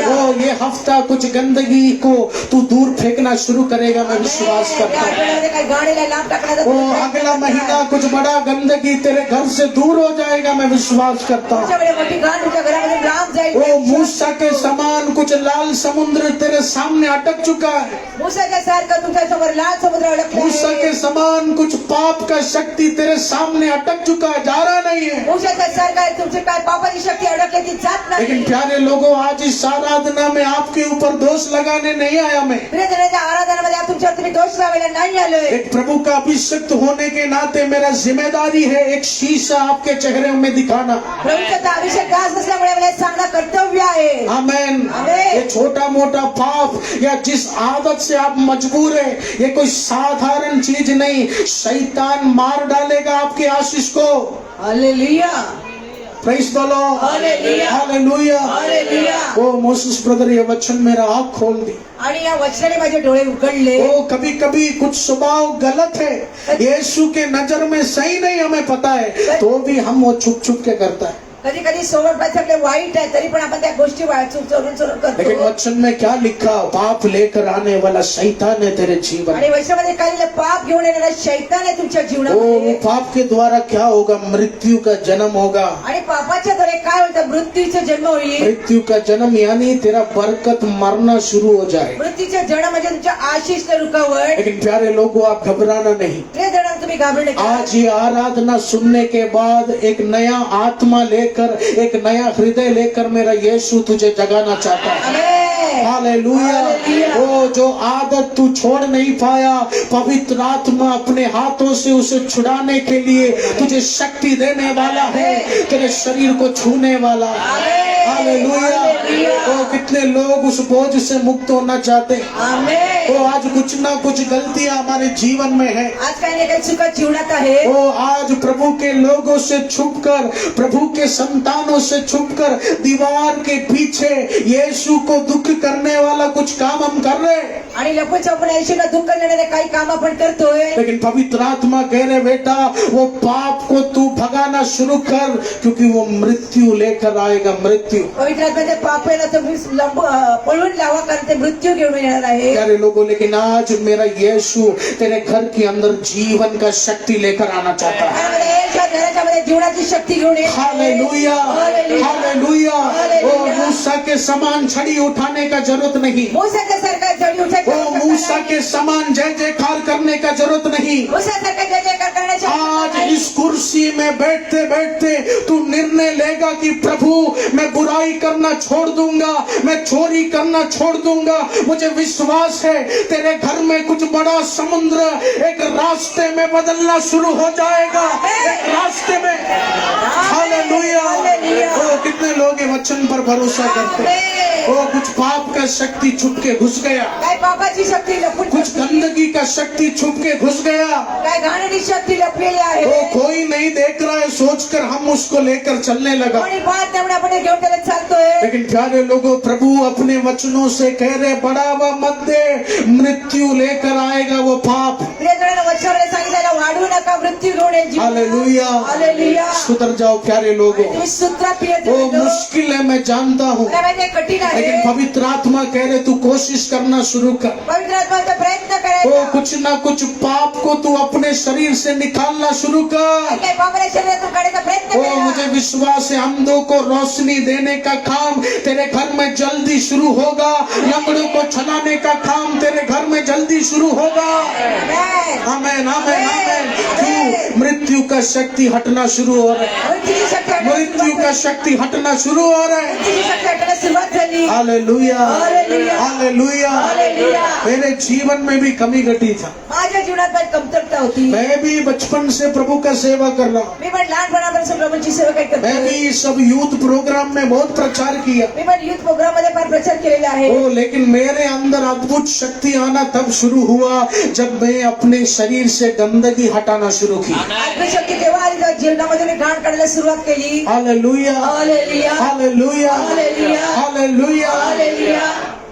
S2: वो ये हफ्ता कुछ गंदगी को तू दूर फेंकना शुरू करेगा, मैं विश्वास
S3: त्या
S2: करता हूँ।
S3: आठवड्यामध्ये काही गाडीला लांब टाकण्याचा
S2: वो
S3: तुम्ही प्रयत्न
S2: अगला
S3: करता.
S2: महीना कुछ बड़ा गंदगी तेरे घर से दूर हो जाएगा, मैं विश्वास करता हूँ।
S3: तुमच्याकडे मोठी घाण तुमच्या घरामध्ये लांब जाईल.
S2: वो मूसा के समान कुछ लाल समुद्र तेरे सामने अटक चुका है।
S3: मूसाच्या सारखं तुमच्या समोर लाल समुद्र अडकला
S2: मूसा
S3: आहे.
S2: के समान कुछ पाप का शक्ति तेरे सामने अटक चुका है, जा रहा नहीं है।
S3: मूसाच्या सारखं आहे, तुमची काय पापाची शक्ती अडकली ती जात नाही.
S2: लेकिन प्यारे लोगों, आज इस आराधना में आपके ऊपर दोष लगाने नहीं आया मैं।
S3: प्रियजनांच्या आराधनामध्ये आज तुमच्यावर तुम्ही दोष लावायला नाही आलोय.
S2: एक प्रभु का अभिषिक्त होने के नाते मेरा जिम्मेदारी है एक शीशा आपके चेहरे में दिखाना।
S3: प्रभूचा अभिषेक दास असल्यामुळे मला हे सांगणं कर्तव्य आहे.
S2: आमेन।
S3: आमेन।
S2: ये छोटा मोटा पाप या जिस आदत से आप मजबूर है, ये कोई साधारण चीज नहीं, शैतान मार डालेगा आपके आशीष को।
S3: Hallelujah.
S2: Praise the Lord.
S3: Hallelujah.
S2: Hallelujah.
S3: Hallelujah.
S2: O Moses brother, ये वचन मेरा आँख खोल दी।
S3: आणि या वचनाने माझे डोळे उघडले.
S2: ओ कभी कभी कुछ स्वभाव गलत है, यीशु के नजर में सही नहीं हमें पता है, तो भी हम वो छुप छुप के करता है।
S3: कधी कधी सोबत आपले वाईट आहे, तरी पण आपण त्या गोष्टी चोरून
S2: लेकिन
S3: करतो.
S2: वचन में क्या लिखा, पाप लेकर आने वाला शैतान है तेरे जीवन
S3: आणि
S2: में।
S3: वचनामध्ये काय लिहिलं, पाप घेऊन येणारा शैतान आहे तुमच्या
S2: ओ
S3: जीवनामध्ये.
S2: पाप के द्वारा क्या होगा, मृत्यू का जन्म होगा।
S3: आणि पापाच्या द्वारे काय होतं, मृत्यूचा जन्म होईल.
S2: मृत्यू का जन्म यानी तेरा बरकत मरना शुरू हो जाए।
S3: मृत्यूचा जन्म म्हणजे तुमच्या आशीष रुकावट.
S2: लेकिन प्यारे लोगों, आप घबराना नहीं।
S3: प्रिय जनांनो, तुम्ही घाबरू नका.
S2: आज ये आराधना सुनने के बाद एक नया आत्मा लेकर, एक नया हृदय लेकर मेरा यीशु तुझे जगाना चाहता है।
S3: आमेन.
S2: हालेलुया।
S3: हालेलुया।
S2: वो जो आदत तू छोड़ नहीं पाया, पवित्र आत्मा अपने हाथों से उसे छुड़ाने के लिए तुझे शक्ति देने वाला है, तेरे शरीर को छूने वाला है। हालेलुया। वो कितने लोग उस बोझ से मुक्त होना चाहते हैं।
S3: आमेन.
S2: वो आज कुछ ना कुछ गलतियां हमारे जीवन में है,
S3: आज काही ना काही चुका जीवनात आहे.
S2: वो आज प्रभु के लोगों से छुपकर, प्रभु के संतानों से छुपकर दीवार के पीछे यीशु को दुख करने वाला कुछ काम हम कर रहे हैं।
S3: आणि लपून छपून येशूला दुःख देणारे काही काम आपण करतोय.
S2: लेकिन पवित्र आत्मा कह रहे बेटा वो पाप को तू भगाना शुरू कर, क्योंकि वो मृत्यु लेकर आएगा, मृत्यु.
S3: पवित्र आत्म्याचे पाप आहे ना तुम्ही पळून लावा, कारण ते मृत्यू घेऊन येणार आहे.
S2: प्यारे लोगों, लेकिन आज मेरा यीशु तेरे घर के अंदर जीवन का शक्ति लेकर आना चाहता है.
S3: घरामध्ये येशू घराच्या मध्ये जीवनाची शक्ती घेऊन येणार आहे.
S2: Hallelujah, hallelujah. ओ मूसा के समान छड़ी उठाने का जरूरत नहीं.
S3: मूसाच्या सारखा जडी उठायची
S2: ओ
S3: आवश्यकता
S2: मूसा
S3: नाही.
S2: के समान जय जयकार करने का जरूरत नहीं.
S3: मूसासारखा जय जयकार करण्याची आवश्यकता
S2: आज
S3: नाही.
S2: इस कुर्सी में बैठते बैठते तू निर्णय लेगा कि प्रभु मैं बुराई करना छोड़ दूंगा, मैं चोरी करना छोड़ दूंगा. मुझे विश्वास है तेरे घर में कुछ बड़ा समुद्र एक रास्ते में बदलना शुरू हो जाएगा, एक रास्ते में. हालेलुया. ओ कितने लोग ये वचन पर भरोसा करते हैं. ओ कुछ पाप का शक्ति छुप के घुस गया,
S3: काय पापाची शक्ती लपून
S2: कुछ गंदगी का शक्ती छुप के घुस गया.
S3: काय घाणेरडी शक्ती लपलेली आहे.
S2: वो कोई नहीं देख रहा है सोचकर हम उसको लेकर चलने लगा.
S3: कोणी पाहत नाही म्हणून आपण हे घेऊन त्याला चालतोय.
S2: लेकिन प्यारे लोगों, प्रभु अपने वचनों से कह रहे बढ़ावा मत दे, मृत्यु लेकर आएगा वो पाप.
S3: प्रियजनांनो, वचनाने सांगितलेलं वाढू नका, मृत्यू घेऊन येईल जीवन.
S2: हालेलुया.
S3: हालेलुया.
S2: सुधर जाओ प्यारे लोगों.
S3: तुम्ही सुधरा
S2: वो
S3: प्रियजनांनो.
S2: मुश्किल है मैं जानता हूँ,
S3: मला माहिती आहे कठीण आहे.
S2: लेकिन पवित्र आत्मा कह रहे तू कोशिश करना शुरू कर.
S3: पवित्र आत्म्याचा प्रयत्न
S2: वो
S3: करायचा.
S2: कुछ ना कुछ पाप को तू अपने शरीर से निकालना शुरू कर.
S3: काय पापाला शरीरातून काढायचा प्रयत्न
S2: ओ
S3: करा.
S2: मुझे विश्वास है अंधों को रोशनी देने का काम तेरे घर में जल्दी शुरू होगा. लंगड़ों को छलाने का काम तेरे घर में जल्दी शुरू होगा.
S3: आमेन.
S2: आमेन, आमेन, आमेन. क्यों? मृत्यू का शक्ती हटना शुरू हो रहा है.
S3: मृत्यूची शक्ती हटण्यास
S2: मृत्यू
S3: सुरुवात
S2: का
S3: झाली.
S2: शक्ती हटना शुरू हो रहा है.
S3: मृत्यूची शक्ती हटण्यास सुरुवात झाली.
S2: Hallelujah,
S3: hallelujah.
S2: हालेलुया.
S3: हालेलुया.
S2: मेरे जीवन में भी कमी घटी था.
S3: माझ्या जीवनात पण कमतरता होती.
S2: मैं भी बचपन से प्रभु का सेवा कर रहा हूँ.
S3: मी पण लहानपणापासून प्रभूंची सेवा काही
S2: मैं
S3: करतो.
S2: भी सब यूथ प्रोग्राम में बहुत प्रचार किया.
S3: मी पण युथ प्रोग्राम मध्ये फार प्रचार केलेला आहे.
S2: ओ लेकिन मेरे अंदर अद्भुत शक्ति आना तब शुरू हुआ जब मैं अपने शरीर से गंदगी हटाना शुरू की.
S3: आत्मशक्ती तेव्हा आली जेव्हा जीवनामध्ये मी घाण काढायला सुरुवात केली.
S2: Hallelujah,
S3: hallelujah.
S2: Hallelujah,
S3: hallelujah.
S2: Hallelujah.
S3: Hallelujah.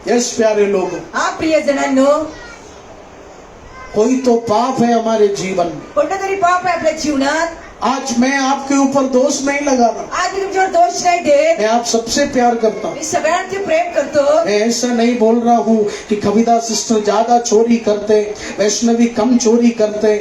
S2: Yes प्यारे लोगों,
S3: हा प्रियजनांनो,
S2: कोई तो पाप है हमारे जीवन में.
S3: कोणतं तरी पाप आहे आपल्या जीवनात.
S2: आज मैं आपके ऊपर दोष नहीं लगा रहा.
S3: आज मी तुमच्यावर दोष नाही देत.
S2: मैं आप सबसे प्यार करता हूँ.
S3: मी सगळ्यांचे प्रेम करतो.
S2: मैं ऐसा नहीं बोल रहा हूँ कि कविता सिस्टर ज्यादा चोरी करते, वैष्णवी कम चोरी करते,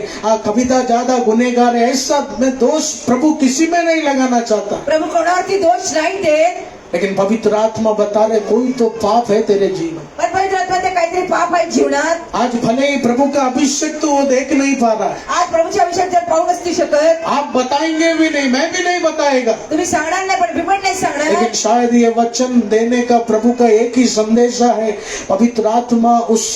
S2: कविता ज्यादा गुनहगार है. ऐसा मैं दोष प्रभु किसी में नहीं लगाना चाहता.
S3: प्रभू कोणावरती दोष नाही देत.
S2: लेकिन पवित्र आत्मा बता रहे कोई तो पाप है तेरे जीवन.
S3: पण पवित्र आत्म्याचे काहीतरी पाप आहे जीवनात.
S2: आज भले ही प्रभु का अभिषेक तो वो देख नहीं पा रहा है.
S3: आज प्रभूच्या अभिषेक जर पाहू नसती शकत.
S2: आप बताएंगे भी नहीं, मैं भी नहीं बताएगा.
S3: तुम्ही सांगणार नाही, पण मी पण नाही सांगणार.
S2: लेकिन शायद ये वचन देने का प्रभु का एक ही संदेशा है. पवित्र आत्मा उस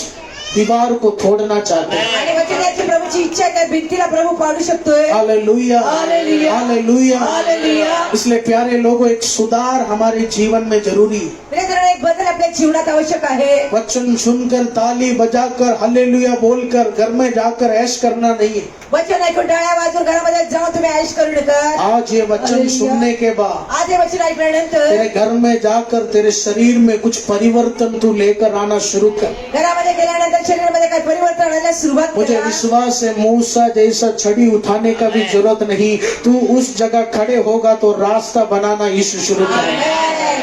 S2: दीवार को तोड़ना चाहते हैं.
S3: आणि वचनाची प्रभूची इच्छा आहे, त्या भिंतीला प्रभू पाडू शकतोय.
S2: Hallelujah,
S3: hallelujah.
S2: हालेलुया.
S3: हालेलुया.
S2: इसलिए प्यारे लोगों, एक सुधार हमारे जीवन में जरूरी है.
S3: प्रियजनांनो, एक बदल आपल्या जीवनात आवश्यक आहे.
S2: वचन सुनकर ताली बजाकर हालेलुया बोलकर घर में जाकर ऐश करना नहीं है.
S3: वचन ऐकून टाळ्या वाजून घरामध्ये जाऊन तुम्ही ऐश करू नका.
S2: आज ये वचन
S3: हालेलुया.
S2: सुनने के बाद
S3: आज हे वचन ऐकल्यानंतर
S2: तेरे घर में जाकर तेरे शरीर में कुछ परिवर्तन तू लेकर आना शुरू कर.
S3: घरामध्ये गेल्यानंतर शरीरामध्ये काही परिवर्तन आणायला सुरुवात
S2: मुझे
S3: करा.
S2: विश्वास है मूसा जैसा छड़ी उठाने का भी जरूरत नहीं. तू उस जगह खड़े होगा तो रास्ता बनाना यीशु शुरू करेगा.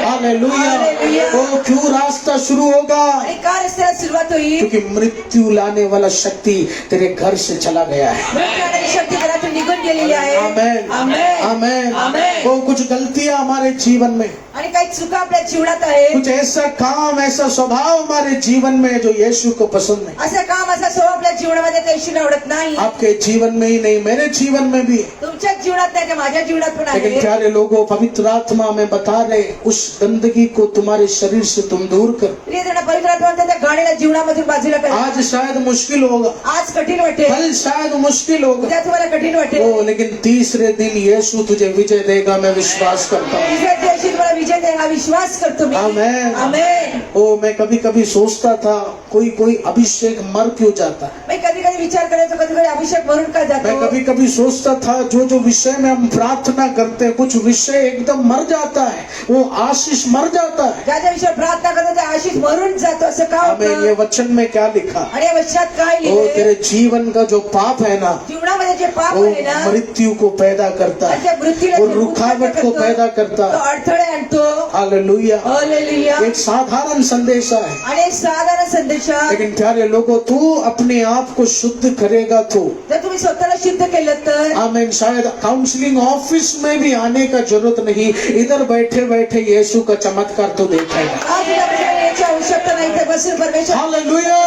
S2: हालेलुया.
S3: हालेलुया.
S2: वो क्यों रास्ता शुरू होगा?
S3: आणि का रस्त्याला सुरुवात होईल?
S2: क्योंकि मृत्यु लाने वाला शक्ति तेरे घर से चला गया है.
S3: मृत्यू आणण्याची शक्ती घरातून निघून गेलेली आहे.
S2: आमेन,
S3: आमेन.
S2: आमेन.
S3: आमेन.
S2: वो कुछ गलतियां हमारे जीवन में,
S3: आणि काही चुका आपल्या जीवनात आहे.
S2: कुछ ऐसा काम ऐसा स्वभाव हमारे जीवन में जो यीशु को पसंद नहीं.
S3: असं काम असा स्वभाव आपल्या जीवनामध्ये ते येशूला आवडत नाही.
S2: आपके जीवन में ही नहीं, मेरे जीवन में भी.
S3: तुमच्या जीवनात नाही, ते माझ्या जीवनात पण
S2: लेकिन
S3: आहे.
S2: प्यारे लोगों, पवित्र आत्मा में बता रहे उस गंदगी को तुम्हारे शरीर से तुम दूर कर.
S3: प्रियजन, पवित्र आत्मा त्या घाणेला जीवनामधून बाजूला करा.
S2: आज शायद मुश्किल होगा,
S3: आज कठीण वाटेल,
S2: कल शायद मुश्किल होगा.
S3: उद्या तुम्हाला कठीण वाटेल.
S2: ओ लेकिन तीसरे दिन यीशु तुझे विजय देगा, मैं विश्वास करता हूँ.
S3: तिसऱ्या दिवशी तुम्हाला विजय देईल हा विश्वास करतो मी.
S2: आमेन.
S3: आमेन.
S2: ओ मैं कभी कभी सोचता था कोई कोई अभिषेक मर क्यों जाता है.
S3: मी कधी कधी विचार करायचो कधी कधी अभिषेक भरून का
S2: मैं
S3: जातो.
S2: कभी कभी सोचता था जो जो विषय में हम प्रार्थना करते हैं कुछ विषय एकदम मर जाता है, वो आशीष मर जाता है।
S3: ज्या ज्या विषयावर प्रार्थना करतो ते आशिष भरून जातो असं का
S2: हमें ये
S3: होतं.
S2: वचन में क्या लिखा,
S3: आणि या वचनात काय
S2: वो
S3: लिहिले,
S2: तेरे जीवन का जो पाप है ना,
S3: जीवनामध्ये जे पाप
S2: वो
S3: आहे ना
S2: मृत्यु को पैदा करता
S3: आणि
S2: है,
S3: त्या मृत्यूला
S2: वो
S3: जे
S2: रुकावट को
S3: करतो,
S2: पैदा करता
S3: तो
S2: है।
S3: अडथळे आणतो.
S2: हालेलुया।
S3: हालेलुया.
S2: एक साधारण संदेश है,
S3: आणि एक साधारण संदेश,
S2: लेकिन प्यारे लोगों तू अपने आप को शुद्ध करेगा तो
S3: जर तुम्ही स्वतःला शुद्ध केलं तर
S2: आमीन। शायद काउंसलिंग ऑफिस में भी आने का जरूरत नहीं, इधर बैठे बैठे यीशु का चमत्कार तो देखेगा।
S3: आज आपल्याला याची आवश्यकता नाही तर बसून परमेश्वर
S2: hallelujah,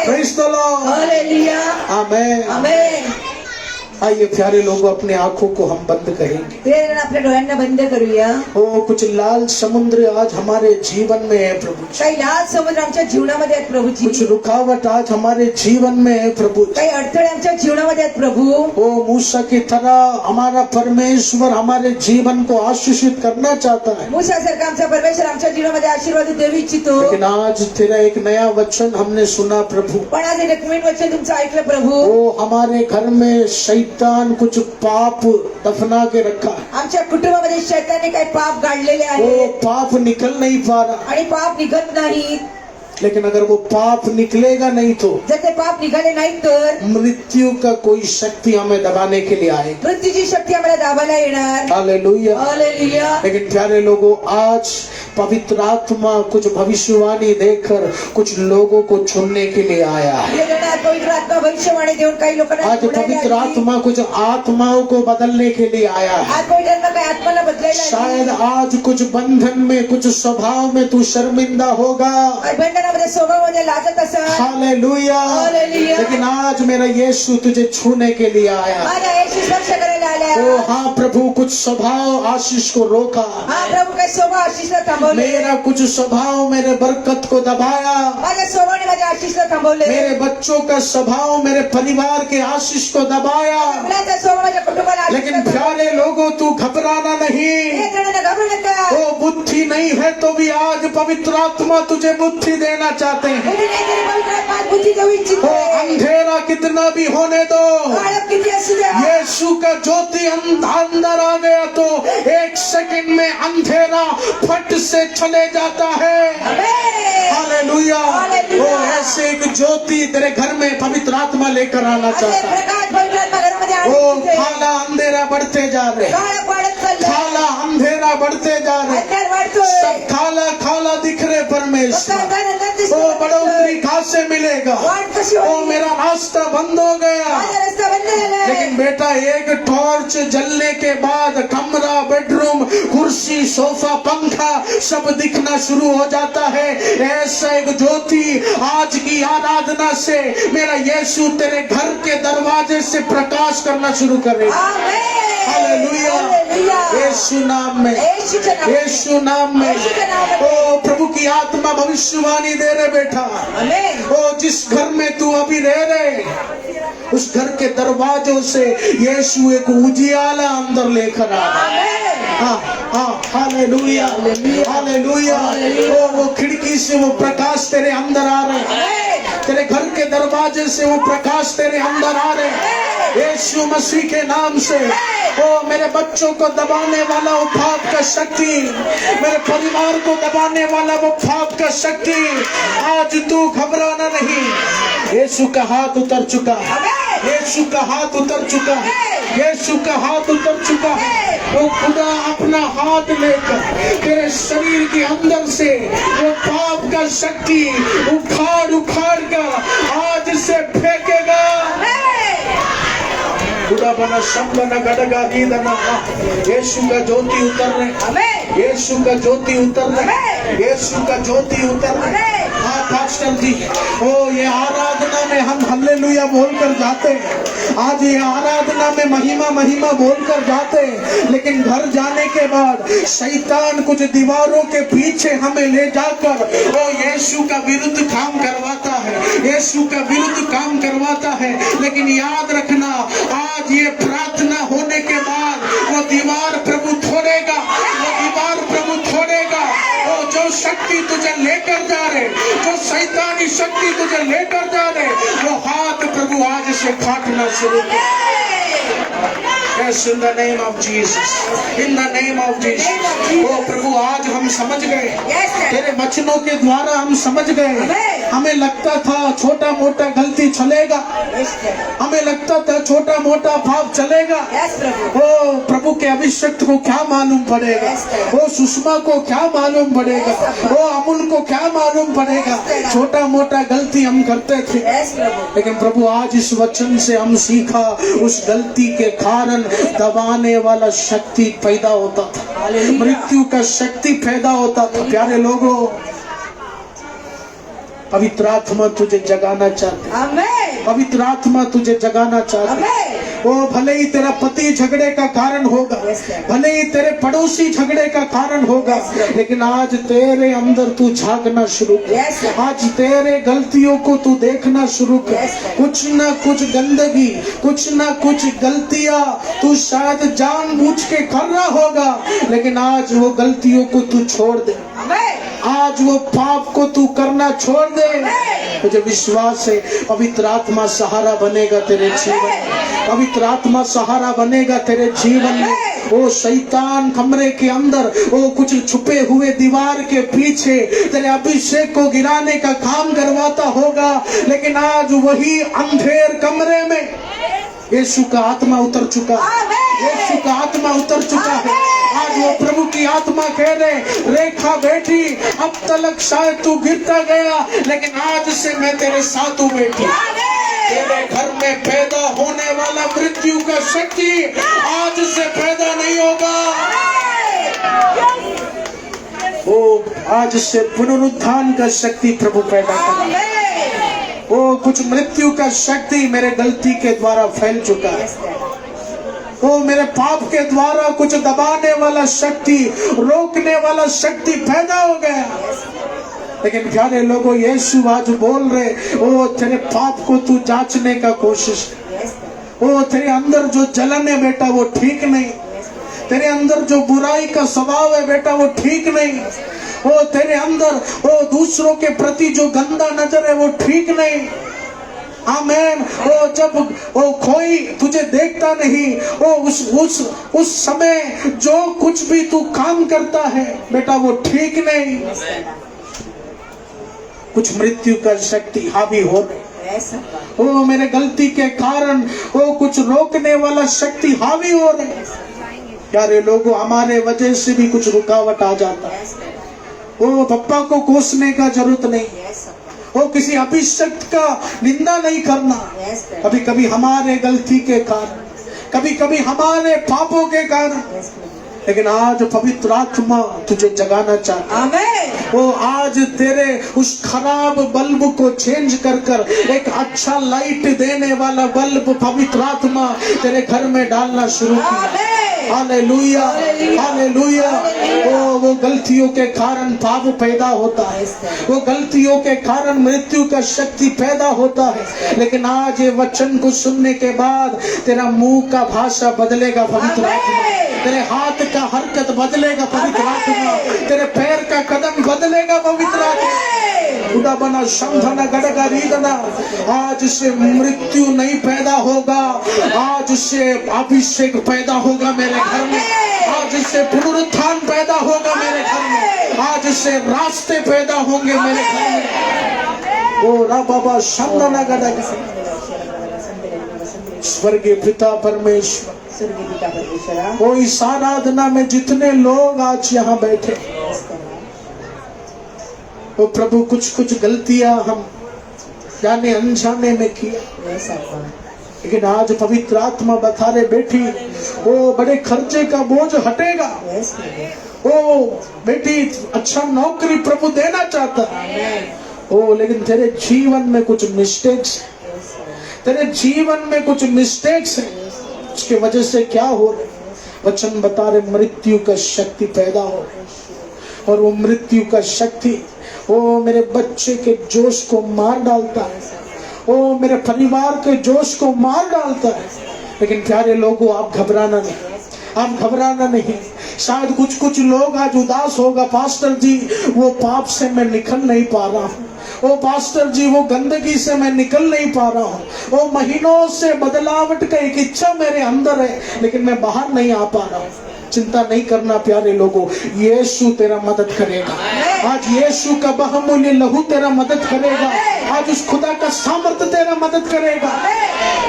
S2: praise the Lord,
S3: hallelujah.
S2: Amen.
S3: Amen.
S2: आइए प्यारे लोगों, अपने आंखों को हम बंद करेंगे।
S3: प्रेरणा आपल्या डोळ्यांना बंद करूया.
S2: ओ कुछ लाल समुद्र आज हमारे जीवन में है प्रभु जी,
S3: काही लाल समुद्र आमच्या जीवनामध्ये आहेत प्रभूजी.
S2: कुछ रुकावट आज हमारे जीवन में है प्रभु जी।
S3: काही अडथळे आमच्या जीवनामध्ये आहेत प्रभू.
S2: ओ मूसा की तरह हमारा परमेश्वर हमारे जीवन को आशीषित करना चाहता है,
S3: मूसासारखा आमचा परमेश्वर आमच्या जीवनामध्ये आशीर्वाद देऊ इच्छितो.
S2: लेकिन आज तेरा एक नया वचन हमने सुना प्रभु।
S3: पण आज एक नवीन वचन तुमचं ऐकलं प्रभू.
S2: ओ हमारे घर में शैतान कुछ पाप दफना के रखा,
S3: आमच्या कुटुंबामध्ये शैताने काही पाप गाडलेले
S2: वो
S3: आहे
S2: पाप निकल नहीं पा रहा,
S3: आणि पाप निघत नाही.
S2: लेकिन अगर वो पाप निकलेगा नहीं तो
S3: जर ते पाप निघाले नाही तर
S2: मृत्यु का कोई शक्ति हमें दबाने के लिए आएगी।
S3: मृत्यूची शक्ती आम्हाला दाबायला येणार.
S2: हालेलुया।
S3: हालेलुया.
S2: लेकिन प्यारे लोगों, आज पवित्र आत्मा कुछ भविष्यवाणी देकर कुछ लोगों को चुनने के लिए आया है।
S3: ये जगात पवित्र आत्मा भविष्यवाणी देऊन काही लोकांना
S2: आज
S3: निवडायला
S2: पवित्र
S3: आली.
S2: आत्मा कुछ आत्माओं को बदलने के लिए आया है।
S3: आज पवित्र आत्मा काही आत्माला बदलायला आली.
S2: शायद आज कुछ बंधन में कुछ स्वभाव में तू शर्मिंदा होगा।
S3: आज बंधनामध्ये स्वभावामध्ये लाजत असा.
S2: हालेलुया।
S3: हालेलुया.
S2: लेकिन आज मेरा यीशु तुझे छूने के लिए आया है।
S3: माझा येशू स्पर्श करायला आला.
S2: ओ हाँ प्रभु, कुछ स्वभाव आशीष को रोका,
S3: हा प्रभू काही स्वभाव आशिषला थांबवले.
S2: मेरा कुछ स्वभाव मेरे बरकत को दबाया,
S3: माझ्या स्वभावाने माझ्या आशिषला थांबवले.
S2: मेरे बच्चों का स्वभाव मेरे परिवार के आशीष को दबाया।
S3: मुलाचा स्वभाव माझ्या कुटुंबाला
S2: लेकिन
S3: आशिषला थांबवले.
S2: प्यारे लोगों, तू घबराना नहीं।
S3: हे जणांना घाबरू नका.
S2: वो बुद्धि नहीं है तो भी आज पवित्र आत्मा तुझे बुद्धि देना चाहते हैं।
S3: बुद्धी नाही तरी पवित्र आत्मा बुद्धी देऊ इच्छितो.
S2: वो अंधेरा कितना भी होने दो,
S3: काळोख किती असू द्या.
S2: यीशु का ज्योति अंदर आ गया तो एक सेकंड में अंधेरा फट से चले जाता है।
S3: आमेन.
S2: हालेलुया।
S3: हालेलुया।
S2: वो ऐसे एक ज्योति तेरे घर में पवित्र आत्मा लेकर आना
S3: असे
S2: चाहता है।
S3: प्रकाश पवित्र आत्मा घरामध्ये
S2: वो
S3: आणून देते.
S2: काला अंधेरा बढ़ते जा रहे,
S3: काळोख वाढत चाललंय.
S2: काला अंधेरा बढ़ते जा रहे,
S3: अंधार वाढतोय.
S2: सब काला काला दिख रहे
S3: फक्त
S2: परमेश्वर।
S3: अंधार अंधार
S2: वो
S3: दिसतोय.
S2: बढ़ोतरी कहाँ से मिलेगा?
S3: वाट कशी
S2: वो
S3: होईल?
S2: मेरा रास्ता बंद हो गया।
S3: माझा रस्ता बंद झालाय.
S2: लेकिन बेटा, एक टॉर्च जलने के बाद कमरा, बेडरूम, कुर्सी, सोफा, पंखा सब दिखना शुरू हो जाता है। ऐसा एक ज्योति आज की आराधना से मेरा यीशु तेरे घर के दरवाजे से प्रकाश करना शुरू करेगा।
S3: आमेन.
S2: हालेलुया।
S3: हालेलुया.
S2: यीशु नाम में,
S3: येशूच्या नावाने.
S2: यीशु नाम में।
S3: येशूच्या नावाने.
S2: ओ प्रभु की आत्मा भविष्यवाणी दे रहे बेटा।
S3: आमेन.
S2: ओ जिस घर में तू अभी रह रहे, उस घर के दरवाजों से यीशु एक उजियाला अंदर लेकर आ रहा है।
S3: आमेन.
S2: हाँ हाँ, हालेलुया, हालेलुया। ओ वो खिड़की से वो प्रकाश तेरे अंदर आ रहे हैं,
S3: आमेन.
S2: तेरे घर के दरवाजे से वो प्रकाश तेरे अंदर आ रहे हैं। यीशु मसीह के नाम से ओ मेरे बच्चों को दबाने वाला वो पाप का शक्ति, मेरे परिवार को दबाने वाला वो पाप का शक्ति, आज तू घबराना नहीं। यीशु का हाथ उतर चुका है, यीशु का हाथ उतर चुका है, यीशु का हाथ उतर चुका है। वो खुदा अपना हाथ लेकर तेरे शरीर के अंदर से वो पाप का शक्ति उखाड़ उखाड़ कर आज से फेंकेगा। खुदा बना शंबना गड़गा दीदना, यीशु का ज्योति उतर रहे,
S3: आमेन.
S2: यीशु का ज्योति उतर रहे, यीशु का ज्योति उतर रहे। हाँ पास्टर जी, ओ ये आराधना में हम हल्लेलुया बोलकर जाते हैं, आज ये आराधना में महिमा महिमा बोलकर जाते हैं, लेकिन घर जाने के बाद शैतान कुछ दीवारों के पीछे हमें ले जाकर ओ यीशु का विरुद्ध काम करवाता है, यीशु का विरुद्ध काम करवाता है। लेकिन याद रखना, आज ये प्रार्थना होने के बाद वो दीवार प्रभु छोड़ेगा, वो दीवार प्रभु छोड़ेगा। वो जो शक्ति शक्ति तुझे लेकर जा रहे, जो शैतानी शक्ति तुझे लेकर जा रहे, वो हाथ प्रभु आज से काटना शुरू कर। Yes, in the name of Jesus, in the name of Jesus। ओ प्रभु आज हम समझ गए, तेरे वचनों के द्वारा हम समझ गए। हमें लगता था छोटा मोटा गलती चलेगा, हमें लगता था छोटा मोटा पाप चलेगा। ओ प्रभु के अभिषक्त को क्या मालूम पड़ेगा, ओ सुषमा को क्या मालूम पड़ेगा, ओ अमूल को क्या मालूम पड़ेगा। छोटा मोटा गलती हम करते थे, लेकिन प्रभु आज इस वचन से हम सीखा, उस गलती के कारण दबाने वाला शक्ति पैदा होता था, मृत्यु का शक्ति पैदा होता था। प्यारे लोगों, पवित्र आत्मा तुझे जगाना चाहते, पवित्र आत्मा तुझे जगाना चाहते। ओ भले ही तेरा पति झगड़े का कारण होगा, भले ही तेरे पड़ोसी झगड़े का कारण होगा, लेकिन आज तेरे अंदर तू झांकना शुरू कर, आज तेरे गलतियों को तू देखना शुरू कर। कुछ ना कुछ गंदगी, कुछ ना कुछ गलतियां तू शायद जानबूझ के कर रहा होगा, लेकिन आज वो गलतियों को तू छोड़ दे, आज वो पाप को तू करना छोड़ दे। मुझे विश्वास है पवित्र आत्मा सहारा बनेगा तेरे जीवन में, पवित्र आत्मा सहारा बनेगा तेरे जीवन में। वो शैतान कमरे के अंदर, वो कुछ छुपे हुए दीवार के पीछे तेरे अभिषेक को गिराने का काम करवाता होगा, लेकिन आज वही अंधेर कमरे में यीशु का आत्मा उतर चुका है, यीशु का आत्मा उतर चुका है। आज वो प्रभु की आत्मा कह रहे, रेखा बेटी, अब तक शायद तू गिरता गया, लेकिन आज से मैं तेरे साथ हूँ बेटी। तेरे घर में पैदा होने वाला मृत्यु का शक्ति आज से पैदा नहीं होगा। वो आज से पुनरुत्थान का शक्ति प्रभु पैदा करेगा। वो कुछ मृत्यु का शक्ति मेरे गलती के द्वारा फैल चुका है, वो मेरे पाप के द्वारा कुछ दबाने वाला शक्ति, रोकने वाला शक्ति पैदा हो गया। लेकिन प्यारे लोगों, यीशु आज बोल रहे, वो तेरे पाप को तू जांचने का कोशिश, वो तेरे अंदर जो जलन है बेटा वो ठीक नहीं, तेरे अंदर जो बुराई का स्वभाव है बेटा वो ठीक नहीं, वो तेरे अंदर वो दूसरों के प्रति जो गंदा नजर है वो ठीक नहीं। आमेन। वो जब वो कोई तुझे देखता नहीं, वो उस समय जो कुछ भी तू काम करता है बेटा वो ठीक नहीं। कुछ मृत्यु का शक्ति हावी हो रही, वो मेरे गलती के कारण वो कुछ रोकने वाला शक्ति हावी हो रहे। प्यारे लोगों, हमारे वजह से भी कुछ रुकावट आ जाता है। वो पप्पा को कोसने का जरूरत नहीं, वो किसी अभिषक्त का निंदा नहीं करना। कभी कभी हमारे गलती के कारण, कभी कभी हमारे पापों के कारण, लेकिन आज पवित्र आत्मा तुझे जगाना चाहता है। वो आज तेरे उस खराब बल्ब को चेंज कर कर एक अच्छा लाइट देने वाला बल्ब पवित्र आत्मा तेरे घर में डालना शुरू किया। Hallelujah, hallelujah. वो गलतियों के कारण पाप पैदा होता है, वो गलतियों के कारण मृत्यु का शक्ति पैदा होता है। लेकिन आज ये वचन को सुनने के बाद तेरा मुंह का भाषा बदलेगा पवित्र आत्मा, तेरे हाथ का हरकत बदलेगा पवित्र आत्मा, तेरे पैर का कदम बदलेगा पवित्र आत्मा। खुदा बना संधना गड़गा रीदना। आज से मृत्यु नहीं पैदा होगा, आज से अभिषेक पैदा होगा मेरे घर में, आज से पुनरुत्थान पैदा होगा मेरे घर में, आज से रास्ते पैदा होंगे मेरे घर में। ओ रा बाबा संधना गड़गा। स्वर्गीय पिता परमेश्वर, वो इस आराधना में जितने लोग आज यहाँ बैठे, वो प्रभु कुछ गलतियां हम जाने अनजाने में किया, लेकिन आज पवित्र आत्मा बता रहे बेटी, वो बड़े खर्चे का बोझ हटेगा। ओ बेटी, अच्छा नौकरी प्रभु देना चाहता है, ओ लेकिन तेरे जीवन में कुछ मिस्टेक्स, तेरे जीवन में कुछ मिस्टेक्स है, उसके वजह से क्या हो रहा है? वचन बता रहे मृत्यु का शक्ति पैदा हो रही, और वो मृत्यु का शक्ति वो मेरे बच्चे के जोश को मार डालता है, वो मेरे परिवार के जोश को मार डालता है। लेकिन प्यारे लोगों, आप घबराना नहीं, आप घबराना नहीं। शायद कुछ लोग आज उदास होगा, पास्टर जी वो पाप से मैं निकल नहीं पा रहा हूँ, ओ पास्टर जी वो गंदगी से मैं निकल नहीं पा रहा हूँ, ओ महीनों से बदलावट का एक इच्छा मेरे अंदर है लेकिन मैं बाहर नहीं आ पा रहा हूँ। चिंता नहीं करना प्यारे लोगों, यीशु तेरा मदद करेगा। आज यीशु का बहुमूल्य लहू तेरा मदद करेगा। आज उस खुदा का सामर्थ्य तेरा मदद करेगा।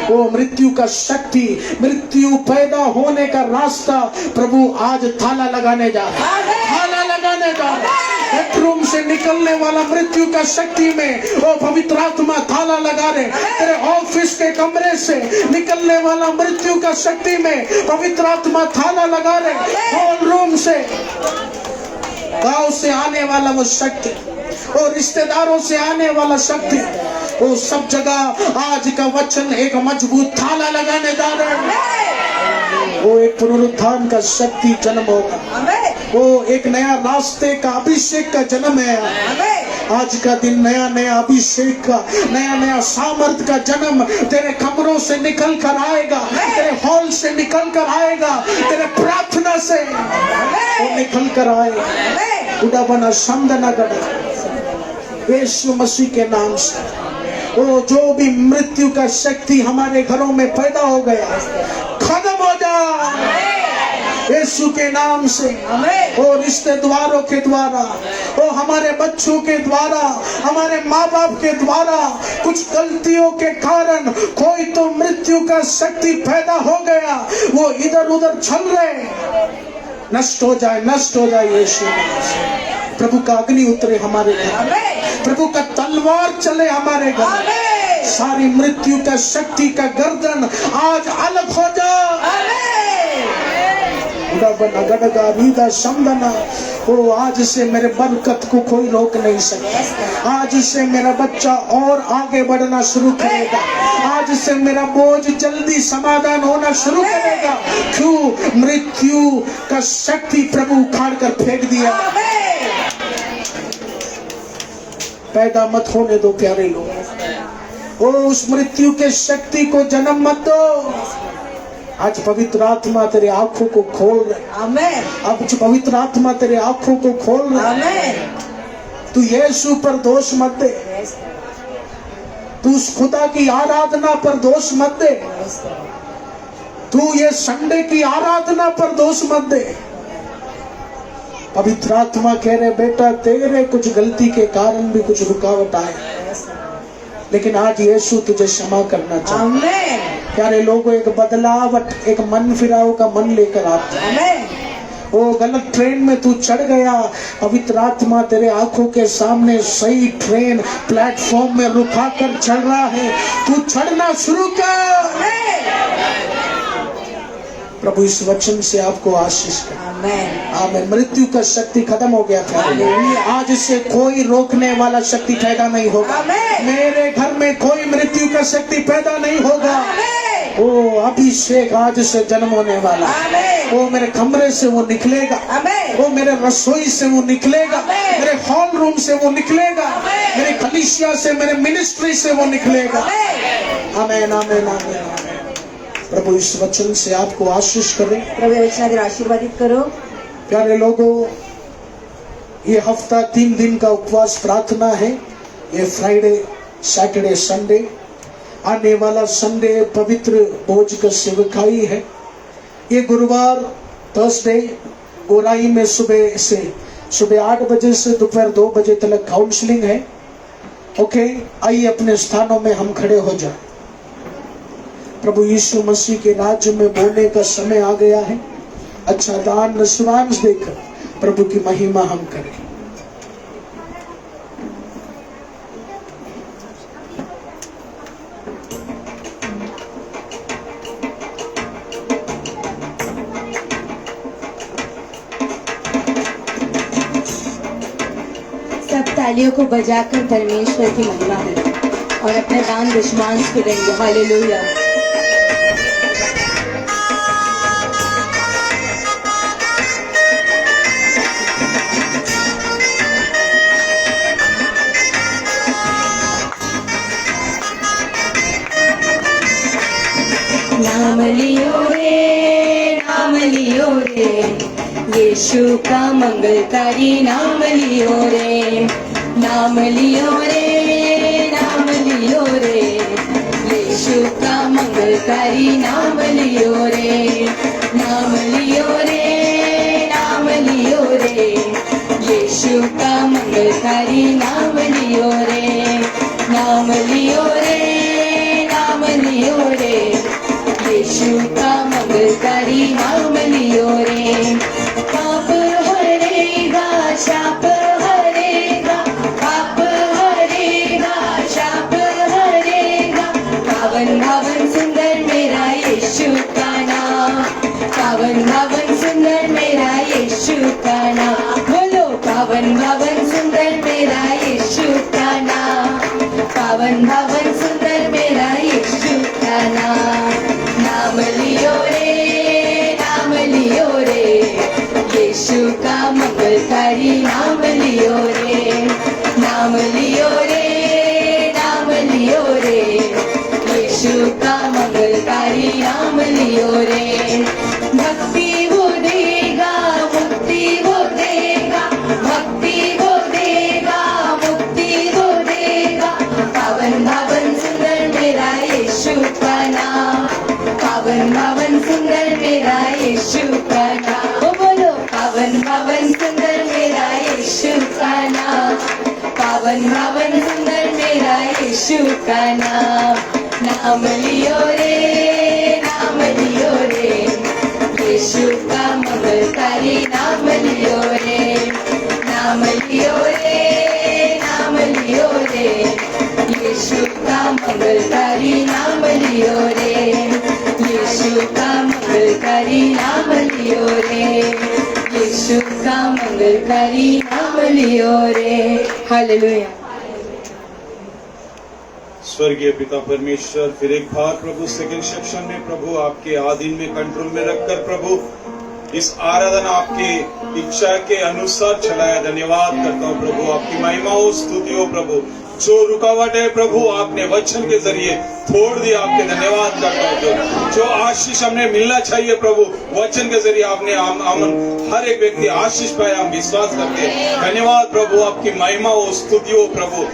S2: वो मृत्यु का शक्ति, मृत्यु पैदा होने का रास्ता प्रभु आज ताला लगाने जा रहा है, ताला लगाने जा रहा है। बेडरूम से निकलने वाला मृत्यु का शक्ति में वो पवित्र आत्मा ताला लगा रहे। तेरे ऑफिस के कमरे से निकलने वाला मृत्यु का शक्ति में पवित्र आत्मा ताला लगा रहे। हॉल रूम से, गांव से आने वाला वो शक्ति, और रिश्तेदारों से आने वाला शक्ति, वो सब जगह आज का वचन एक मजबूत ताला लगाने जा रहा है। वो एक पुनरुत्थान का शक्ति जन्म होगा, वो एक नया रास्ते का अभिषेक का जन्म है। आज का दिन नया नया अभिषेक का, नया नया सामर्थ का जन्म तेरे कमरों से निकल कर आएगा, तेरे हॉल से निकल कर आएगा, तेरे प्रार्थना से वो निकल कर आएगा। उड़ा बना शंदना गढ़ यीशु मसीह के नाम से। वो जो भी मृत्यु का शक्ति हमारे घरों में पैदा हो गया खत्म हो जा यीशु के नाम से। वो रिश्ते द्वारों के द्वारा, वो हमारे बच्चों के द्वारा, हमारे माँ बाप के द्वारा कुछ गलतियों के कारण कोई तो मृत्यु का शक्ति पैदा हो गया, वो इधर उधर चल रहे, नष्ट हो जाए, नष्ट हो जाए यीशु। प्रभु का अग्नि उतरे हमारे घर, प्रभु का तलवार चले हमारे घर। सारी मृत्यु का शक्ति का गर्दन आज अलग हो जा। ओ आज से मेरे बरकत को कोई रोक नहीं सकता। आज से मेरा बच्चा और आगे बढ़ना शुरू करेगा। आज से मेरा बोझ जल्दी समाधान होना शुरू करेगा। क्यों? मृत्यु का शक्ति प्रभु उखाड़ कर फेंक दिया। पैदा मत होने दो प्यारे लोग, ओ उस मृत्यु के शक्ति को जन्म मत दो। आज पवित्र आत्मा तेरे आंखों को खोल रहे। आमेन। अब पवित्र आत्मा तेरे आंखों को खोल रहे। आमेन। तू यीशु पर दोष मत दे, तू उस खुदा की आराधना पर दोष मत दे, तू ये संडे की आराधना पर दोष मत दे। पवित्र आत्मा कह रहे बेटा तेरे कुछ गलती के कारण भी कुछ रुकावट आए, लेकिन आज यीशु तुझे क्षमा करना चाहता है। प्यारे लोगों, एक बदलावट, एक मन फिराव का मन लेकर आता है। वो गलत ट्रेन में तू चढ़ गया, पवित्र आत्मा तेरे आंखों के सामने सही ट्रेन प्लेटफॉर्म में रुका कर चढ़ रहा है, तू चढ़ना शुरू कर। प्रभु इस वचन से आपको आशीष करे। आमीन। मृत्यु का शक्ति खत्म हो गया था। आज से कोई रोकने वाला शक्ति पैदा नहीं होगा। मेरे घर में कोई मृत्यु का शक्ति पैदा नहीं होगा। ओ अभिषेक आज से जन्म होने वाला, वो मेरे कमरे से वो निकलेगा, वो मेरे रसोई से वो निकलेगा, मेरे हॉल रूम से वो निकलेगा, मेरे कलीसिया से, मेरे मिनिस्ट्री से वो निकलेगा। आमीन, आमीन, आमीन। प्रभु इस वचन से आपको आशीष करे।
S3: प्रभु वचन आशीर्वादित करो।
S2: प्यारे लोगों, ये हफ्ता 3 दिन का उपवास प्रार्थना है। ये फ्राइडे, सैटरडे, संडे, आने वाला संडे पवित्र भोज का सेवकाई है। ये गुरुवार, थर्सडे गोराई में सुबह 8 बजे से दोपहर 2 बजे तक काउंसलिंग है। ओके, आइए अपने स्थानों में हम खड़े हो जाए। प्रभु यीशु मसीह के राज्य में बोलने का समय आ गया है। अच्छा दान निस्वांश देकर प्रभु की महिमा हम करें।
S1: सब तालियों को बजाकर परमेश्वर की महिमा करें और अपने दान निस्वांश करेंगे। हालेलुया। नाम लियो रे, नाम लियो रे, यीशु का मंगलकारी नाम लियो रे, नाम लियो रे, नाम लियो रे, यीशु का मंगलकारी नाम लियो रे, नाम लियो रे, नाम लियो रे, यीशु का मंगलकारी नाम लियो रे, नाम लियो रे, नाम लियो रे, यीशु का मंगलकारी नाम लियो रे, पाप हरेगा, शाप हरेगा, पाप हरेगा, शाप हरेगा, पावन पावन सुंदर मेरा यीशु का नाम, पावन पावन सुंदर मेरा यीशु का नाम, बोलो पावन पावन सुंदर मेरा यीशु का नाम, पावन पावन सुंदर मेरा यीशु का नाम, नाम लियो रे, नाम लियो रे, यीशु का मंगलकारी नाम लियो रे, नाम लियो रे, नाम लियो रे, यीशु का मंगलकारी नाम लियो रे, भक्ति वो देगा, मुक्ति वो देगा, भक्ति वो देगा, मुक्ति वो देगा, पावन पावन सुंदर मेरा यीशु का नाम, पावन पावन सुंदर मेरा यीशु का नाम, ओ बोलो पावन पावन सुंदर मेरा यीशु का नाम, पावन पावन सुंदर मेरा यीशु का नाम, नाम लियो रे, नाम लियो रे, यीशु का मंगलकारी नाम लियो रे, नाम लियो रे, नाम लियो रे, यीशु का मंगलकारी नाम लियो रे, यीशु का मंगलकारी नाम लियो रे, यीशु का मंगलकारी नाम लियो रे, हालेलुया।
S5: स्वर्गीय पिता परमेश्वर, फिर एक बार प्रभु सेकंड सेक्शन में प्रभु आपके आधीन में कंट्रोल में रखकर प्रभु इस आराधना आपकी इच्छा के अनुसार चलाया, धन्यवाद करता हूँ प्रभु, आपकी महिमा हो, स्तुति हो प्रभु। जो रुकावट है प्रभु आपने वचन के जरिए तोड़ दिया, आपके धन्यवाद करता हूँ। जो आशीष हमने मिलना चाहिए प्रभु वचन के जरिए आपने हर एक व्यक्ति आशीष पाया, हम विश्वास करते हैं। धन्यवाद प्रभु, आपकी महिमा हो, स्तुति हो प्रभु।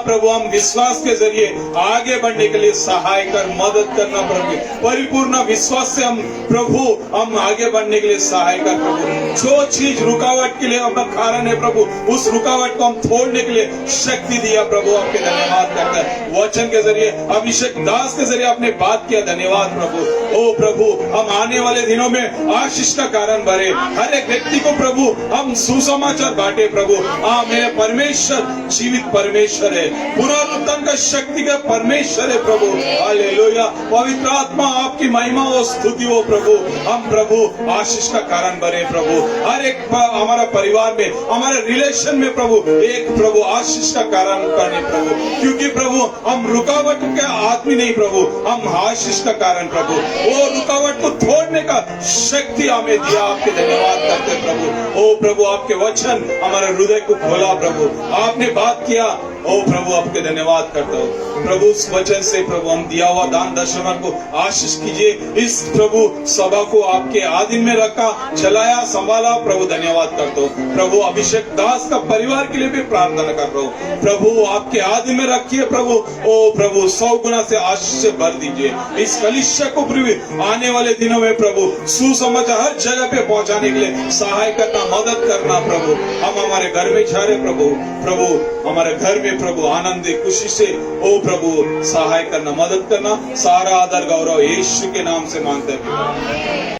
S5: प्रभु हम विश्वास के जरिए आगे बढ़ने के लिए सहाय कर, मदद करना प्रभु, परिपूर्ण विश्वास से हम प्रभु हम आगे बढ़ने के लिए सहाय कर प्रभु। जो चीज रुकावट के लिए हमारा कारण है प्रभु, उस रुकावट को हम तोड़ने के लिए शक्ति दिया प्रभु, आपके धन्यवाद करता है। वचन के जरिए अभिषेक दास के जरिए आपने बात किया, धन्यवाद प्रभु। ओ प्रभु, हम आने वाले दिनों में आशीष का कारण भरे, हर एक व्यक्ति को प्रभु हम सुसमाचार बांटे प्रभु। मेरे परमेश्वर जीवित परमेश्वर है, पुनरुत्थान का शक्ति का परमेश्वर है प्रभु। हालेलुया। पवित्र आत्मा आपकी महिमा हो, स्तुति हो प्रभु। हम प्रभु आशीष का कारण बने प्रभु, हर एक हमारा परिवार में, हमारे रिलेशन में प्रभु एक प्रभु आशीष का कारण करने प्रभु, क्योंकि प्रभु हम रुकावट के आदमी नहीं प्रभु, हम आशीष का कारण प्रभु। वो रुकावट को तोड़ने का शक्ति हमें दिया, आपके धन्यवाद करते प्रभु। ओ प्रभु, आपके वचन हमारे हृदय को खोला प्रभु, आपने बात किया। ओ प्रभु, आपके धन्यवाद करता हूँ प्रभु। उस वचन से प्रभु हम दिया हुआ दान दशमन को आशीष कीजिए। इस प्रभु सभा को आपके आधीन में रखा, चलाया, संभाला प्रभु, धन्यवाद करता हूँ प्रभु। अभिषेक दास का परिवार के लिए भी प्रार्थना कर रहा हूँ प्रभु, आपके आधीन में रखिए प्रभु। ओ प्रभु, 100 गुना से आशीष से भर दीजिए इस कलिसिया को प्रभु। आने वाले दिनों में प्रभु सुसमाचार हर जगह पे पहुंचाने के लिए सहाय करना, मदद करना प्रभु। हम हमारे घर में जा रहे प्रभु, प्रभु हमारे घर में प्रभु आनंद खुशी से ओ प्रभु सहाय करना, मदद करना। सारा आदर गौरव यीशु के नाम से मांगते हैं।